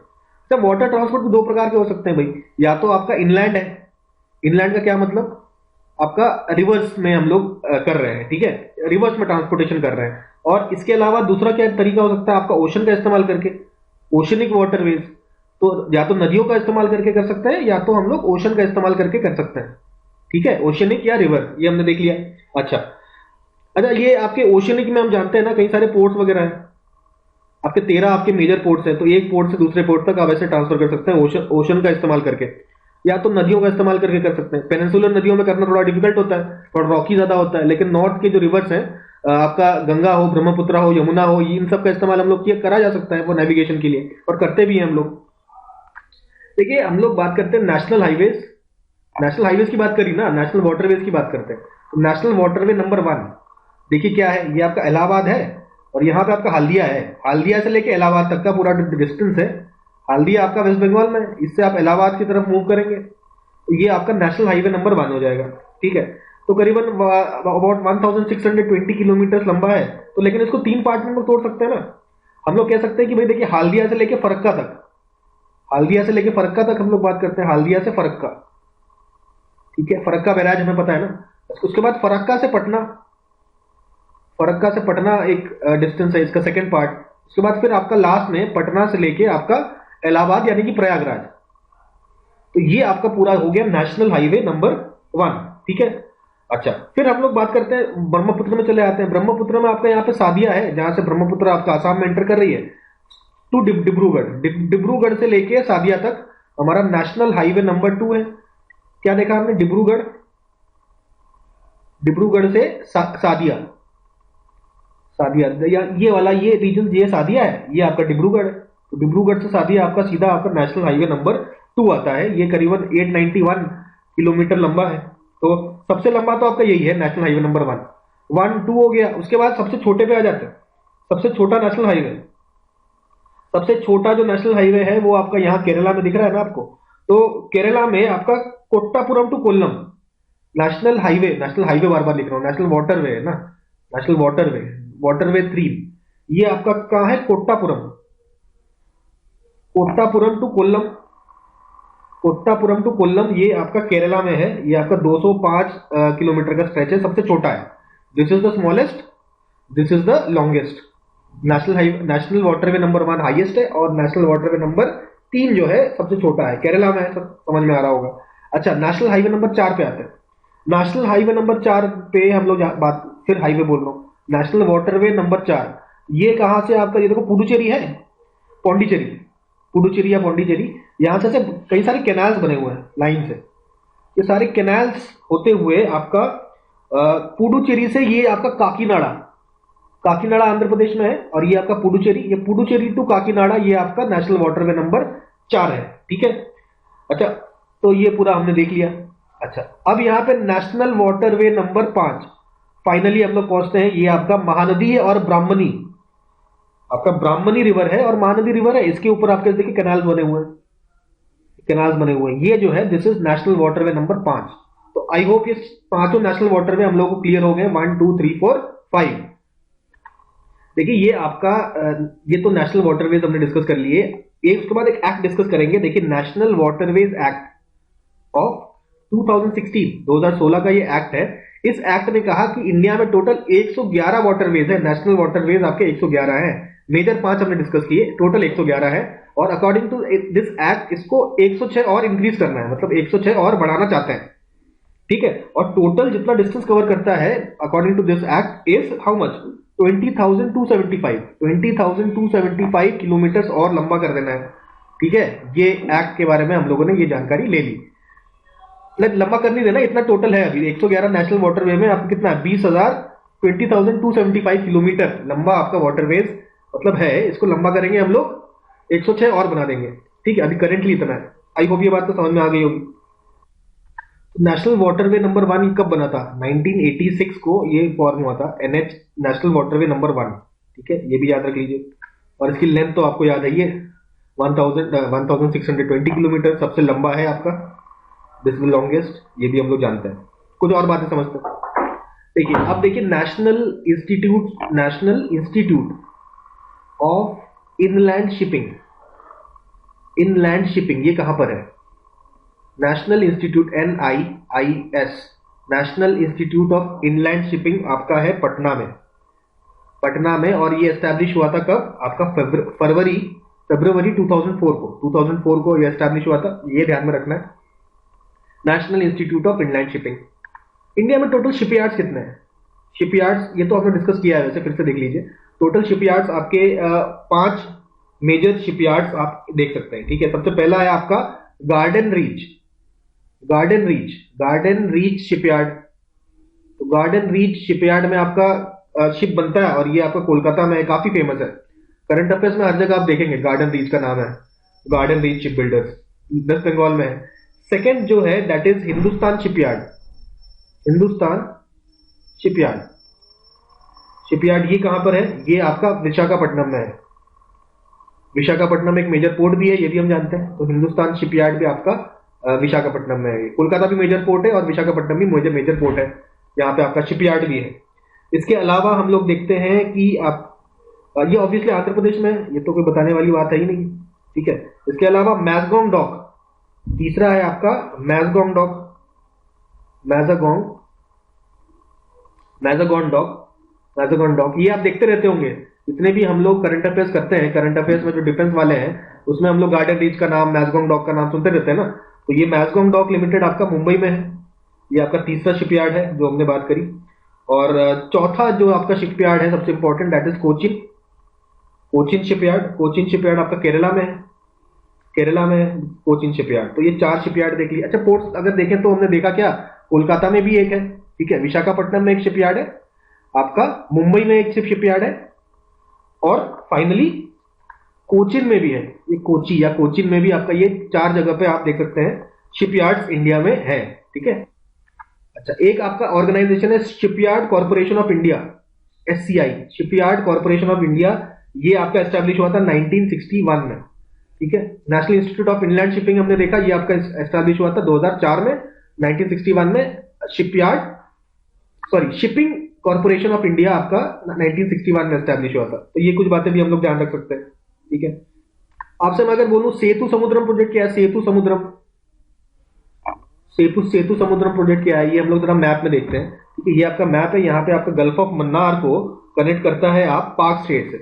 तो वाटर ट्रांसपोर्ट दो प्रकार के हो सकते हैं भाई। या तो आपका इनलैंड है। इनलैंड का क्या मतलब? आपका रिवर्स में हम लोग कर रहे हैं। ठीक है, रिवर्स में ट्रांसपोर्टेशन कर रहे हैं। और इसके अलावा दूसरा क्या तरीका हो सकता है? आपका ओशन का इस्तेमाल करके, ओशनिक वाटरवेज। तो या तो नदियों का इस्तेमाल करके कर सकते हैं, या तो हम लोग ओशन का इस्तेमाल करके कर सकते हैं। ठीक है, ओशनिक या रिवर, ये हमने देख लिया। अच्छा अच्छा, ये आपके ओशनिक में हम जानते हैं ना, कई सारे पोर्ट्स वगैरह हैं। आपके 13 आपके मेजर पोर्ट्स हैं, तो एक पोर्ट से दूसरे पोर्ट तक आप ऐसे ट्रांसफर कर सकते हैं ओशन का इस्तेमाल करके, या तो नदियों का इस्तेमाल करके कर सकते हैं। पेनिनसुलर नदियों में करना थोड़ा डिफिकल्ट होता है, थोड़ा रॉकी ज्यादा होता है, लेकिन नॉर्थ के जो रिवर्स हैं, आपका गंगा हो, ब्रह्मपुत्र हो, यमुना हो, इन सब का इस्तेमाल हम लोग किया करा जा सकता है वो नेविगेशन के लिए, और करते भी हैं हम लोग। देखिए हम लोग बात करते हैं नेशनल हाईवेज, नेशनल हाईवेज की बात करी ना, नेशनल वाटरवेज की बात करते हैं। तो नेशनल वाटरवे नंबर 1 देखिए क्या है, ये आपका इलाहाबाद है, और यहाँ पे आपका हल्दिया है। हल्दिया से लेके इलाहाबाद तक का पूरा डिस्टेंस है। हल्दिया आपका वेस्ट बंगाल में, इससे आप इलाहाबाद की तरफ मूव करेंगे तो ये आपका नेशनल हाईवे नंबर 1 हो जाएगा। ठीक है, तो करीबन अबाउट 1620 किलोमीटर लंबा है। तो लेकिन इसको 3 पार्ट में हम लोग तोड़ सकते हैं ना। हम लोग कह सकते हैं कि भाई देखिए हल्दिया से लेके फरक्का तक, हल्दिया से लेके फरक्का तक हम लोग बात करते हैं, हल्दिया से फरक्का। ठीक है, फरक्का बैराज हमें पता है ना। उसके बाद फरक्का से पटना, फरक्का से पटना एक डिस्टेंस है, इसका सेकंड पार्ट। उसके बाद फिर आपका लास्ट में पटना से लेके आपका इलाहाबाद यानी कि प्रयागराज। तो ये आपका पूरा हो गया नेशनल हाईवे नंबर 1। ठीक है, अच्छा फिर हम लोग बात करते हैं ब्रह्मपुत्र में चले आते हैं। ब्रह्मपुत्र में आपका यहाँ पे सादिया है, जहां से ब्रह्मपुत्र आपका आसाम में एंटर कर रही है टू डिब्रूगढ़। डिब्रूगढ़ से लेके सादिया तक हमारा नेशनल हाईवे नंबर 2 है। क्या देखा हमने, डिब्रूगढ़, डिब्रूगढ़ से सादिया, सादिया ये वाला ये रीजन ये सादिया है, ये आपका डिब्रूगढ़ है। तो डिब्रूगढ़ से सादिया आपका सीधा आपका नेशनल हाईवे नंबर 2 आता है। ये करीबन 891 किलोमीटर लंबा है। तो सबसे लंबा तो आपका यही है नेशनल हाईवे नंबर 1 2 हो गया। उसके बाद सबसे छोटे पे आ जाते हैं, सबसे छोटा नेशनल हाईवे। सबसे छोटा जो नेशनल हाईवे है वो आपका यहाँ केरला में दिख रहा है ना आपको। तो केरला में आपका Kottapuram to Kollam national highway, national highway बार बार लिख रहा हूँ, नेशनल वाटरवे है ना, नेशनल वाटरवे, वाटरवे 3, ये आपका कहाँ है, कोट्टापुरम, कोट्टापुरम टू कोल्लम, कोट्टापुरम टू कोल्लम, ये आपका केरला में है। ये आपका 205 किलोमीटर का स्ट्रेच है, सबसे छोटा है। This is the smallest, this is the longest. National highway, national waterway number 1 highest है, और नेशनल वाटरवे नंबर 3 जो है सबसे छोटा है, केरला में है। सब समझ में आ रहा होगा। अच्छा नेशनल हाईवे नंबर 4 पे आते हैं। नेशनल हाईवे नंबर 4 पे हम लोग बात, फिर हाईवे बोल रहा हूँ, नेशनल वाटरवे नंबर 4, ये कहां से आपका, ये देखो पुडुचेरी है, पौंडीचेरी, पुडुचेरी या पौंडीचेरी, यहां से कई सारे कैनाल्स बने हुए हैं लाइन से। ये सारे कैनाल्स होते हुए आपका पुडुचेरी से ये आपका काकीनाडा, काकीनाडा आंध्र प्रदेश में है, और ये आपका पुडुचेरी, ये पुडुचेरी टू काकीनाडा ये आपका नेशनल वाटरवे नंबर 4 है। ठीक है, अच्छा तो ये पूरा हमने देख लिया। अच्छा अब यहाँ पे नेशनल वाटरवे नंबर 5 फाइनली हम लोग पहुंचते हैं। ये आपका महानदी है और ब्राह्मणी, आपका ब्राह्मणी रिवर है और महानदी रिवर है, इसके ऊपर आपके देखिए कैनाल्स बने हुए हैं, कैनाल्स बने हुए हैं। ये जो है this is national waterway number 5। तो आई होप ये पांचों नेशनल वाटरवे हम लोग को क्लियर हो गए, 1 2 3 4 5। देखिए ये आपका ये तो नेशनल वाटरवेज हमने डिस्कस कर लिए। एक उसके बाद एक एक्ट डिस्कस करेंगे। देखिए नेशनल वाटरवेज एक्ट ऑफ 2016 का ये एक्ट है। इस एक्ट ने कहा कि इंडिया में टोटल 111 वाटरवेज है, नेशनल वाटरवेज आपके 111 है। मेजर 5 हमने डिस्कस किए, टोटल 111 है। और अकॉर्डिंग टू दिस एक्ट इसको 106 और इंक्रीज करना है, मतलब 106 और बढ़ाना चाहते हैं। ठीक है, और टोटल जितना डिस्टेंस कवर करता है according to this act is how much, 20,275 kilometre और लंबा कर देना है। ठीक है, ये एक्ट के बारे में हम लोगों ने ये जानकारी ले ली। लंबा कर नहीं देना, इतना टोटल है अभी 111 नेशनल वाटरवे में आपको कितना 20,275 किलोमीटर लंबा आपका वाटरवेज मतलब है। इसको लंबा करेंगे हम लोग, 106 और बना देंगे। ठीक है, अभी करेंटली इतना है। आई होप ये बात तो समझ में आ गई होगी। नेशनल वाटरवे नंबर 1 कब बना था, 1986 को ये फॉर्म हुआ था, एनएच नेशनल वाटरवे नंबर 1। ठीक है, ये भी याद रख लीजिए। और इसकी लेंथ तो आपको याद है, ये 1620 किलोमीटर सबसे लंबा है आपका, दिस इज लॉन्गेस्ट, ये भी हम लोग जानते हैं। कुछ और बातें समझते हैं। देखिए अब देखिए national institute of inland shipping, inland shipping ये कहां पर है, national institute NIIS, national institute of inland shipping आपका है पटना में, पटना में। और ये एस्टैब्लिश हुआ था कब, आपका फरवरी 2004 को ये एस्टैब्लिश हुआ था, ये ध्यान में रखना है। National institute of inland shipping. India में टोटल शिपयार्ड्स कितने हैं, शिपयार्ड्स, ये तो हमने डिस्कस किया है वैसे, फिर से देख लीजिए। टोटल शिपयार्ड्स आपके 5 मेजर शिपयार्ड्स आप देख सकते हैं, ठीक है। सबसे पहला है आपका garden reach, garden reach shipyard. तो गार्डन रीच शिपयार्ड में आपका शिप बनता है और ये आपका कोलकाता में है, काफी फेमस है। करंट अफेयर्स में हर जगह आप देखेंगे गार्डन रीच का नाम है, garden reach ship builders, West Bengal में है। सेकेंड जो है that is Hindustan shipyard, Hindustan shipyard. Shipyard ये कहां पर है, ये आपका विशाखापट्टनम में है। विशाखापट्टनम एक मेजर पोर्ट भी है, ये भी हम जानते हैं। तो हिंदुस्तान शिपयार्ड भी आपका विशाखापट्टनम में है। कोलकाता भी मेजर पोर्ट है और विशाखापट्टनम भी मेजर पोर्ट है, यहाँ पे आपका शिपयार्ड भी है। इसके अलावा हम लोग देखते हैं कि आप ये ऑब्वियसली आंध्र प्रदेश में है, ये तो कोई बताने वाली बात है ही नहीं, ठीक है। इसके अलावा मैजगोंग डॉक, तीसरा है आपका मैजगोंग डॉक, मैजागोन डॉक, ये आप देखते रहते होंगे जितने भी हम लोग करंट अफेयर्स करते हैं। करंट अफेयर्स में जो डिफेंस वाले हैं उसमें हम लोग गार्डन रीच का नाम, मैजगोंग डॉक का नाम सुनते रहते हैं ना। तो ये मैजगोंग डॉक लिमिटेड आपका मुंबई में है, ये आपका तीसरा शिपयार्ड है जो हमने बात करी। और चौथा जो आपका शिपयार्ड है सबसे important, that is Cochin shipyard आपका केरला में है, कोचिन शिपयार्ड। तो ये 4 शिपयार्ड देख लिए। अच्छा, पोर्ट्स अगर देखें तो हमने देखा क्या, कोलकाता में भी एक है, ठीक है, विशाखापट्टनम में एक शिपयार्ड है आपका, मुंबई में एक शिपयार्ड है, और फाइनली कोचिन में भी है। ये कोची या कोचिन में भी आपका, ये 4 जगह पे आप देख सकते हैं शिपयार्ड्स इंडिया में है, ठीक है। अच्छा, एक आपका ऑर्गेनाइजेशन है shipyard corporation of India, SCI, shipyard corporation of India. ये आपका एस्टैब्लिश हुआ था 1961 में, ठीक है। National institute of inland shipping हमने देखा, ये आपका एस्टैब्लिश हुआ था 2004 में। 1961 में शिपिंग कॉर्पोरेशन ऑफ इंडिया आपका 1961 में एस्टैब्लिश हुआ था। तो ये कुछ बातें भी हम लोग ध्यान रख सकते हैं, ठीक है। आपसे मैं अगर बोलूं सेतु समुद्रम प्रोजेक्ट क्या है, सेतु समुद्रम प्रोजेक्ट क्या है, ये हम लोग जरा मैप में देखते हैं, ठीक है। ये आपका मैप है, यहाँ पे आपका गल्फ ऑफ मन्नार को कनेक्ट करता है आप पाक स्टेट से।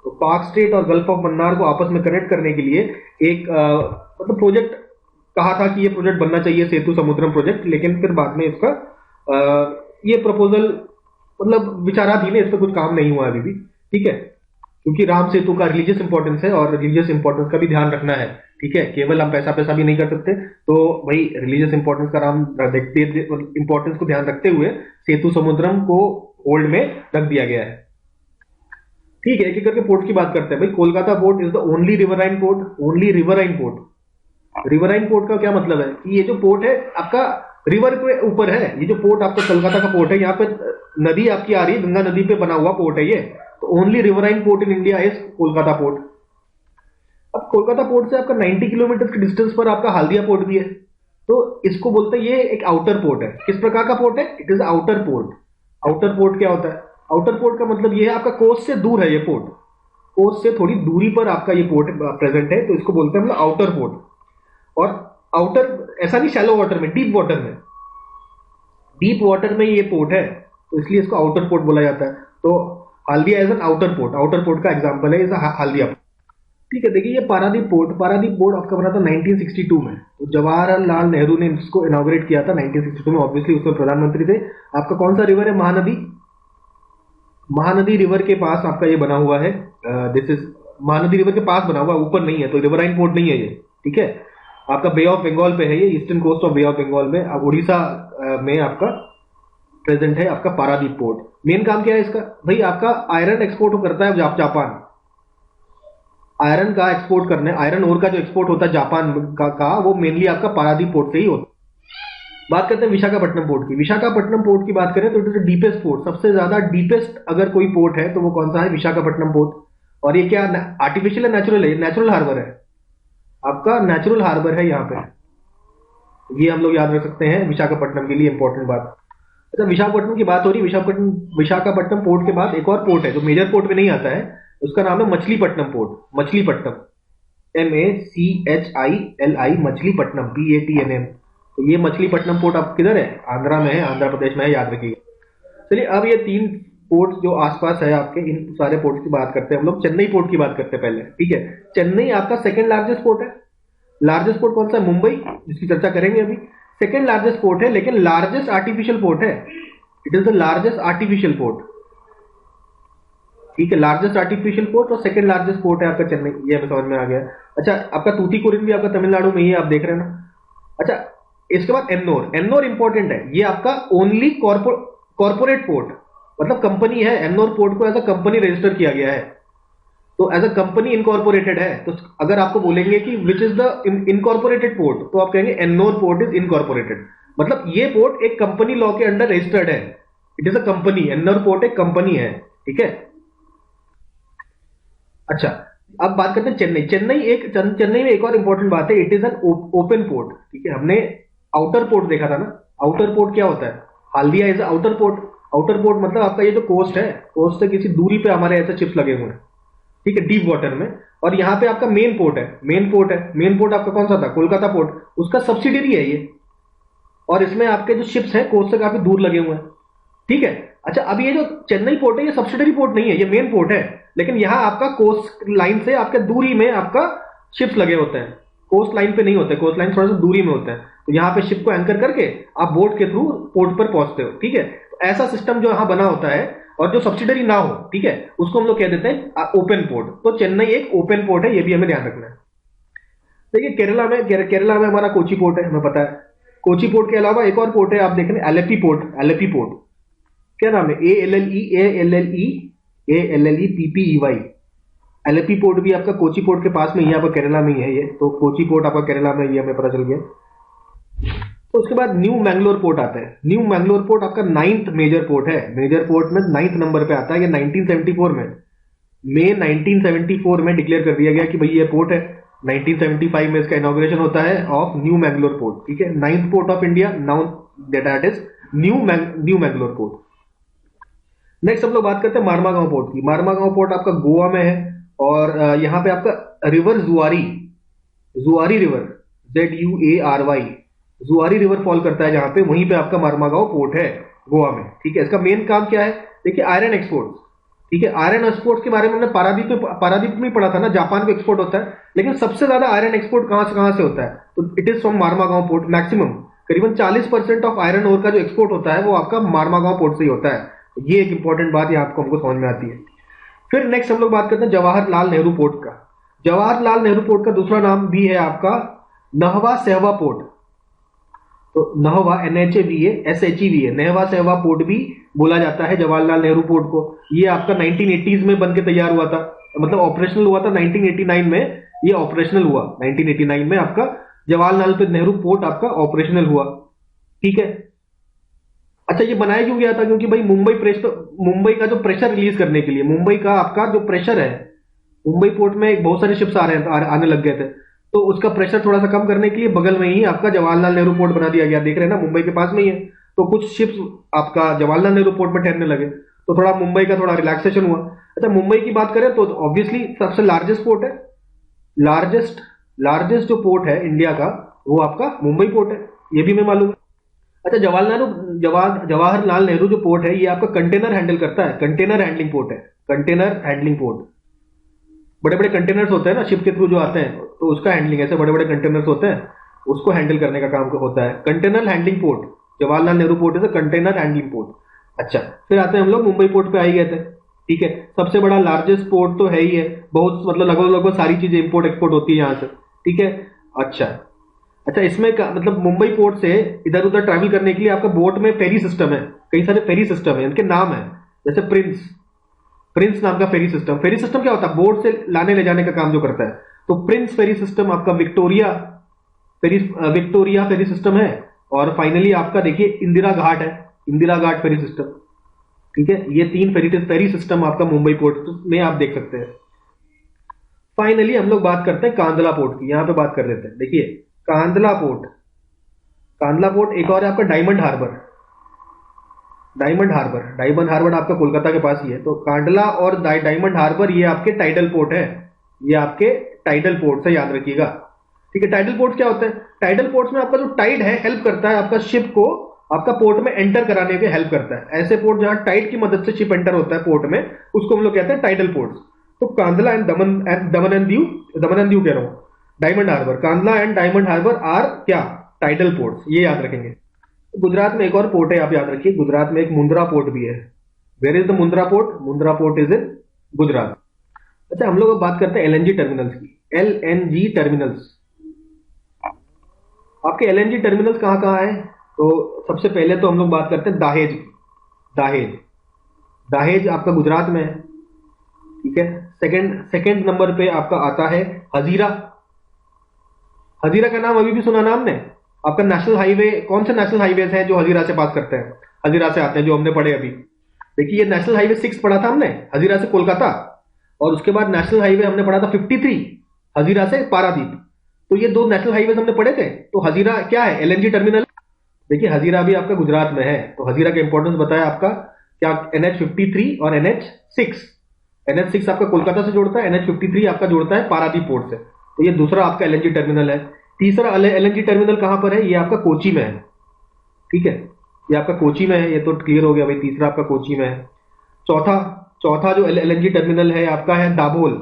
तो पाक स्टेट और गल्फ ऑफ मन्नार को आपस में कनेक्ट करने के लिए एक मतलब प्रोजेक्ट कहा था कि ये प्रोजेक्ट बनना चाहिए, सेतु समुद्रम प्रोजेक्ट। लेकिन फिर बाद में इसका ये प्रपोजल मतलब विचाराधीन है, इस पर कुछ काम नहीं हुआ अभी भी, ठीक है। क्योंकि राम सेतु का रिलीजियस इंपॉर्टेंस है और रिलीजियस इंपॉर्टेंस का भी ध्यान रखना है, ठीक है। केवल हम पैसा भी नहीं कर सकते, तो भाई रिलीजियस इंपॉर्टेंस का नाम देखते, इंपॉर्टेंस को ध्यान रखते हुए सेतु समुद्रम को होल्ड में रख दिया गया है, ठीक है। एक एक करके पोर्ट की बात करते हैं। भाई Kolkata port is the only riverine port का क्या मतलब है कि ये जो पोर्ट है आपका रिवर के ऊपर है। ये जो पोर्ट आपका कोलकाता का पोर्ट है, यहाँ पे नदी आपकी आ रही है, गंगा नदी पे बना हुआ पोर्ट है ये। तो only riverine port in India is Kolkata port. अब कोलकाता पोर्ट से आपका 90 किलोमीटर के डिस्टेंस पर आपका हल्दिया पोर्ट भी है। तो इसको बोलते हैं ये एक आउटर पोर्ट है। किस प्रकार का पोर्ट है, it is outer port. Outer port क्या होता है, आउटर पोर्ट का मतलब ये है आपका कोस्ट से दूर है ये पोर्ट, कोस्ट से थोड़ी दूरी पर आपका ये पोर्ट प्रेजेंट है, तो इसको बोलते हैं हम लोग आउटर पोर्ट। और आउटर ऐसा नहीं शैलो वाटर में, डीप वाटर में ये पोर्ट है, तो इसलिए इसको आउटर पोर्ट बोला जाता है। तो Haldia is an outer port का एग्जांपल है इस हल्दिया, ठीक है। देखिए ये पारादीप पोर्ट आपका बना था 1962 में। तो जवाहरलाल नेहरू ने इसको इनॉग्रेट किया था 1962 में, ऑब्वियसली उसमें प्रधानमंत्री थे। आपका कौन सा रिवर है, महानदी रिवर के पास आपका ये बना हुआ है। दिस इज महानदी रिवर के पास बना हुआ, ऊपर नहीं है, तो रिवराइन पोर्ट नहीं है ये, ठीक है। आपका बे ऑफ बंगाल पे है ये, eastern coast of bay of Bengal में। अब उड़ीसा में आपका प्रेजेंट है आपका पारादीप पोर्ट। मेन काम क्या है इसका, भाई आपका आयरन एक्सपोर्ट करता है जापान, आयरन का एक्सपोर्ट करने, आयरन ओर का जो एक्सपोर्ट होता है जापान का वो मेनली आपका पारादीप पोर्ट से ही होता है। बात करते हैं विशाखापट्टनम पोर्ट की। विशाखापट्टनम पोर्ट की बात करें तो इट इज डीपेस्ट पोर्ट, सबसे ज्यादा डीपेस्ट अगर कोई पोर्ट है तो वो कौन सा है, विशाखापट्टनम पोर्ट। और ये क्या आर्टिफिशियल है, नेचुरल है, नेचुरल हार्बर है आपका, नेचुरल हार्बर है यहाँ पे। ये हम लोग याद रख सकते हैं विशाखापट्टनम के लिए इंपॉर्टेंट बात। अच्छा, विशाखापट्टनम की बात हो रही है, विशाखापट्टनम पोर्ट के बाद एक और पोर्ट है जो मेजर पोर्ट में नहीं आता है, उसका नाम है Machilipatnam port. Machilipatnam, MACHILI, Machilipatnam, PATNM। तो ये मछलीपट्टनम पोर्ट आप किधर है, आंध्रा में है, आंध्र प्रदेश में है, याद रखिएगा। चलिए अब ये 3 पोर्ट जो आसपास है आपके, इन सारे पोर्ट की बात करते हैं हम लोग। चेन्नई पोर्ट की बात करते हैं पहले, ठीक है। चेन्नई आपका सेकंड लार्जेस्ट पोर्ट है। लार्जेस्ट पोर्ट कौन सा है, मुंबई, जिसकी चर्चा करेंगे अभी। सेकंड लार्जेस्ट पोर्ट है, लेकिन लार्जेस्ट आर्टिफिशियल पोर्ट है, it is the largest artificial port, ठीक है, लार्जेस्ट आर्टिफिशियल पोर्ट और सेकंड लार्जेस्ट पोर्ट है आपका चेन्नई, ये हमें समझ में आ गया। अच्छा, आपका तूतीकोरिन भी आपका तमिलनाडु में ही है, आप देख रहे हैं ना। अच्छा, इसके बाद एन्नोर, एन्नोर इंपॉर्टेंट है, ये आपका ओनली कॉर्पोरेट पोर्ट, मतलब कंपनी है, एन्नोर पोर्ट को एज अ कंपनी रजिस्टर किया गया है, तो एज अ कंपनी इनकॉर्पोरेटेड है। तो अगर आपको बोलेंगे कि which is the incorporated port, तो आप कहेंगे एन्नोर पोर्ट इज इनकॉर्पोरेटेड, मतलब ये पोर्ट एक कंपनी लॉ के अंडर रजिस्टर्ड है, it is a company, Ennore port एक कंपनी है, ठीक है। अच्छा, अब बात करते हैं चेन्नई। चेन्नई में एक और इंपॉर्टेंट बात है, it is an open port, ठीक है। हमने आउटर पोर्ट देखा था ना, आउटर पोर्ट क्या होता है, Haldia is outer port. Outer port मतलब आपका ये जो कोस्ट है, कोस्ट से किसी दूरी पे हमारे ऐसे चिप्स लगे हुए हैं, ठीक है, डीप वाटर में। और यहाँ पे आपका मेन पोर्ट है, मेन पोर्ट आपका कौन सा था, कोलकाता पोर्ट, उसका सब्सिडियरी है ये। और इसमें आपके जो शिप्स हैं कोस्ट से काफी दूर लगे हुए हैं, ठीक है। अच्छा, अब ये जो चेन्नई पोर्ट है ये सब्सिडरी पोर्ट नहीं है, ये मेन पोर्ट है, लेकिन यहाँ आपका कोस्ट लाइन से आपके दूरी में आपका शिप्स लगे होते हैं, कोस्ट लाइन पे नहीं होते, कोस्ट लाइन थोड़ा सा दूरी में होते हैं, तो यहाँ पे शिप को एंकर करके आप बोट के थ्रू पोर्ट पर पहुंचते हो, ठीक है। तो ऐसा सिस्टम जो यहाँ बना होता है, और जो सब्सिडरी ना हो, ठीक है, उसको हम लोग कह देते हैं ओपन पोर्ट। तो चेन्नई एक ओपन पोर्ट है, ये भी हमें ध्यान रखना है। देखिए केरला में हमारा कोची पोर्ट है, हमें पता है। कोची पोर्ट के अलावा एक और पोर्ट है, आप देख रहे हैं एलेपी पोर्ट, एलेपी पोर्ट, क्या नाम है, ALLEPPEY, एलेपी पोर्ट भी आपका कोची पोर्ट के पास में ही, आपका केरला में ही है ये, तो कोची पोर्ट आपका केरला में ही, हमें पता चल गया। तो उसके बाद न्यू मैंगलोर पोर्ट आता है। न्यू मैंगलोर पोर्ट आपका 9th मेजर पोर्ट है, मेजर पोर्ट में 9th नंबर पे आता है। ये 1974 में, मई 1974 में डिक्लेयर कर दिया गया कि भाई ये पोर्ट है। 1975 में इसका इनॉग्रेशन होता है ऑफ न्यू मैंगलोर पोर्ट, ठीक है, 9th port of India, now that is new Mangalore port. Next हम लोग बात करते हैं मार्मागांव पोर्ट की। मार्मागांव पोर्ट आपका गोवा में है, और यहाँ पे आपका रिवर जुआरी रिवर, ZUARY, जुआरी रिवर फॉल करता है जहां पे, वहीं पे आपका मार्मागांव पोर्ट है गोवा में, ठीक है। इसका मेन काम क्या है, देखिए आयरन एक्सपोर्ट, ठीक है, आयरन एक्सपोर्ट के बारे में हमने पारादीप में पढ़ा था ना, जापान को एक्सपोर्ट होता है, लेकिन सबसे ज्यादा आयरन एक्सपोर्ट कहां से होता है, तो it is from Marmagao port. Maximum करीबन 40% ऑफ आयरन ओर का जो एक्सपोर्ट होता है वो आपका मार्मागांव पोर्ट से ही होता है। ये एक इंपॉर्टेंट बात है, आपको हमको समझ में आती है। फिर नेक्स्ट हम लोग बात करते हैं जवाहरलाल नेहरू पोर्ट का। जवाहरलाल नेहरू पोर्ट का दूसरा नाम भी है आपका नहवा सहवा पोर्ट, तो नहवा NHAVA नहवा सहवा पोर्ट भी बोला जाता है जवाहरलाल नेहरू पोर्ट को। ये आपका 1980s में बनके तैयार हुआ था, मतलब ऑपरेशनल हुआ था 1989 में, ये ऑपरेशनल हुआ 1989 में, आपका जवाहरलाल नेहरू पोर्ट आपका ऑपरेशनल हुआ, ठीक है। अच्छा, ये बनाया क्यों गया था, क्योंकि भाई मुंबई का जो प्रेशर रिलीज करने के लिए, मुंबई का आपका जो प्रेशर है, मुंबई पोर्ट में बहुत सारे शिप्स आने लग गए थे, तो उसका प्रेशर थोड़ा सा कम करने के लिए बगल में ही आपका जवाहरलाल नेहरू पोर्ट बना दिया गया। देख रहे हैं ना, मुंबई के पास में ही है, तो कुछ शिप्स आपका जवाहरलाल नेहरू पोर्ट में ठहरने लगे, तो थोड़ा मुंबई का थोड़ा रिलैक्सेशन हुआ। अच्छा, मुंबई की बात करें तो ऑब्वियसली सबसे लार्जेस्ट पोर्ट है, लार्जेस्ट जो पोर्ट है इंडिया का, वो आपका मुंबई पोर्ट है, ये भी हमें मालूम है। अच्छा, जवाहरलाल नेहरू जो पोर्ट है, ये आपका कंटेनर हैंडल करता है, कंटेनर हैंडलिंग पोर्ट है, कंटेनर हैंडलिंग पोर्ट। बड़े बड़े कंटेनर्स होते हैं ना शिप के थ्रू जो आते हैं, तो उसका हैंडलिंग, ऐसे बड़े बड़े कंटेनर्स होते हैं, उसको हैंडल करने का काम होता है container handling port. Jawaharlal Nehru port is a container handling port. अच्छा, फिर आते हैं हम लोग मुंबई पोर्ट पे आ ही गए थे, ठीक है। सबसे बड़ा लार्जेस्ट पोर्ट तो है ही है, बहुत मतलब लगभग सारी चीजें इंपोर्ट एक्सपोर्ट होती है यहाँ से, ठीक है। अच्छा, इसमें मतलब मुंबई पोर्ट से इधर उधर ट्रैवल करने के लिए आपका बोट में फेरी सिस्टम है, कई सारे फेरी सिस्टम है, इनके नाम है, जैसे प्रिंस नाम का फेरी सिस्टम। फेरी सिस्टम क्या होता है, बोट से लाने ले जाने का काम जो करता है, तो प्रिंस फेरी सिस्टम आपका, विक्टोरिया फेरी सिस्टम है, और फाइनली आपका देखिए इंदिरा घाट है, इंदिरा घाट फेरी सिस्टम, ठीक है। ये 3 फेरी सिस्टम आपका मुंबई पोर्ट में आप देख सकते हैं। फाइनली हम लोग बात करते हैं कांदला पोर्ट की, यहां पे बात कर लेते हैं। देखिए कांदला पोर्ट एक और है आपका डायमंड हार्बर आपका कोलकाता के पास ही है, तो कांडला और डायमंड हार्बर ये आपके टाइडल पोर्ट है, ये आपके टाइडल पोर्ट से याद रखिएगा, ठीक है। टाइडल पोर्ट क्या होता है, टाइडल पोर्ट्स में आपका जो टाइड है हेल्प करता है आपका शिप को आपका पोर्ट में एंटर कराने के हेल्प करता है। ऐसे पोर्ट जहां टाइड की मदद से शिप एंटर होता है पोर्ट में, उसको हम लोग कहते हैं टाइडल पोर्ट्स। तो कांदला एंड दमन एंड दीव कह रहा हूं, diamond harbour, Kandla and diamond harbour are क्या, टाइडल पोर्ट्स, ये याद रखेंगे। गुजरात में एक और पोर्ट है, आप याद रखिए, गुजरात में एक मुंद्रा पोर्ट भी है। Where is the Mundra port? Mundra port is in Gujarat. अच्छा, हम लोग अब बात करते हैं एलएनजी टर्मिनल्स की। एलएनजी टर्मिनल्स, आपके एलएनजी टर्मिनल्स कहाँ कहाँ है? तो सबसे पहले तो हम लोग बात करते हैं दाहेज की। दाहेज, दाहेज आपका गुजरात में है, ठीक है। सेकंड सेकंड नंबर पे आपका आता है हजीरा। हजीरा का नाम अभी भी सुना ना आपने? आपका नेशनल हाईवे, कौन से नेशनल हाईवे हैं जो हजीरा से पास करते हैं, हजीरा से आते हैं, जो हमने पढ़े अभी? देखिए, ये नेशनल हाईवे 6 पढ़ा था हमने, हजीरा से कोलकाता, और उसके बाद नेशनल हाईवे हमने पढ़ा था 53, हजीरा से पारादीप। तो ये दो नेशनल हाईवे हमने पढ़े थे। तो हजीरा क्या है? LNG terminal. देखिए, हजीरा भी आपका गुजरात में है, तो हजीरा का इंपॉर्टेंस बताया आपका क्या, NH53 और NH6। NH6 आपका कोलकाता से जोड़ता है, NH53 आपका जोड़ता है पारादीप पोर्ट से। तो ये दूसरा आपका एलएनजी टर्मिनल है। तीसरा एलएनजी टर्मिनल कहां पर है? ये आपका कोची में है, ठीक है। ये आपका कोची में है, ये तो क्लियर हो गया भाई, तीसरा आपका कोची में है। चौथा चौथा जो एलएनजी टर्मिनल है आपका है दाभोल,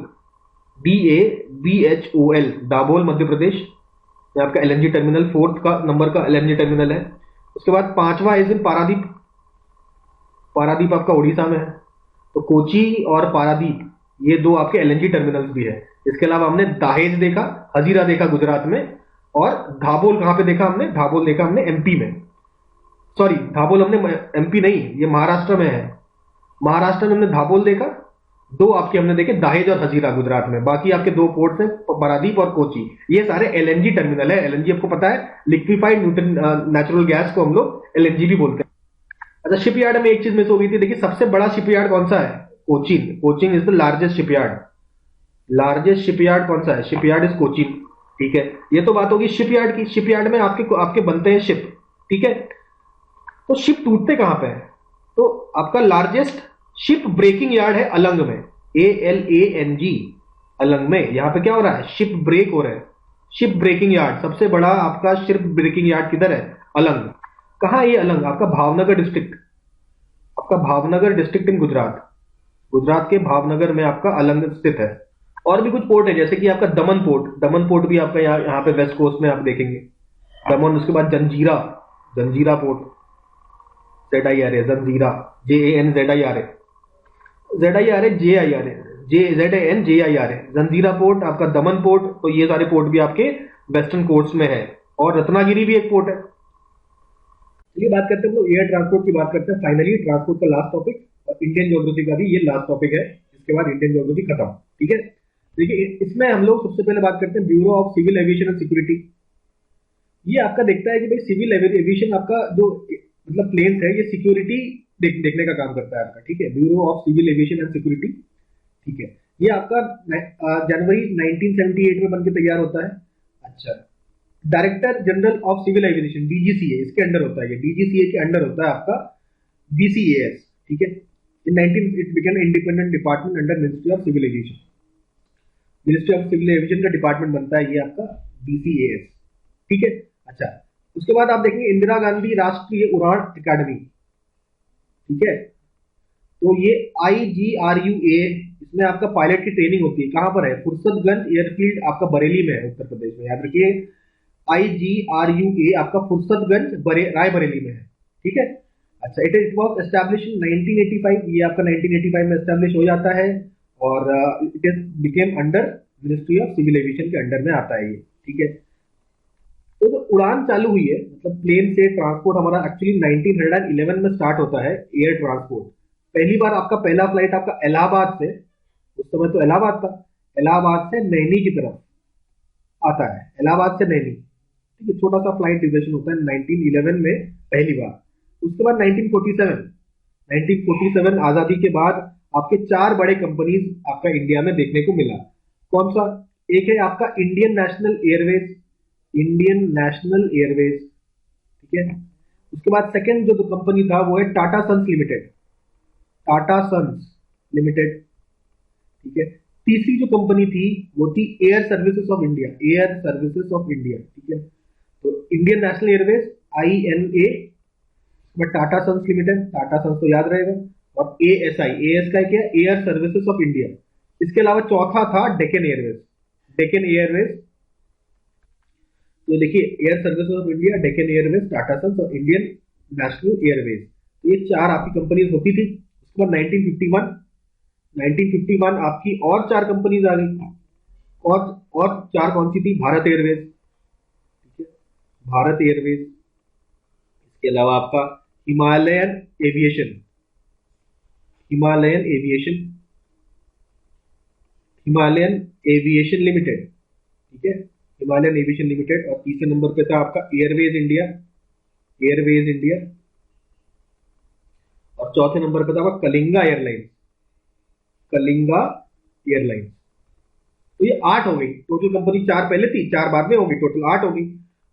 DABHOL, दाभोल मध्य प्रदेश। ये आपका एलएनजी टर्मिनल फोर्थ का नंबर का एलएनजी टर्मिनल है। उसके बाद पांचवा इज इन पारादीप। पारादीप आपका उड़ीसा में है। तो कोची और पारादीप, ये दो आपके एलएनजी टर्मिनल्स भी है। इसके अलावा हमने दाहेज देखा, हजीरा देखा गुजरात में, और धाबोल कहां पे देखा हमने? धाबोल देखा हमने एमपी में। सॉरी, धाबोल हमने एमपी नहीं, ये महाराष्ट्र में है। महाराष्ट्र में हमने धाबोल देखा। दो आपके हमने देखे दाहेज और हजीरा गुजरात में। बाकी आपके दो पोर्ट्स हैं पारादीप और कोची। ये सारे एलएनजी टर्मिनल है। एलएनजी आपको पता है, लिक्विफाइड न्यूट्रन नेचुरल गैस को हम लोग एलएनजी भी बोलते हैं। अच्छा, शिपयार्ड में एक चीज मिस हो गई थी। देखिए, सबसे बड़ा शिपयार्ड कौन सा है? Cochin. Cochin is the largest shipyard. Largest shipyard कौन सा है? शिपयार्ड इज कोचीन, ठीक है। ये तो बात होगी शिपयार्ड की। शिपयार्ड में आपके आपके बनते हैं शिप, ठीक है। तो शिप टूटते कहां पे हैं? तो आपका लार्जेस्ट शिप ब्रेकिंग यार्ड है अलंग में, ALANG, अलंग में। यहां पे क्या हो रहा है? शिप ब्रेक हो रहा है। शिप ब्रेकिंग यार्ड, सबसे बड़ा आपका शिप ब्रेकिंग यार्ड किधर है? अलंग। कहां है ये अलंग? आपका भावनगर डिस्ट्रिक्ट, आपका भावनगर डिस्ट्रिक्ट इन गुजरात। गुजरात के भावनगर में आपका अलंग स्थित है। और भी कुछ पोर्ट है, जैसे कि आपका दमन पोर्ट। दमन पोर्ट भी आपका यहाँ पे वेस्ट कोस्ट में आप देखेंगे, दमन। उसके बाद जंजीरा, जंजीरा पोर्ट, ZIRA, जंजीरा, JANZIRA, ZIRA, JANJIRA, जंजीरा पोर्ट, आपका दमन पोर्ट। तो ये सारे पोर्ट भी आपके वेस्टर्न कोस्ट में है। और रत्नागिरी भी एक पोर्ट है। चलिए बात करते हैं, हम लोग एयर ट्रांसपोर्ट की बात करते हैं। फाइनली ट्रांसपोर्ट का लास्ट टॉपिक, और इंडियन ज्योग्राफी का भी ये लास्ट टॉपिक है। इसके बाद इंडियन ज्योग्राफी खत्म, ठीक है। देखिए, इसमें हम लोग सबसे पहले बात करते हैं bureau of civil aviation and security. ये आपका देखता है कि भाई सिविल एविएशन आपका जो मतलब प्लेन्स है, ये सिक्योरिटी देखने का काम करता है आपका, ठीक है। Bureau of civil aviation and security, ठीक है। ये आपका जनवरी 1978 में बनकर तैयार होता है। अच्छा, director general of civil aviation, DGCA, इसके अंडर होता है। ये DGCA के अंडर होता है आपका BCAS, ठीक है। In 19 it became independent department under ministry of civil aviation. Ministry of civil aviation का डिपार्टमेंट बनता है ये आपका BCAS, ठीक है। अच्छा, उसके बाद आप देखेंगे इंदिरा गांधी राष्ट्रीय उड़ान अकादमी, ठीक है। तो ये IGRUA, इसमें आपका पायलट की ट्रेनिंग होती है। कहां पर है? फुर्सतगंज एयरफील्ड आपका बरेली में है, उत्तर प्रदेश में। याद रखिए, IGRUA आपका फुर्सतगंज रायबरेली में है, ठीक है। अच्छा, इट वॉज एस्टैब्लिश इन 1985। ये आपका 1985 में एस्टैब्लिश हो जाता है, और it is became under ministry of civil aviation के अंडर में आता है ये, ठीक है। तो जो उड़ान चालू हुई है, मतलब प्लेन से ट्रांसपोर्ट हमारा एक्चुअली 1911 में स्टार्ट होता है एयर ट्रांसपोर्ट। पहली बार आपका पहला फ्लाइट आपका इलाहाबाद से, उस समय तो इलाहाबाद था, इलाहाबाद से नैनी की तरफ आता है, इलाहाबाद से नैनी, ठीक है। छोटा सा फ्लाइट डिविएशन होता है 1911 में पहली बार। उसके बाद 1947 आजादी के बाद आपके 4 बड़े कंपनीज आपका इंडिया में देखने को मिला। कौन सा? एक है आपका Indian national Airways, Indian national Airways, ठीक है। उसके बाद सेकंड जो कंपनी था वो है Tata sons limited, Tata sons limited, ठीक है। तीसरी जो कंपनी थी वो थी air services of India, air services of India, ठीक है। तो Indian national airways INA, Tata sons limited, Tata sons तो याद रहेगा, और ASI, AS का क्या? Air services of India. इसके अलावा चौथा था डेक्कन एयरवेज, डेक्कन एयरवेज। तो देखिए, air services of India, Deccan airways, Tata sons और इंडियन नेशनल एयरवेज। तो ये चार आपकी कंपनीज होती थी। उसके बाद 1951 आपकी और चार कंपनीज आ गई। और और चार कौन सी थी? भारत एयरवेज, ठीक है, भारत एयरवेज। इसके अलावा आपका Himalayan aviation, Himalayan aviation, Himalayan aviation limited, ठीक है, हिमालयन एविएशन लिमिटेड। और तीसरे नंबर पे था आपका एयरवेज इंडिया, एयरवेज इंडिया। और चौथे नंबर पे था आपका कलिंगा एयरलाइंस, कलिंगा एयरलाइंस। तो ये आठ हो गई टोटल कंपनी। चार पहले थी, चार बाद में होगी, टोटल आठ होगी।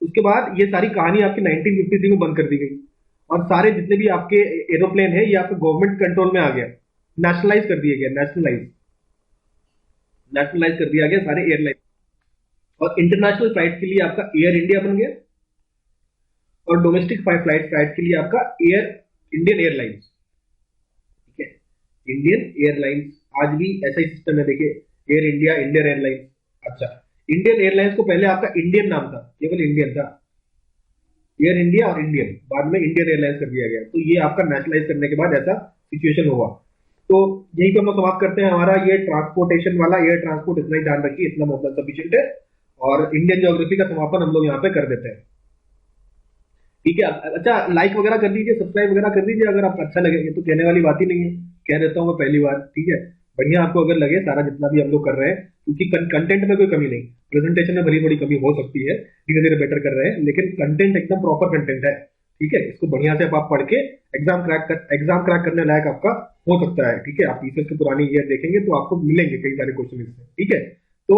उसके बाद ये सारी कहानी आपकी 1953 में बंद कर दी गई और सारे जितने भी आपके एरोप्लेन है ये आपके गवर्नमेंट कंट्रोल में आ गया, नेशनलाइज कर दिया गया, नेशनलाइज, नेशनलाइज कर दिया गया सारे एयरलाइन। और इंटरनेशनल फ्लाइट के लिए आपका एयर इंडिया बन गया और डोमेस्टिक फ्लाइट फ्लाइट के लिए आपका एयर इंडियन एयरलाइंस, ठीक है, इंडियन एयरलाइंस। आज भी ऐसा ही सिस्टम है, देखिए, एयर इंडिया, इंडियन एयरलाइंस। अच्छा, इंडियन एयरलाइंस को पहले आपका इंडियन नाम था, केवल इंडियन था, एयर इंडिया और इंडियन, बाद में इंडियन एयरलाइंस कर दिया गया। तो ये आपका नेशनलाइज करने के बाद ऐसा सिचुएशन हुआ। तो यहीं पर हम समाप्त करते हैं हमारा ये ट्रांसपोर्टेशन वाला, एयर ट्रांसपोर्ट। इतना ही ध्यान रखिए, इतना मतलब सफिशिएंट है। और इंडियन ज्योग्राफी का समापन हम लोग यहाँ पे कर देते हैं, ठीक है। अच्छा, लाइक वगैरह कर दीजिए, सब्सक्राइब वगैरह कर दीजिए अगर आपको अच्छा लगे। ये तो कहने वाली बात ही नहीं है, कह देता हूँ मैं पहली बार, ठीक है। बढ़िया आपको अगर लगे सारा जितना भी हम लोग कर रहे हैं, क्योंकि कंटेंट में कोई कमी नहीं, प्रेजेंटेशन में भली थोड़ी कमी हो सकती है, धीरे धीरे बेटर कर रहे हैं, लेकिन कंटेंट एकदम प्रॉपर कंटेंट है, ठीक है। इसको बढ़िया से आप पढ़ के एग्जाम क्रैक करने लायक आपका हो सकता है, ठीक है। आप टीचर्स की पुरानी ईयर देखेंगे तो आपको मिलेंगे कई सारे क्वेश्चन इससे, ठीक है। तो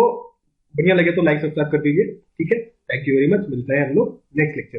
बढ़िया लगे तो लाइक सब्सक्राइब कर दीजिए, ठीक है। थैंक यू वेरी मच, मिलते हैं हम लोग नेक्स्ट लेक्चर।